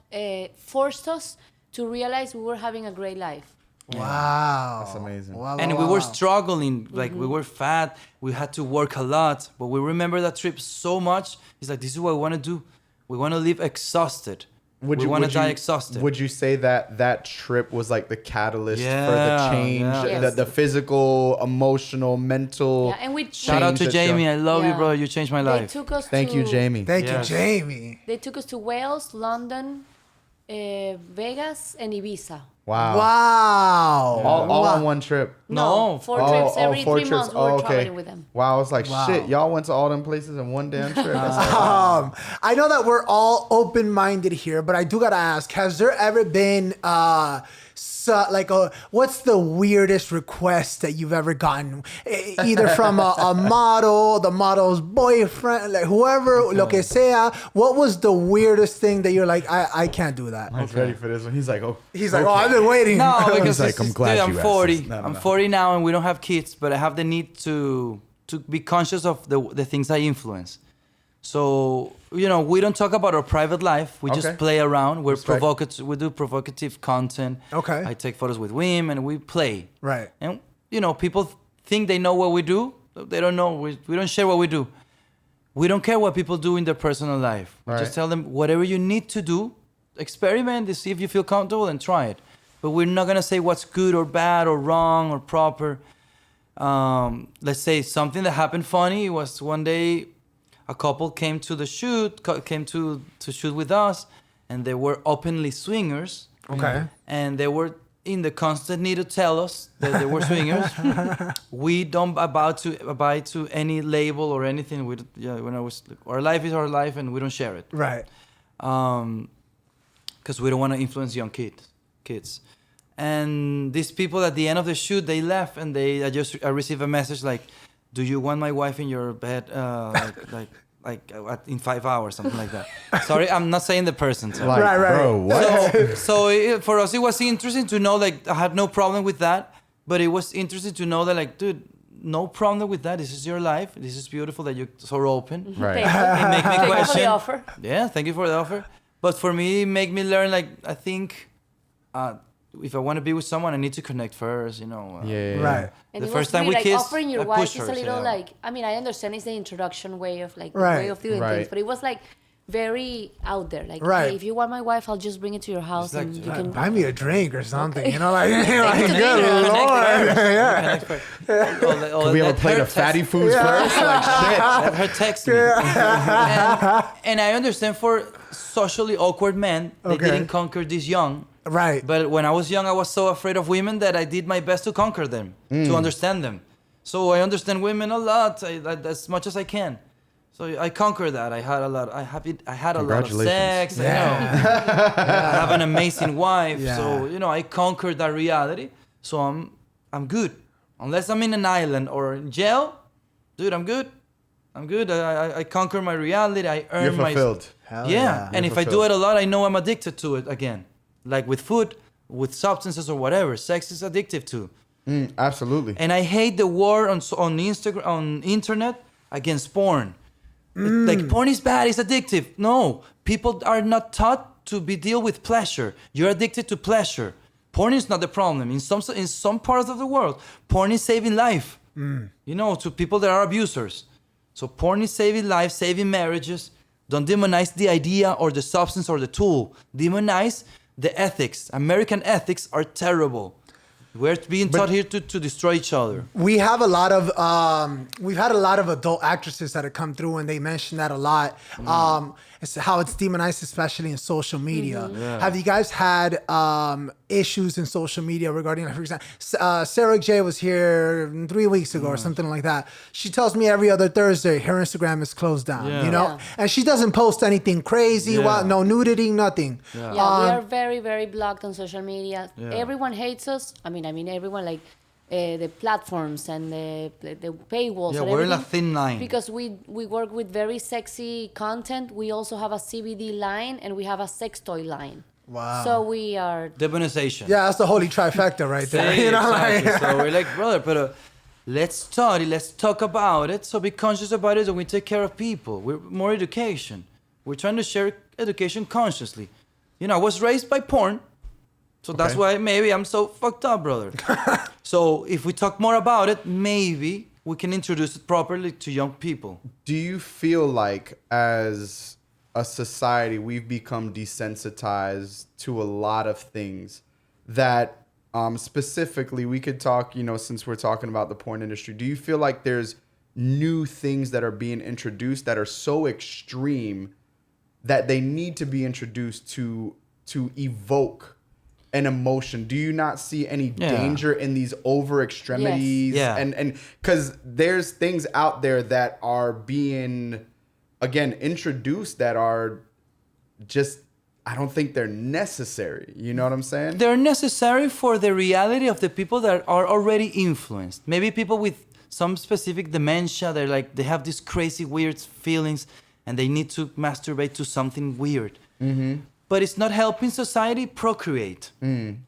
[SPEAKER 4] forced us to realize we were having a great life.
[SPEAKER 2] wow.
[SPEAKER 3] That's amazing.
[SPEAKER 2] Wow,
[SPEAKER 1] And
[SPEAKER 2] wow,
[SPEAKER 1] we
[SPEAKER 2] wow,
[SPEAKER 1] were
[SPEAKER 2] wow.
[SPEAKER 1] struggling, like we were fat, we had to work a lot, but we remember that trip so much. It's like, this is what we want to do. We want to live exhausted. We want to die exhausted.
[SPEAKER 3] Would you say that trip was like the catalyst for
[SPEAKER 1] Yeah,
[SPEAKER 3] the change,
[SPEAKER 1] yeah.
[SPEAKER 3] the physical, emotional, mental?
[SPEAKER 4] Yeah, and we
[SPEAKER 1] Shout out to
[SPEAKER 3] change that
[SPEAKER 1] Jamie.
[SPEAKER 3] you-
[SPEAKER 1] I love you,
[SPEAKER 4] Yeah.
[SPEAKER 1] bro. You changed my
[SPEAKER 4] They
[SPEAKER 1] life.
[SPEAKER 4] took us
[SPEAKER 3] Thank
[SPEAKER 4] to,
[SPEAKER 3] you, Jamie.
[SPEAKER 2] Thank
[SPEAKER 1] Yes.
[SPEAKER 2] you, Jamie.
[SPEAKER 4] They took us to Wales, London, Vegas, and Ibiza.
[SPEAKER 3] Wow.
[SPEAKER 2] Wow.
[SPEAKER 3] All
[SPEAKER 2] Wow.
[SPEAKER 3] on one trip.
[SPEAKER 1] No.
[SPEAKER 4] 4 trips every
[SPEAKER 3] 4
[SPEAKER 4] 3 months. We were traveling with them.
[SPEAKER 3] Wow, I was like,
[SPEAKER 2] Wow.
[SPEAKER 3] shit, y'all went to all them places in one damn trip. That's
[SPEAKER 2] I know that we're all open-minded here, but I do gotta ask: has there ever been what's the weirdest request that you've ever gotten, either from a model, the model's boyfriend, like whoever, lo que sea? What was the weirdest thing that you're like, I can't do that?
[SPEAKER 3] I was ready for this one. He's like, oh.
[SPEAKER 2] He's like, oh, I've been waiting.
[SPEAKER 1] No, because
[SPEAKER 3] He's like,
[SPEAKER 1] it's
[SPEAKER 3] I'm
[SPEAKER 1] just-
[SPEAKER 3] glad
[SPEAKER 1] dude,
[SPEAKER 3] you
[SPEAKER 1] I'm
[SPEAKER 3] asked
[SPEAKER 1] 40.
[SPEAKER 3] this. No,
[SPEAKER 1] I'm
[SPEAKER 3] no.
[SPEAKER 1] 40 now, and we don't have kids, but I have the need to be conscious of the things I influence. So, you know, we don't talk about our private life. We
[SPEAKER 3] Okay.
[SPEAKER 1] just play around. We're
[SPEAKER 3] Respect.
[SPEAKER 1] provocative. We do provocative content.
[SPEAKER 2] Okay.
[SPEAKER 1] I take photos with women. We play.
[SPEAKER 2] Right.
[SPEAKER 1] And, you know, people think they know what we do. They don't know. We don't share what we do. We don't care what people do in their personal life. We
[SPEAKER 3] Right.
[SPEAKER 1] just tell them whatever you need to do, experiment to see if you feel comfortable and try it. But we're not going to say what's good or bad or wrong or proper. Let's say something that happened funny was one day a couple came to the shoot, came to shoot with us, and they were openly swingers.
[SPEAKER 2] Okay.
[SPEAKER 1] And they were in the constant need to tell us that they were swingers. We don't abide to any label or anything. When I was, our life is our life, and we don't share it.
[SPEAKER 2] Right.
[SPEAKER 1] Because we don't want to influence young kids. And these people at the end of the shoot, they left, and I received a message like, "Do you want my wife in your bed in 5 hours, something like that?" Sorry, I'm not saying the person. So.
[SPEAKER 3] Like,
[SPEAKER 2] Right, right.
[SPEAKER 3] bro, what?
[SPEAKER 1] For us, it was interesting to know, like, I had no problem with that, but it was interesting to know that, like, dude, no problem with that. This is your life. This is beautiful that you're so open.
[SPEAKER 3] Right.
[SPEAKER 1] It make me
[SPEAKER 4] Thank you for
[SPEAKER 1] question.
[SPEAKER 4] the offer.
[SPEAKER 1] Yeah, thank you for the offer. But for me, it make me learn, like, I think if I want to be with someone, I need to connect first, you know.
[SPEAKER 3] Yeah.
[SPEAKER 2] Right.
[SPEAKER 4] And
[SPEAKER 1] The
[SPEAKER 4] it
[SPEAKER 1] first
[SPEAKER 4] was
[SPEAKER 1] time
[SPEAKER 4] really,
[SPEAKER 1] we
[SPEAKER 4] like,
[SPEAKER 1] kissed,
[SPEAKER 4] offering your
[SPEAKER 1] I
[SPEAKER 4] wife
[SPEAKER 1] pushed
[SPEAKER 4] is
[SPEAKER 1] her,
[SPEAKER 4] a little
[SPEAKER 1] yeah.
[SPEAKER 4] like, I mean, I understand it's the introduction way of like the
[SPEAKER 2] Right.
[SPEAKER 4] way of doing
[SPEAKER 3] Right.
[SPEAKER 4] things, but it was like very out there. Like,
[SPEAKER 2] Right.
[SPEAKER 4] hey, if you want my wife, I'll just bring it to your house
[SPEAKER 1] like,
[SPEAKER 4] and you
[SPEAKER 1] yeah,
[SPEAKER 4] can.
[SPEAKER 2] Buy me a drink or something,
[SPEAKER 4] Okay.
[SPEAKER 2] you know, like,
[SPEAKER 4] Take
[SPEAKER 2] like
[SPEAKER 4] it to
[SPEAKER 2] good
[SPEAKER 4] dinner.
[SPEAKER 2] Lord.
[SPEAKER 3] Can we ever play the fatty foods first? Like, shit.
[SPEAKER 1] Let her text me. And I understand for socially awkward men, they
[SPEAKER 2] Okay.
[SPEAKER 1] didn't conquer this young.
[SPEAKER 2] Right.
[SPEAKER 1] But when I was young, I was so afraid of women that I did my best to conquer them, to understand them. So I understand women a lot, as much as I can. So I conquered that. I had a lot. I had a lot of sex.
[SPEAKER 3] Congratulations.
[SPEAKER 1] I know. I have an amazing wife.
[SPEAKER 2] Yeah.
[SPEAKER 1] So you know, I conquered that reality. So I'm good. Unless I'm in an island or in jail, dude, I'm good. I'm good. I conquer my reality. I earn
[SPEAKER 3] You're
[SPEAKER 1] my
[SPEAKER 3] fulfilled.
[SPEAKER 2] Hell
[SPEAKER 1] yeah. And
[SPEAKER 3] You're
[SPEAKER 1] if I do
[SPEAKER 3] fulfilled.
[SPEAKER 1] it a lot, I know I'm addicted to it again. Like with food, with substances or whatever, sex is addictive too.
[SPEAKER 3] Absolutely.
[SPEAKER 1] And I hate the war on Instagram, on internet against porn. Like porn is bad, it's addictive. No, people are not taught to deal with pleasure. You're addicted to pleasure. Porn is not the problem. In some parts of the world, porn is saving life. You know, to people that are abusers. So porn is saving life, saving marriages. Don't demonize the idea or the substance or the tool. Demonize the ethics. American ethics are terrible. We're being taught here to destroy each other.
[SPEAKER 2] We have a lot of we've had a lot of adult actresses that have come through, and they mention that a lot. It's how it's demonized, especially in social media.
[SPEAKER 1] Yeah.
[SPEAKER 2] Have you guys had issues in social media regarding, like, for example, Sarah J was here 3 weeks ago or something like that. She tells me every other Thursday her Instagram is closed down, you know, and she doesn't post anything crazy, no nudity, nothing.
[SPEAKER 4] Yeah, we are very, very blocked on social media. Everyone hates us. I mean, everyone, like the platforms and the paywalls.
[SPEAKER 1] Yeah,
[SPEAKER 4] and
[SPEAKER 1] we're in a
[SPEAKER 4] everything,
[SPEAKER 1] thin line.
[SPEAKER 4] because we work with very sexy content. We also have a CBD line and we have a sex toy line.
[SPEAKER 2] Wow.
[SPEAKER 4] So we are.
[SPEAKER 1] Demonization.
[SPEAKER 2] Yeah, that's the holy trifecta right there.
[SPEAKER 1] Yeah,
[SPEAKER 2] You know,
[SPEAKER 1] exactly.
[SPEAKER 2] like,
[SPEAKER 1] So we're like, brother, but let's study, let's talk about it. So be conscious about it, and we take care of people. We're more education. We're trying to share education consciously. You know, I was raised by porn, so that's why maybe I'm so fucked up, brother. So if we talk more about it, maybe we can introduce it properly to young people.
[SPEAKER 3] Do you feel like as a society we've become desensitized to a lot of things that specifically we could talk, you know, since we're talking about the porn industry, do you feel like there's new things that are being introduced that are so extreme that they need to be introduced to evoke an emotion? Do you not see any danger in these over extremities?
[SPEAKER 1] Yes. Yeah.
[SPEAKER 3] And because there's things out there that are being, again, introduced that are just, I don't think they're necessary. You know what I'm saying?
[SPEAKER 1] They're necessary for the reality of the people that are already influenced. Maybe people with some specific dementia, they're like, they have these crazy, weird feelings and they need to masturbate to something weird. But it's not helping society procreate.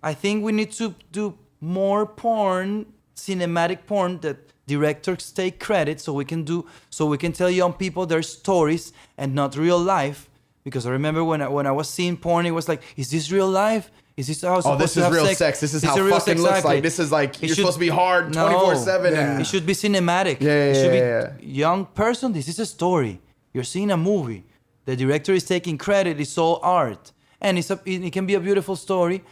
[SPEAKER 1] I think we need to do more porn, cinematic porn, that directors take credit so we can tell young people their stories and not real life. Because I remember when I was seeing porn, it was like, is this real life? Is this how
[SPEAKER 3] this is real sex. This is how
[SPEAKER 1] real
[SPEAKER 3] fucking
[SPEAKER 1] sex?
[SPEAKER 3] looks
[SPEAKER 1] Exactly.
[SPEAKER 3] like. This is like,
[SPEAKER 1] It
[SPEAKER 3] you're
[SPEAKER 1] should-
[SPEAKER 3] supposed to be hard
[SPEAKER 1] No.
[SPEAKER 3] 24/7.
[SPEAKER 1] It should be cinematic.
[SPEAKER 3] Yeah,
[SPEAKER 1] It should
[SPEAKER 3] yeah.
[SPEAKER 1] be young person. This is a story. You're seeing a movie. The director is taking credit. It's all art, and it can be a beautiful story,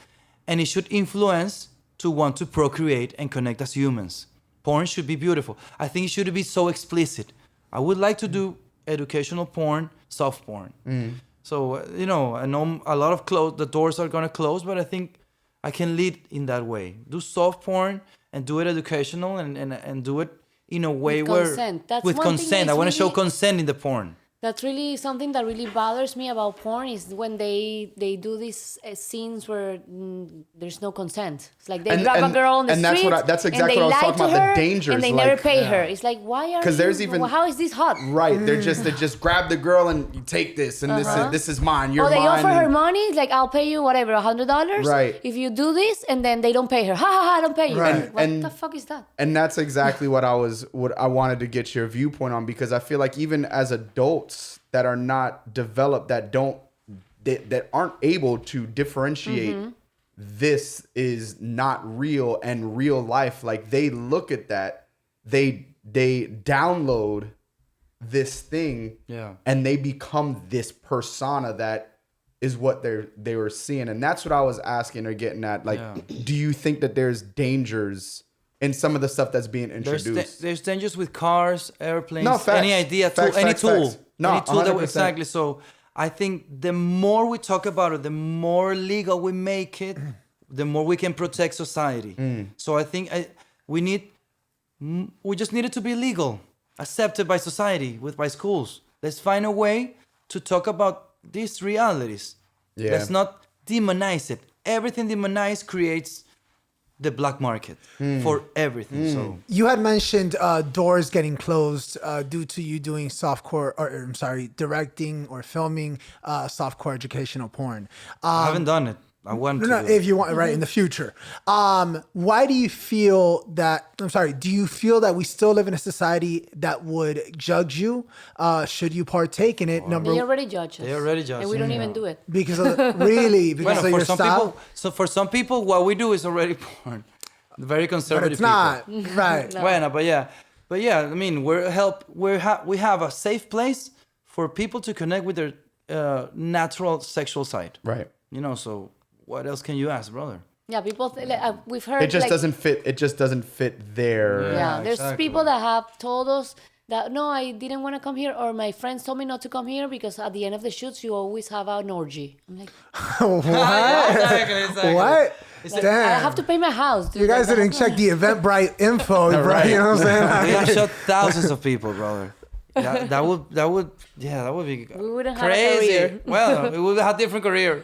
[SPEAKER 1] and it should influence to want to procreate and connect as humans. Porn should be beautiful. I think it should be so explicit. I would like to do educational porn, soft porn. So you know, I know a lot of the doors are gonna close, but I think I can lead in that way. Do soft porn and do it educational and do it in a way
[SPEAKER 4] With
[SPEAKER 1] where
[SPEAKER 4] consent. That's
[SPEAKER 1] with
[SPEAKER 4] one thing
[SPEAKER 1] consent.
[SPEAKER 4] that's
[SPEAKER 1] I want to show
[SPEAKER 4] really-
[SPEAKER 1] consent in the porn.
[SPEAKER 4] That's really something that really bothers me about porn, is when they do these scenes where there's no consent. It's like they
[SPEAKER 3] And-
[SPEAKER 4] grab a
[SPEAKER 3] and-
[SPEAKER 4] girl on the
[SPEAKER 3] and that's
[SPEAKER 4] street,
[SPEAKER 3] what I- that's
[SPEAKER 4] and
[SPEAKER 3] exactly
[SPEAKER 4] they
[SPEAKER 3] what I was
[SPEAKER 4] lie
[SPEAKER 3] talking
[SPEAKER 4] to
[SPEAKER 3] about, the
[SPEAKER 4] her,
[SPEAKER 3] dangers,
[SPEAKER 4] and they never
[SPEAKER 3] like-
[SPEAKER 4] pay her. It's like, why are
[SPEAKER 3] 'Cause there's
[SPEAKER 4] you,
[SPEAKER 3] even-
[SPEAKER 4] how is this hot?
[SPEAKER 3] Right. They just grab the girl and you take this and this is mine. You're
[SPEAKER 4] Or they
[SPEAKER 3] mine.
[SPEAKER 4] offer her
[SPEAKER 3] and-
[SPEAKER 4] money, it's like, I'll pay you whatever, $100
[SPEAKER 3] Right.
[SPEAKER 4] if you do this, and then they don't pay her. Ha ha ha, I don't pay you.
[SPEAKER 2] Right.
[SPEAKER 4] Like, what
[SPEAKER 3] And-
[SPEAKER 4] the fuck is that?
[SPEAKER 3] And that's exactly what I wanted to get your viewpoint on, because I feel like even as adults that are not developed, that aren't able to differentiate this is not real and real life, like they look at that, they download this thing, and they become this persona that is what they were seeing. And that's what I was asking or getting at. Like, do you think that there's dangers in some of the stuff that's being introduced?
[SPEAKER 1] There's dangers with cars, airplanes,
[SPEAKER 3] No, facts.
[SPEAKER 1] any idea,
[SPEAKER 3] Facts,
[SPEAKER 1] any
[SPEAKER 3] facts,
[SPEAKER 1] tool,
[SPEAKER 3] facts. No,
[SPEAKER 1] any tool that
[SPEAKER 3] 100%.
[SPEAKER 1] exactly. So I think the more we talk about it, the more legal we make it, the more we can protect society. So I think we just need it to be legal, accepted by society, by schools. Let's find a way to talk about these realities.
[SPEAKER 3] Yeah.
[SPEAKER 1] Let's not demonize it. Everything demonized creates the black market for everything. So
[SPEAKER 2] you had mentioned doors getting closed due to you doing softcore, or I'm sorry, directing or filming softcore educational porn.
[SPEAKER 1] I haven't done it. I want to.
[SPEAKER 2] No,
[SPEAKER 1] do it.
[SPEAKER 2] if you want, right, in the future. Why do you feel that, do you feel that we still live in a society that would judge you should you partake in it?
[SPEAKER 4] They already judge us.
[SPEAKER 1] They already judge
[SPEAKER 4] And we
[SPEAKER 1] us,
[SPEAKER 4] don't
[SPEAKER 1] yeah.
[SPEAKER 4] even do it.
[SPEAKER 2] Because of because of your style?
[SPEAKER 1] For some people, what we do is already porn. Very
[SPEAKER 2] But
[SPEAKER 1] conservative
[SPEAKER 2] it's not, right.
[SPEAKER 4] No.
[SPEAKER 1] Bueno, but yeah, I mean, we have a safe place for people to connect with their natural sexual side.
[SPEAKER 3] Right.
[SPEAKER 1] You know, so what else can you ask, brother?
[SPEAKER 4] Yeah, people we've heard
[SPEAKER 3] It just
[SPEAKER 4] like,
[SPEAKER 3] doesn't fit. It just doesn't fit there.
[SPEAKER 4] Yeah, there's
[SPEAKER 1] exactly.
[SPEAKER 4] people that have told us that no, I didn't want to come here, or my friends told me not to come here because at the end of the shoots you always have an orgy. I'm like,
[SPEAKER 2] What?
[SPEAKER 1] Exactly.
[SPEAKER 2] What?
[SPEAKER 4] like,
[SPEAKER 2] Damn.
[SPEAKER 4] I have to pay my house. Dude.
[SPEAKER 2] You guys
[SPEAKER 4] Like,
[SPEAKER 2] didn't check the Eventbrite info, bro.
[SPEAKER 3] Right.
[SPEAKER 2] You know what I'm
[SPEAKER 1] We
[SPEAKER 2] saying?
[SPEAKER 1] have shot thousands of people, brother. That would be
[SPEAKER 4] We wouldn't have a
[SPEAKER 1] crazy.
[SPEAKER 4] career.
[SPEAKER 1] Well, we would have different career.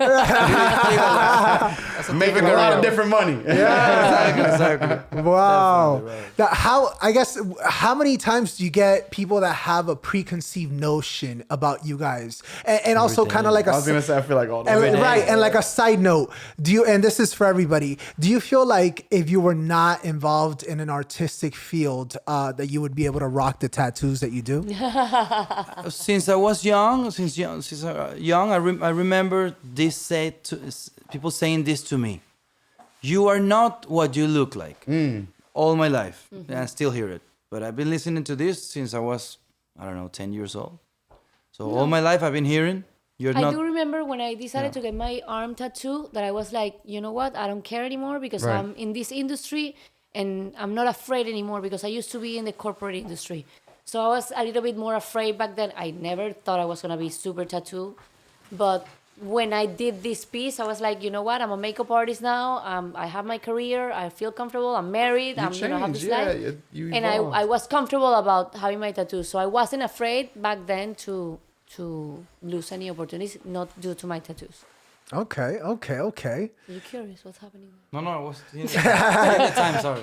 [SPEAKER 3] Making a lot of different money.
[SPEAKER 1] Exactly.
[SPEAKER 2] Wow.
[SPEAKER 1] Definitely, right.
[SPEAKER 2] How many times do you get people that have a preconceived notion about you guys? And also
[SPEAKER 1] day.
[SPEAKER 2] kind of like
[SPEAKER 3] I was gonna say I feel like all
[SPEAKER 2] and,
[SPEAKER 3] day.
[SPEAKER 1] day.
[SPEAKER 2] right, and like a side note, and this is for everybody, do you feel like if you were not involved in an artistic field, that you would be able to rock the tattoos that you do?
[SPEAKER 1] Since I was young, I remember people saying this to me. You are not what you look like. All my life, and I still hear it. But I've been listening to this since I was, 10 years old. So all my life I've been hearing, you're
[SPEAKER 4] I
[SPEAKER 1] not.
[SPEAKER 4] do remember when I decided to get my arm tattoo that I was like, you know what? I don't care anymore because
[SPEAKER 3] Right.
[SPEAKER 4] I'm in this industry and I'm not afraid anymore because I used to be in the corporate industry. So I was a little bit more afraid back then. I never thought I was going to be super tattoo. But when I did this piece, I was like, you know what? I'm a makeup artist now. I have my career. I feel comfortable. I'm married. I have
[SPEAKER 3] changed,
[SPEAKER 4] this
[SPEAKER 3] yeah,
[SPEAKER 4] life.
[SPEAKER 3] you
[SPEAKER 4] And
[SPEAKER 3] evolved.
[SPEAKER 4] I was comfortable about having my tattoo. So I wasn't afraid back then to lose any opportunities, not due to my tattoos.
[SPEAKER 2] Okay.
[SPEAKER 4] You're curious what's happening?
[SPEAKER 1] No, I was. The time, sorry.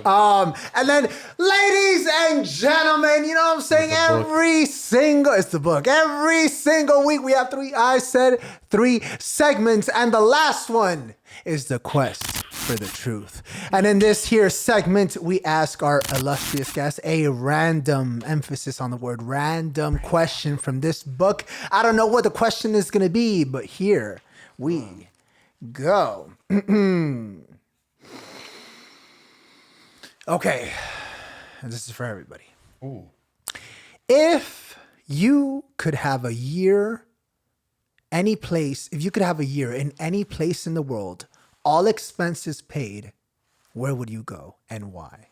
[SPEAKER 2] And then, ladies and gentlemen, you know what I'm saying? It's the book. Every single week we have three segments, and the last one is the quest for the truth. And in this here segment, we ask our illustrious guest a random, emphasis on the word random, question from this book. I don't know what the question is going to be, but here we go. Okay, and this is for everybody.
[SPEAKER 3] Ooh.
[SPEAKER 2] If you could have a year, if you could have a year in any place in the world, all expenses paid, where would you go and why?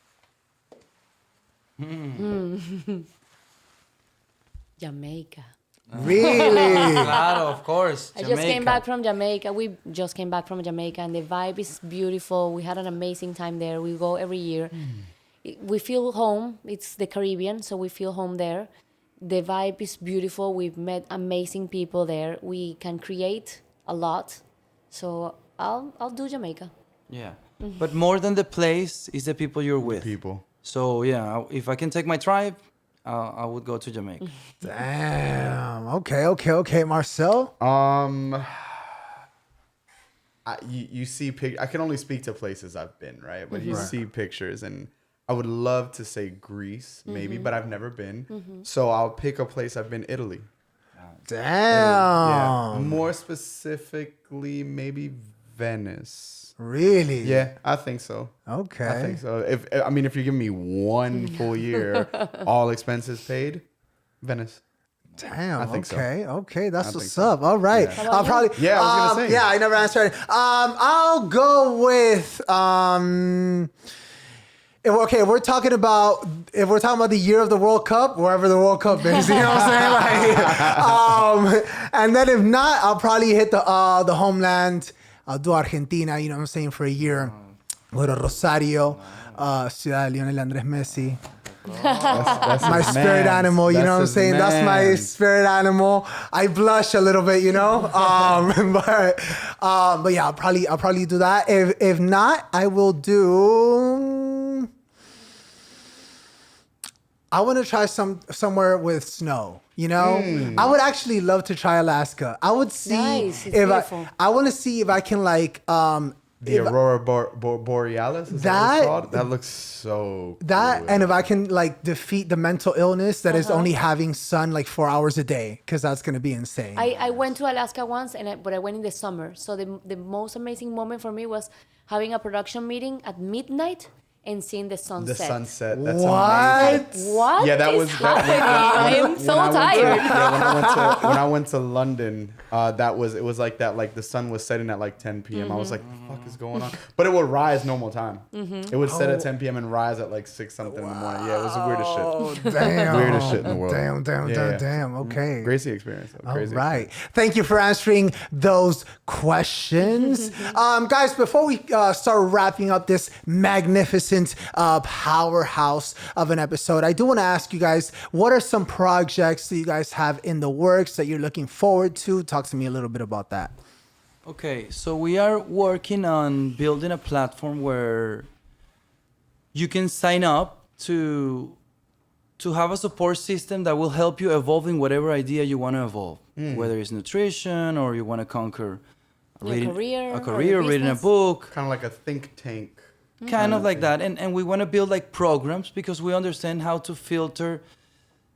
[SPEAKER 4] Jamaica.
[SPEAKER 2] Really?
[SPEAKER 1] Claro, of course.
[SPEAKER 4] I just came back from Jamaica. We just came back from Jamaica, and the vibe is beautiful. We had an amazing time there. We go every year. We feel home. It's the Caribbean, so we feel home there. The vibe is beautiful. We've met amazing people there. We can create a lot. So I'll do Jamaica.
[SPEAKER 1] Yeah. But more than the place is the people you're with.
[SPEAKER 3] People.
[SPEAKER 1] So yeah, if I can take my tribe, I would go to Jamaica.
[SPEAKER 2] Damn. Okay. Marcel?
[SPEAKER 3] You see I can only speak to places I've been, right? But you see pictures, and I would love to say Greece, maybe, but I've never been. So I'll pick a place I've been, Italy.
[SPEAKER 2] Damn.
[SPEAKER 3] Yeah. More specifically, maybe Venice.
[SPEAKER 2] Really?
[SPEAKER 3] Yeah, I think so.
[SPEAKER 2] Okay.
[SPEAKER 3] I think so. If you give me one full year, all expenses paid, Venice.
[SPEAKER 2] Damn.
[SPEAKER 3] I think so.
[SPEAKER 2] Okay. That's
[SPEAKER 3] I think
[SPEAKER 2] what's
[SPEAKER 3] so.
[SPEAKER 2] up. All right.
[SPEAKER 3] Yeah.
[SPEAKER 2] I'll probably.
[SPEAKER 3] Yeah, I was gonna say.
[SPEAKER 2] Yeah, I never answered. I'll go with. If we're talking about the year of the World Cup, wherever the World Cup is, you know what I'm saying? And then if not, I'll probably hit the homeland. I'll do Argentina, you know what I'm saying, for a year. Go to Rosario, Ciudad de Lionel Andrés Messi.
[SPEAKER 3] That's
[SPEAKER 2] My
[SPEAKER 3] his
[SPEAKER 2] spirit
[SPEAKER 3] man.
[SPEAKER 2] animal, you know what I'm
[SPEAKER 3] his
[SPEAKER 2] saying? That's my
[SPEAKER 3] man.
[SPEAKER 2] spirit animal. I blush a little bit, you know? But yeah, I'll probably do that. If not, I will do. I want to try somewhere with snow. You know, I would actually love to try Alaska. I would see
[SPEAKER 4] Nice, it's
[SPEAKER 2] if
[SPEAKER 4] beautiful.
[SPEAKER 2] I want to see if I can like
[SPEAKER 3] The Aurora Borealis, is that what it's called? That looks so cool.
[SPEAKER 2] and if I can like defeat the mental illness that is only having sun like 4 hours a day, because that's gonna be insane.
[SPEAKER 4] I went to Alaska once, but I went in the summer. So the most amazing moment for me was having a production meeting at midnight and seeing the sunset.
[SPEAKER 3] The sunset. That's
[SPEAKER 2] What?
[SPEAKER 3] amazing.
[SPEAKER 4] What?
[SPEAKER 3] Yeah, that
[SPEAKER 4] is
[SPEAKER 3] was
[SPEAKER 4] happening? I am so tired.
[SPEAKER 3] When I went to London, it was like that. Like the sun was setting at like 10 p.m. I was like, "The fuck is going on?" But it would rise normal time. It would set at 10 p.m. and rise at like 6 something in the morning. Yeah, it was the weirdest shit.
[SPEAKER 2] Oh, damn.
[SPEAKER 3] Weirdest shit in the world.
[SPEAKER 2] Damn. Okay.
[SPEAKER 3] Crazy experience. Though.
[SPEAKER 2] All
[SPEAKER 3] Crazy
[SPEAKER 2] right.
[SPEAKER 3] experience.
[SPEAKER 2] Thank you for answering those questions. Guys, before we start wrapping up this magnificent powerhouse of an episode, I do want to ask you guys, what are some projects that you guys have in the works that you're looking forward to? Talk to me a little bit about that.
[SPEAKER 1] Okay, so we are working on building a platform where you can sign up to have a support system that will help you evolve in whatever idea you want to evolve, whether it's nutrition or you want to conquer
[SPEAKER 4] Your career, or
[SPEAKER 1] career,
[SPEAKER 4] your
[SPEAKER 1] reading a
[SPEAKER 4] business.
[SPEAKER 1] book,
[SPEAKER 3] Kind of like a think tank.
[SPEAKER 1] kind of like that. And we want to build like programs because we understand how to filter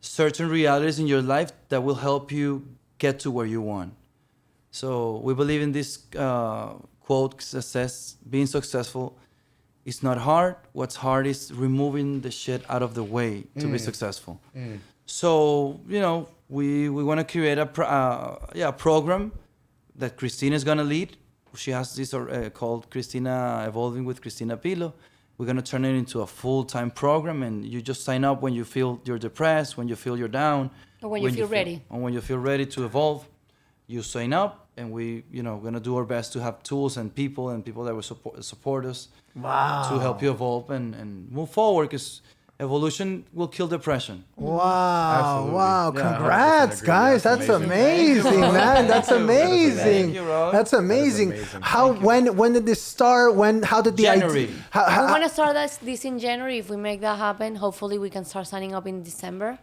[SPEAKER 1] certain realities in your life that will help you get to where you want. So we believe in this quote that says, being successful is not hard. What's hard is removing the shit out of the way to be successful. So, you know, we want to create a program that Cristina is going to lead. She has this called Cristina Evolving with Cristina Pilo. We're going to turn it into a full-time program, and you just sign up when you feel you're depressed, when you feel you're down.
[SPEAKER 4] Or when you feel ready.
[SPEAKER 1] Or when you feel ready to evolve, you sign up, and we, going to do our best to have tools and people that will support us to help you evolve and move forward, because evolution will kill depression.
[SPEAKER 2] Wow.
[SPEAKER 3] Absolutely.
[SPEAKER 2] Wow.
[SPEAKER 3] Yeah,
[SPEAKER 2] Congrats,
[SPEAKER 3] 100% agree.
[SPEAKER 2] guys.
[SPEAKER 3] That's
[SPEAKER 2] That's
[SPEAKER 3] amazing.
[SPEAKER 2] amazing, man. That's amazing.
[SPEAKER 1] Thank you, Rob.
[SPEAKER 2] That's amazing.
[SPEAKER 3] amazing.
[SPEAKER 2] How, when did this start? How did the
[SPEAKER 1] January.
[SPEAKER 2] idea?
[SPEAKER 4] We want to start this in January. If we make that happen, hopefully we can start signing up in December.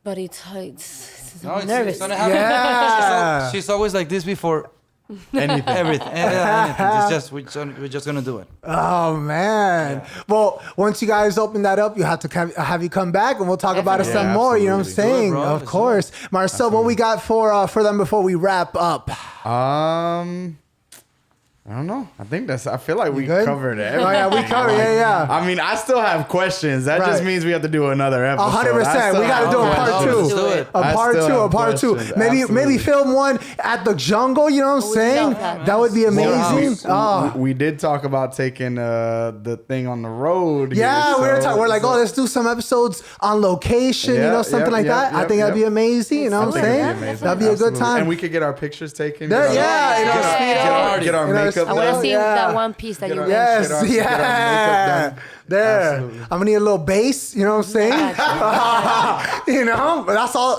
[SPEAKER 4] But it's
[SPEAKER 1] No,
[SPEAKER 4] I'm nervous.
[SPEAKER 1] it's gonna happen.
[SPEAKER 2] Yeah.
[SPEAKER 1] She's always like this before
[SPEAKER 3] Anything.
[SPEAKER 1] everything. It's just we're just gonna do it.
[SPEAKER 2] Oh man! Well, once you guys open that up, you have to have you come back, and we'll talk about it some
[SPEAKER 3] Yeah,
[SPEAKER 2] more. You know what I'm
[SPEAKER 3] absolutely.
[SPEAKER 2] saying?
[SPEAKER 1] Do it, bro.
[SPEAKER 2] Of
[SPEAKER 1] Let's
[SPEAKER 2] course, Marcel. What we got for them before we wrap up?
[SPEAKER 3] I don't know. I feel like we
[SPEAKER 2] good?
[SPEAKER 3] covered everything.
[SPEAKER 2] Oh yeah, we covered. Yeah.
[SPEAKER 3] I mean, I still have questions. That just
[SPEAKER 2] Right.
[SPEAKER 3] means we have to do another episode.
[SPEAKER 2] 100%. We got to do a part
[SPEAKER 1] Let's
[SPEAKER 2] two.
[SPEAKER 1] do it.
[SPEAKER 2] A
[SPEAKER 3] I
[SPEAKER 2] part
[SPEAKER 3] still
[SPEAKER 2] two. A
[SPEAKER 3] have
[SPEAKER 2] part two.
[SPEAKER 3] questions.
[SPEAKER 2] Maybe
[SPEAKER 3] Absolutely.
[SPEAKER 2] film one at the jungle. You know what I'm
[SPEAKER 4] We
[SPEAKER 2] saying?
[SPEAKER 4] love that.
[SPEAKER 2] That would be amazing.
[SPEAKER 3] We did talk about taking the thing on the road.
[SPEAKER 2] Yeah,
[SPEAKER 3] here,
[SPEAKER 2] we're like, oh, let's do some episodes on location,
[SPEAKER 3] Yeah,
[SPEAKER 2] something like that. I think that'd be amazing. You know what I'm saying? That'd be a good time.
[SPEAKER 3] And we could get our pictures taken.
[SPEAKER 2] There-
[SPEAKER 3] get our-
[SPEAKER 2] yeah, you know,
[SPEAKER 3] get our-
[SPEAKER 2] speed
[SPEAKER 3] get our-
[SPEAKER 1] up.
[SPEAKER 3] get our
[SPEAKER 2] You know,
[SPEAKER 3] makeup
[SPEAKER 4] I want to
[SPEAKER 3] done.
[SPEAKER 4] see
[SPEAKER 2] Yeah.
[SPEAKER 4] that one piece that
[SPEAKER 3] Get
[SPEAKER 4] you
[SPEAKER 3] our-
[SPEAKER 4] made.
[SPEAKER 2] Yes,
[SPEAKER 3] Get our makeup
[SPEAKER 2] yeah.
[SPEAKER 3] done.
[SPEAKER 2] There.
[SPEAKER 3] Absolutely.
[SPEAKER 2] I'm gonna need a little bass, you know what I'm saying? But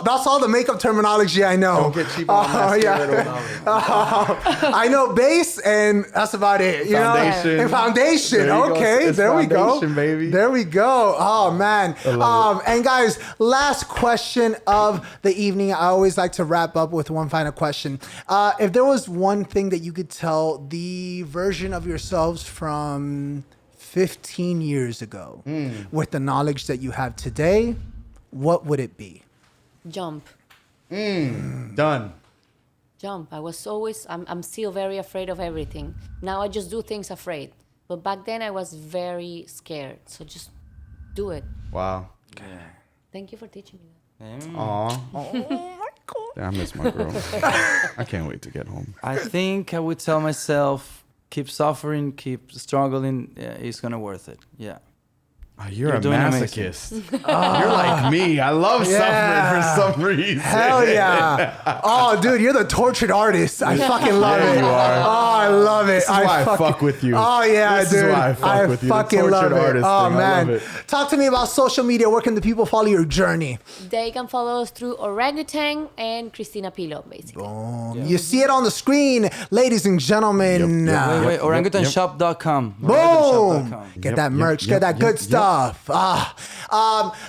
[SPEAKER 2] that's all the makeup terminology I know.
[SPEAKER 3] Don't get cheap on mascara.
[SPEAKER 2] I know bass, and that's about it. You
[SPEAKER 3] Foundation.
[SPEAKER 2] know? And foundation.
[SPEAKER 3] There you go.
[SPEAKER 2] Okay,
[SPEAKER 3] It's
[SPEAKER 2] there we go.
[SPEAKER 3] foundation, baby.
[SPEAKER 2] There we go. Oh man. And guys, last question of the evening. I always like to wrap up with one final question. If there was one thing that you could tell the version of yourselves from 15 years ago with the knowledge that you have today, what would it be?
[SPEAKER 4] Jump.
[SPEAKER 3] Done.
[SPEAKER 4] Jump. I'm still very afraid of everything. Now I just do things afraid. But back then I was very scared. So just do it.
[SPEAKER 3] Wow.
[SPEAKER 4] Thank you for teaching me that.
[SPEAKER 3] Aw. I miss my girl. I can't wait to get home.
[SPEAKER 1] I think I would tell myself, keep suffering, keep struggling. It's gonna worth it. Yeah.
[SPEAKER 3] Oh, you're
[SPEAKER 1] You're
[SPEAKER 3] a
[SPEAKER 1] doing
[SPEAKER 3] masochist. You're like me. I love suffering for some reason.
[SPEAKER 2] Hell yeah. Oh, dude, you're the tortured artist. I fucking love
[SPEAKER 3] Yeah,
[SPEAKER 2] it.
[SPEAKER 3] you are.
[SPEAKER 2] Oh, I love it.
[SPEAKER 3] This is why I fuck with you.
[SPEAKER 2] Oh, yeah,
[SPEAKER 3] This
[SPEAKER 2] dude.
[SPEAKER 3] is why I fuck with you. The
[SPEAKER 2] fucking love
[SPEAKER 3] tortured
[SPEAKER 2] it.
[SPEAKER 3] artist
[SPEAKER 2] Oh,
[SPEAKER 3] thing. I
[SPEAKER 2] man.
[SPEAKER 3] love it.
[SPEAKER 2] Talk to me about social media. Where can the people follow your journey?
[SPEAKER 4] They can follow us through Ohrangutang and Cristina Pilo, basically.
[SPEAKER 2] You see it on the screen, ladies and gentlemen.
[SPEAKER 1] Wait, orangutanshop.com.
[SPEAKER 2] Boom!
[SPEAKER 1] Orangutanshop.com.
[SPEAKER 2] Get that merch, get that good stuff.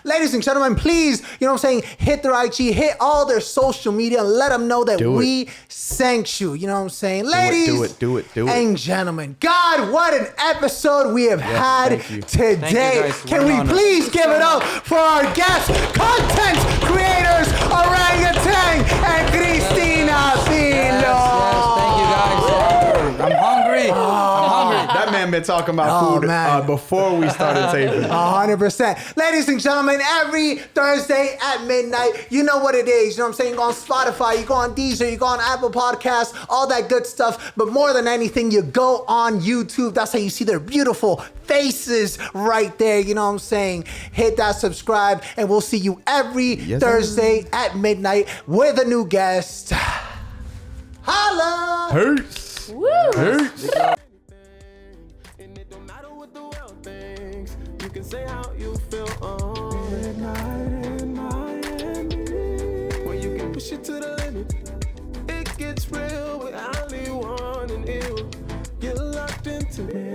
[SPEAKER 2] Ladies and gentlemen, please, you know what I'm saying, hit their IG, hit all their social media, and let them know that
[SPEAKER 3] Do it.
[SPEAKER 2] we thanked you. You know what I'm saying? Ladies
[SPEAKER 3] do it.
[SPEAKER 2] and gentlemen, God, what an episode we have had
[SPEAKER 3] thank you.
[SPEAKER 2] today.
[SPEAKER 1] Thank you, guys.
[SPEAKER 2] Can
[SPEAKER 1] What
[SPEAKER 2] we
[SPEAKER 1] an honor.
[SPEAKER 2] please give it up for our guests, content creators, Ohrangutang and Cristina Pilo?
[SPEAKER 1] Yes, thank you guys. I'm hungry. I'm hungry.
[SPEAKER 3] That man been talking about
[SPEAKER 2] Oh,
[SPEAKER 3] food
[SPEAKER 2] man.
[SPEAKER 3] before we started taping.
[SPEAKER 2] 100%. Ladies and gentlemen, every Thursday at midnight, you know what it is. You know what I'm saying? You go on Spotify, you go on Deezer, you go on Apple Podcasts, all that good stuff. But more than anything, you go on YouTube. That's how you see their beautiful faces right there. You know what I'm saying? Hit that subscribe, and we'll see you every Thursday at midnight with a new guest. Holla!
[SPEAKER 3] Peace.
[SPEAKER 4] Woo!
[SPEAKER 3] Peace.
[SPEAKER 5] And it don't matter what the world thinks. You can say how you feel on midnight in Miami, where you can push it to the limit. It gets real with only one and you. Get locked into me.